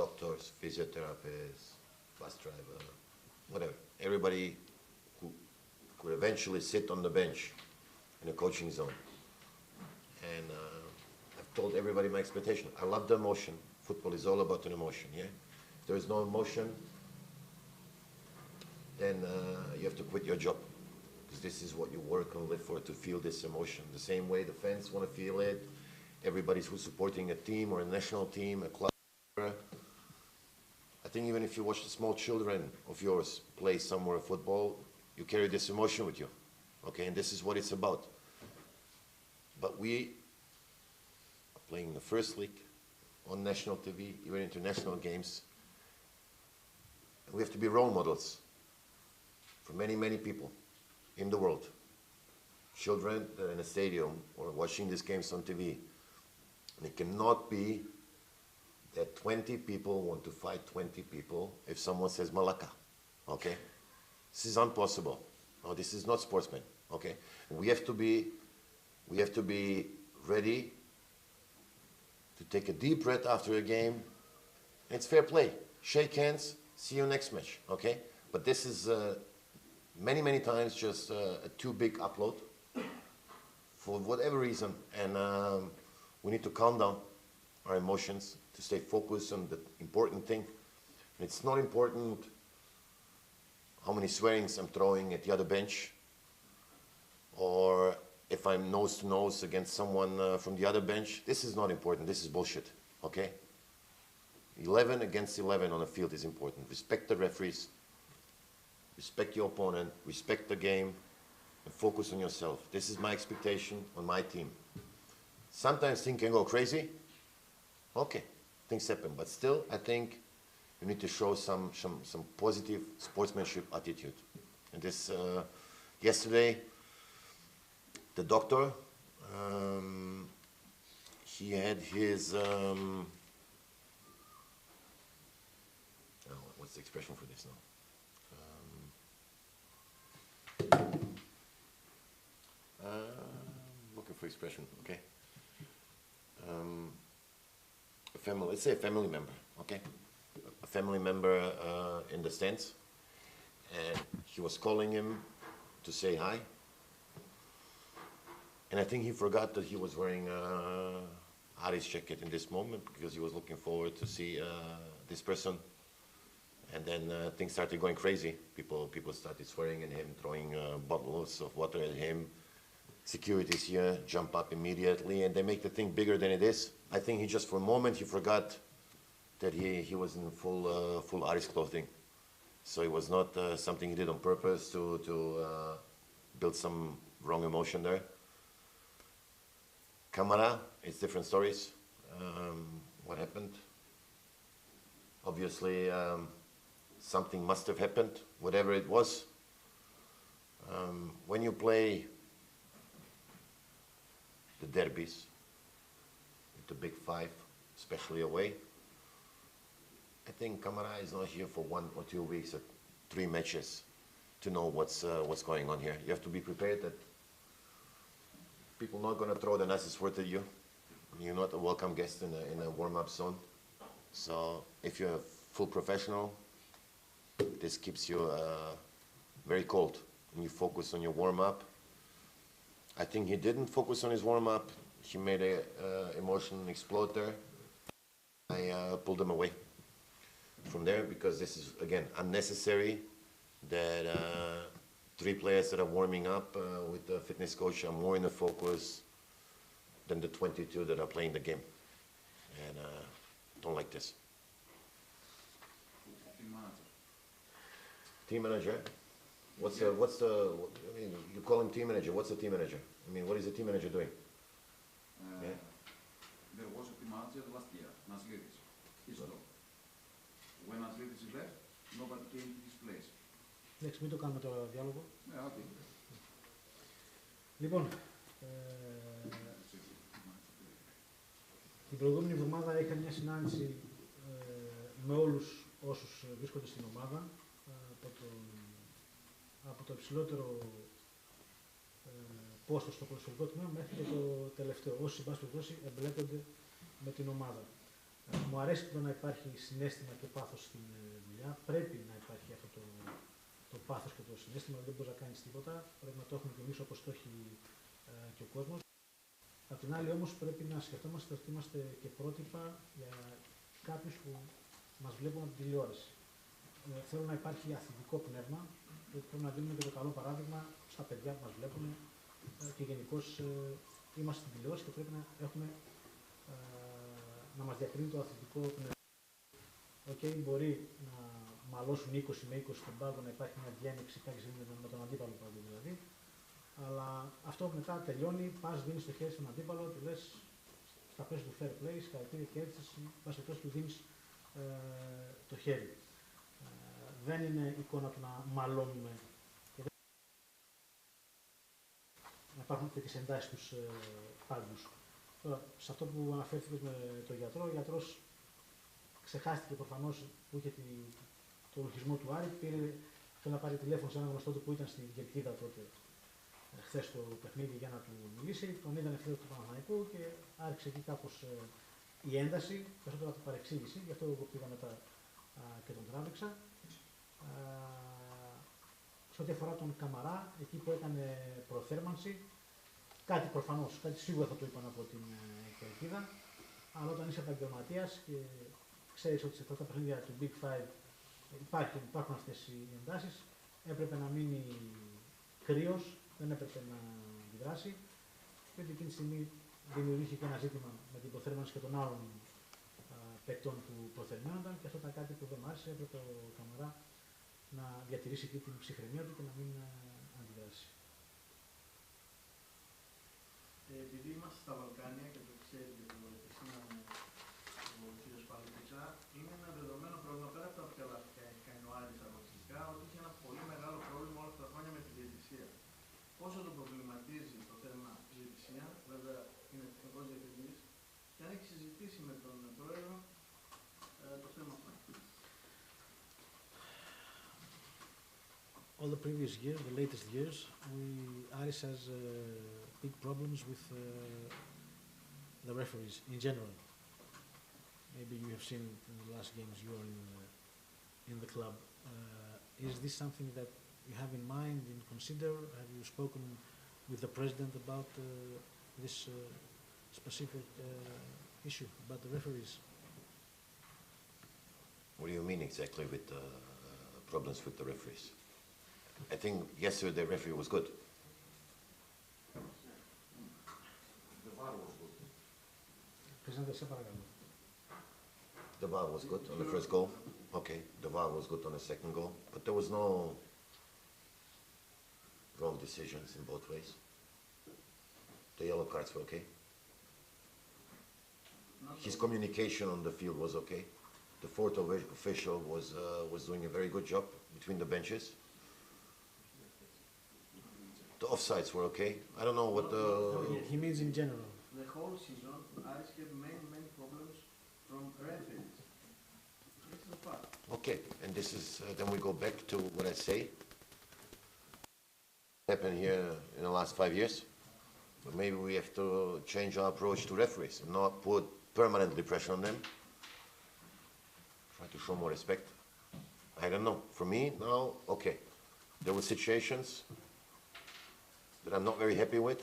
doctors, physiotherapists, bus driver, whatever. Everybody who could eventually sit on the bench in a coaching zone. And I've told everybody my expectation. I love the emotion. Football is all about an emotion, yeah? If there is no emotion, then you have to quit your job. Because this is what you work and live for, to feel this emotion. The same way the fans want to feel it, everybody who's supporting a team or a national team, a club. I think even if you watch the small children of yours play somewhere football, you carry this emotion with you, okay? And this is what it's about. But we are playing in the first league, on national TV, even international games. And we have to be role models for many, many people in the world. Children that are in a stadium or watching these games on TV. And it cannot be that 20 people want to fight 20 people if someone says Malaka, okay? This is impossible. No, this is not sportsmen, okay? We have to be ready to take a deep breath after a game. It's fair play. Shake hands, see you next match, okay? But this is many, many times just a too big upload for whatever reason. And we need to calm down our emotions, to stay focused on the important thing. And it's not important how many swearings I'm throwing at the other bench, or if I'm nose to nose against someone from the other bench. This is not important. This is bullshit, okay? 11 against 11 on the field is important. Respect the referees, respect your opponent, respect the game, and focus on yourself. This is my expectation on my team. Sometimes things can go crazy. Okay, things happen, but still, I think you need to show some positive sportsmanship attitude. And this, yesterday, the doctor, he had his, what's the expression for this now? Looking for expression, okay. A family, let's say a family member, okay. A family member in the stands, and he was calling him to say hi. And I think he forgot that he was wearing ΑΡΗΣ jacket in this moment because he was looking forward to see this person. And then things started going crazy. People started swearing at him, throwing bottles of water at him. Security's here, jump up immediately, and they make the thing bigger than it is. I think he just for a moment he forgot that he was in full ΑΡΗΣ clothing. So it was not something he did on purpose to build some wrong emotion there. Kamara, it's different stories. What happened? Obviously, something must have happened, whatever it was. When you play the derbies, the big five, especially away, I think Kamara is not here for 1 or 2 weeks or 3 matches to know what's going on here. You have to be prepared that people are not going to throw the nicest word at you. You're not a welcome guest in a warm-up zone. So if you're a full professional, this keeps you very cold and you focus on your warm-up. I think he didn't focus on his warm-up. He made an emotion explode there. I pulled him away from there because this is, again, unnecessary that 3 players that are warming up with the fitness coach are more in the focus than the 22 that are playing the game. And don't like this. Team manager? What's the, I mean, you call him team manager. What's the team manager? I mean, what is the team manager doing? There was a team manager last year, Nasliris. He's gone. When Nasliris left, nobody came to his place. Εντάξει, μην το κάνουμε τώρα διάλογο. Ναι, okay. Λοιπόν, την προηγούμενη εβδομάδα είχα μια συνάντηση με όλους όσους βρίσκονται στην ομάδα, από το υψηλότερο πόστο στο ποδοσφαιρικό τμήμα μέχρι και το τελευταίο. Όσοι, εν πάση περιπτώσει, εμπλέκονται με την ομάδα. Μου αρέσει το να υπάρχει συναίσθημα και πάθος στην δουλειά. Πρέπει να υπάρχει αυτό το πάθος και το συναίσθημα. Δεν μπορεί να κάνεις τίποτα. Πρέπει να το έχουμε και εμείς όπως το έχει και ο κόσμος. Απ' την άλλη, όμως, πρέπει να σκεφτόμαστε ότι είμαστε και πρότυπα για κάποιους που μας βλέπουν από την τηλεόραση. Θέλω να υπάρχει αθλητικό πνεύμα και πρέπει να δίνουμε και το καλό παράδειγμα στα παιδιά που μας βλέπουν και γενικώς είμαστε στην τηλεόραση και πρέπει να έχουμε να μας διακρίνει το αθλητικό πνεύμα. Μπορεί να μαλώσουν 20 με 20 στον πάγκο, να υπάρχει μια διένεξη με τον αντίπαλο πάγκο δηλαδή, αλλά αυτό μετά τελειώνει, πας, δίνεις το χέρι στον αντίπαλο, του λες στα πλαίσια του fair play, συγχαρητήρια και έτσι, πας εκτός του δίνεις το χέρι. Δεν είναι εικόνα του να μαλώνουμε και να υπάρχουν τέτοιες εντάσεις στους πάγκους. Τώρα, σε αυτό που αναφέρθηκες με τον γιατρό, ο γιατρός ξεχάστηκε προφανώς που είχε το λογισμό του Άρη, πήρε να πάρει τηλέφωνο σε έναν γνωστό του που ήταν στην Κερκίδα τότε, χθες το παιχνίδι, για να του μιλήσει. Τον είδαν ευθύς του Παναθηναϊκού και άρχισε εκεί κάπως η ένταση, περισσότερο από παρεξήγηση, γι' αυτό εγώ πήγα μετά και τον τράβηξα. Σε ό,τι αφορά τον Καμαρά, εκεί που έκανε προθέρμανση, κάτι προφανώς, κάτι σίγουρα θα το είπαν από την Κερκίδα, αλλά όταν είσαι επαγγελματίας και ξέρεις ότι σε αυτά τα παιχνίδια του Big Five υπάρχουν αυτές οι εντάσεις, έπρεπε να μείνει κρύος, δεν έπρεπε να αντιδράσει, και ότι εκείνη τη στιγμή δημιουργήθηκε ένα ζήτημα με την προθέρμανση και των άλλων παικτών που προθερμαίνονταν, και αυτό ήταν κάτι που δεν μ' άρεσε. Έπρεπε ο Καμαρά να διατηρήσει και την ψυχραιμία του και να μην αντιδράσει. στα Βαλκάνια, και το ξέρει και το επισήμανε ο κ. Παλικούτσα, είναι ένα δεδομένο πρόβλημα πέρα από τα οποία λάθη κάνει ο Άρης αγωνιστικά, ότι είχε ένα πολύ μεγάλο πρόβλημα όλα αυτά τα χρόνια με τη διαιτησία. Πόσο το προβληματίζει το θέμα διαιτησία, βέβαια είναι τεχνικός διευθυντής, και αν έχει συζητήσει με τον πρόεδρο το θέμα αυτό. All the previous years, the latest years, ARΗS has big problems with the referees in general. Maybe you have seen it in the last games you are in the club. Is this something that you have in mind and consider? Have you spoken with the president about this specific issue about the referees? What do you mean exactly with problems with the referees? I think yesterday the referee was good. The VAR was good. The VAR was good on the first goal. Okay, the VAR was good on the second goal. But there was no wrong decisions in both ways. The yellow cards were okay. His communication on the field was okay. The fourth official was doing a very good job between the benches. The offsides were okay. I don't know what the... He means in general. The whole season, ARΗS had many problems from referees. This is a fact. Okay, and this is, then we go back to what I say. Happened here in the last 5 years. But maybe we have to change our approach to referees and not put permanently pressure on them. Try to show more respect. I don't know. For me, now, okay. There were situations that I'm not very happy with.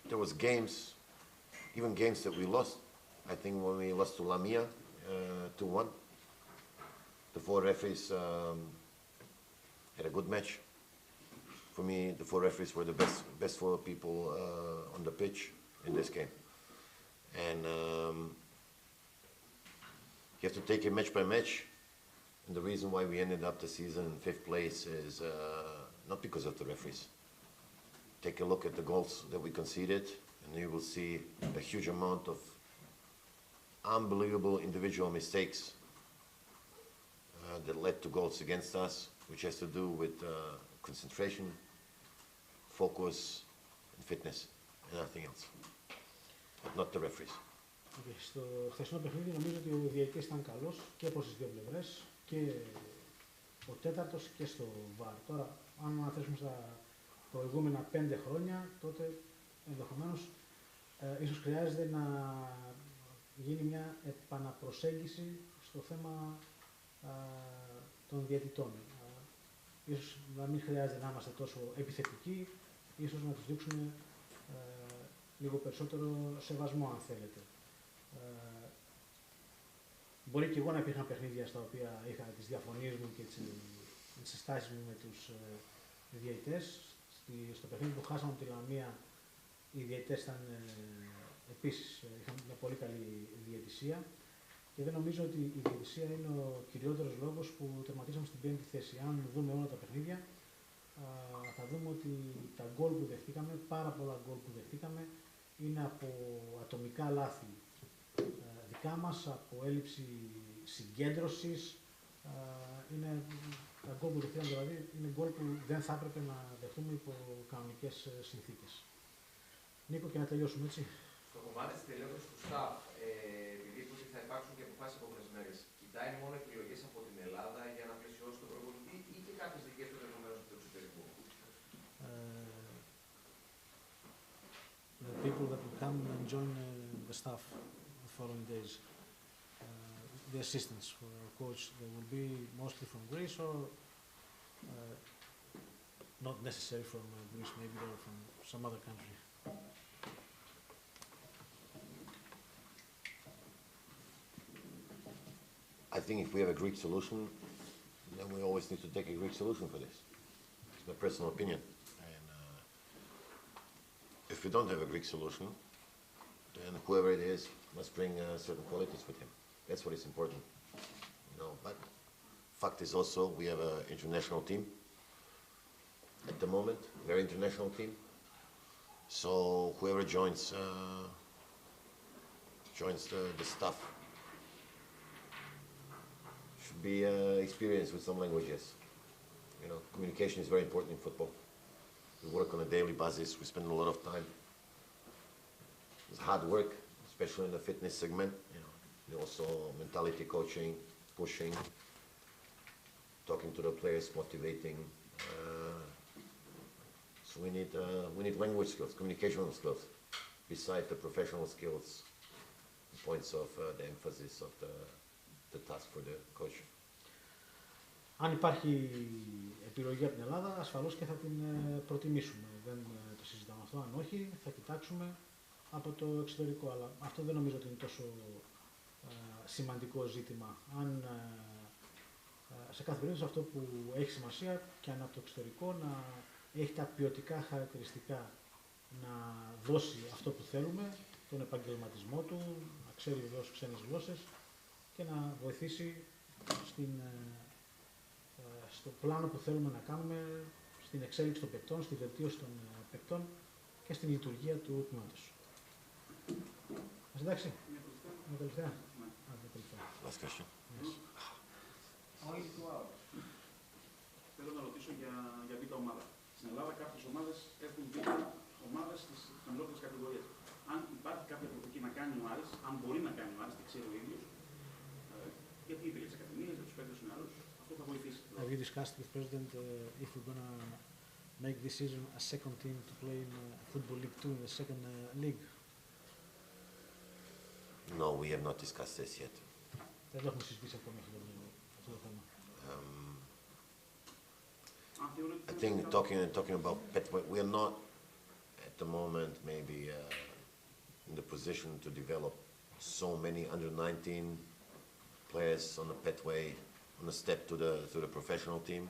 There was games, even games that we lost. I think when we lost to Lamia 2-1, the four referees had a good match. For me, the four referees were the best four people on the pitch in this game. And you have to take it match by match. And the reason why we ended up the season in 5th place is not because of the referees. Take a look at the goals that we conceded, and you will see a huge amount of unbelievable individual mistakes that led to goals against us, which has to do with concentration, focus, and fitness, and nothing else. But not the referees. Okay, στο χθεσινό παιχνίδι νομίζω ότι ο διαιτητής ήταν καλός και προς τις δύο πλευρές, και ο τέταρτος και στο VAR. Τώρα, αν αναθέσουμε στα προηγούμενα 5 χρόνια, τότε ενδεχομένως ίσως χρειάζεται να γίνει μια επαναπροσέγγιση στο θέμα των διαιτητών. Ίσως να μην χρειάζεται να είμαστε τόσο επιθετικοί, ίσως να τους δείξουμε λίγο περισσότερο σεβασμό, αν θέλετε. Μπορεί και εγώ να υπήρχαν παιχνίδια στα οποία είχα τις διαφωνίες μου και τις συστάσεις μου με τους διαιτητές. Στο παιχνίδι που χάσαμε από τη Λαμία, οι διαιτητές ήταν επίσης, είχαν μια πολύ καλή διαιτησία, και δεν νομίζω ότι η διαιτησία είναι ο κυριότερος λόγος που τερματίσαμε στην 5η θέση. Αν δούμε όλα τα παιχνίδια, θα δούμε ότι τα γκολ που δεχτήκαμε, πάρα πολλά γκολ που δεχτήκαμε, είναι από ατομικά λάθη δικά μας, από έλλειψη συγκέντρωσης. Είναι τα γκολ που δεχτήκαμε, δηλαδή είναι γκολ που δεν θα έπρεπε να δεχτούμε υπό κανονικές συνθήκες. Νίκο, και να τελειώσουμε, έτσι. Στο κομμάτι της τελείωσης του staff, επειδή είπε ότι θα υπάρξουν και αποφάσεις από τις μέρες, κοιτάει μόνο επιλογές από την Ελλάδα για να πλαισιώσει τον προπονητή ή και κάποιες δικές του ενδεχομένως από το εξωτερικό? The people that will come and join the staff the following days, the assistants for our coach, they will be mostly from Greece, or not necessarily from Greece, maybe they're from some other country. I think if we have a Greek solution, then we always need to take a Greek solution for this. It's my personal opinion. And if we don't have a Greek solution, then whoever it is must bring certain qualities with him. That's what is important. You know, but fact is also we have an international team. at the moment, very international team. So whoever joins the staff should be experienced with some languages. You know, communication is very important in football. We work on a daily basis. We spend a lot of time. It's hard work, especially in the fitness segment. You know, and also mentality coaching, pushing, talking to the players, motivating. So we need language skills, communicational skills, besides the professional skills, the points of the emphasis of the task for the coach. Αν υπάρχει επιλογή από την Ελλάδα, ασφαλώς και θα την προτιμήσουμε. Δεν το συζητάμε αυτό. Αν όχι, θα κοιτάξουμε από το εξωτερικό. Αλλά αυτό δεν νομίζω ότι είναι τόσο σημαντικό ζήτημα. Αν σε κάθε περίπτωση αυτό που έχει σημασία και αν από το εξωτερικό να έχει τα ποιοτικά χαρακτηριστικά να δώσει αυτό που θέλουμε, τον επαγγελματισμό του, να ξέρει βεβαίως ξένες γλώσσες και να βοηθήσει στο πλάνο που θέλουμε να κάνουμε, στην εξέλιξη των παικτών, στη βελτίωση των παικτών και στην λειτουργία του τμήματος. Εντάξει, μια τελευταία. Last question. Θέλω να ρωτήσω για β' ομάδα. Στην Ελλάδα κάποιες ομάδες έχουν β' ομάδες στις χαμηλότερες κατηγορίες. Αν υπάρχει κάποια προοπτική να κάνει ο ΑΡΗΣ, αν μπορεί να κάνει ο ΑΡΗΣ, δεν ξέρει ο ίδιος, γιατί είπε για τις ακαδημίες, για τους παίκτες τους νεαρούς, αυτό θα βοηθήσει. Have you discussed with President if we're gonna make this season a second team to play in Football League 2 in the second league? No, we have not discussed this yet. Δεν το έχουμε συζητήσει ακόμη αυτό το θέμα. I think talking about Petway, we are not at the moment maybe in the position to develop so many under 19 players on the Petway on the step to the professional team.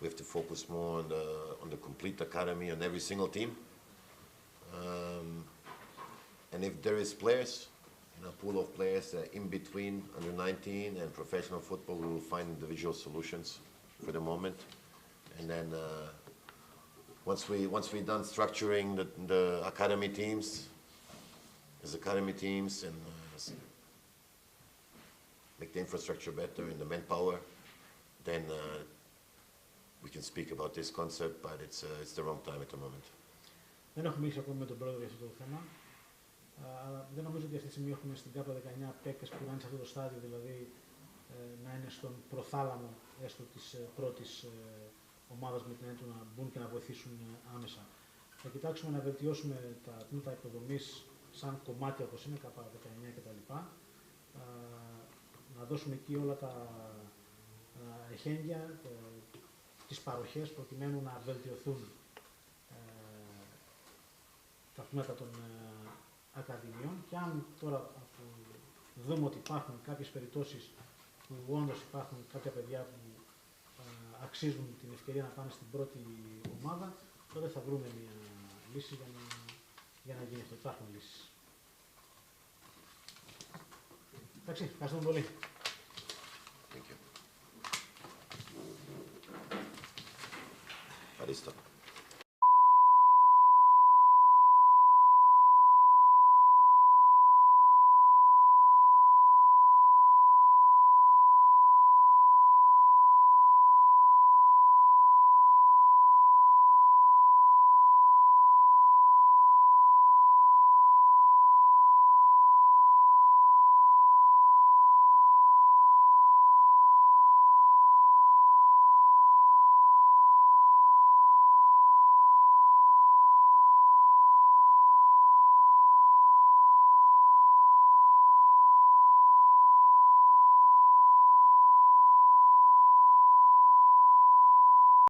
We have to focus more on the complete academy on every single team. And if there is players, in a pool of players in between under 19 and professional football, we will find individual solutions for the moment. And then once we're done structuring the academy teams, as academy teams, and make the infrastructure better and the manpower, then we can speak about this concept, but it's the wrong time at the moment. Δεν έχουμε μιλήσει ακόμη με τον πρόεδρο για αυτό το θέμα. Αλλά δεν νομίζω ότι αυτή τη στιγμή έχουμε στην ΚΑΠΑ 19 παίκτες που είναι σε αυτό το στάδιο, δηλαδή να είναι στον προθάλαμο έστω της πρώτης ομάδας με την έννοια του να μπουν και να βοηθήσουν άμεσα. Θα κοιτάξουμε να βελτιώσουμε τα τμήματα υποδομής σαν κομμάτι όπως είναι ΚΑΠΑ 19 κτλ. Να δώσουμε εκεί όλα τα εχέγγυα, τις παροχές προκειμένου να βελτιωθούν τα τμήματα των ακαδημιών και αν τώρα δούμε ότι υπάρχουν κάποιες περιπτώσεις που όντως υπάρχουν κάποια παιδιά που αξίζουν την ευκαιρία να πάνε στην πρώτη ομάδα, τότε θα βρούμε μια λύση για να γίνει αυτό. Υπάρχουν λύσεις. Εντάξει, ευχαριστούμε πολύ. Thank you.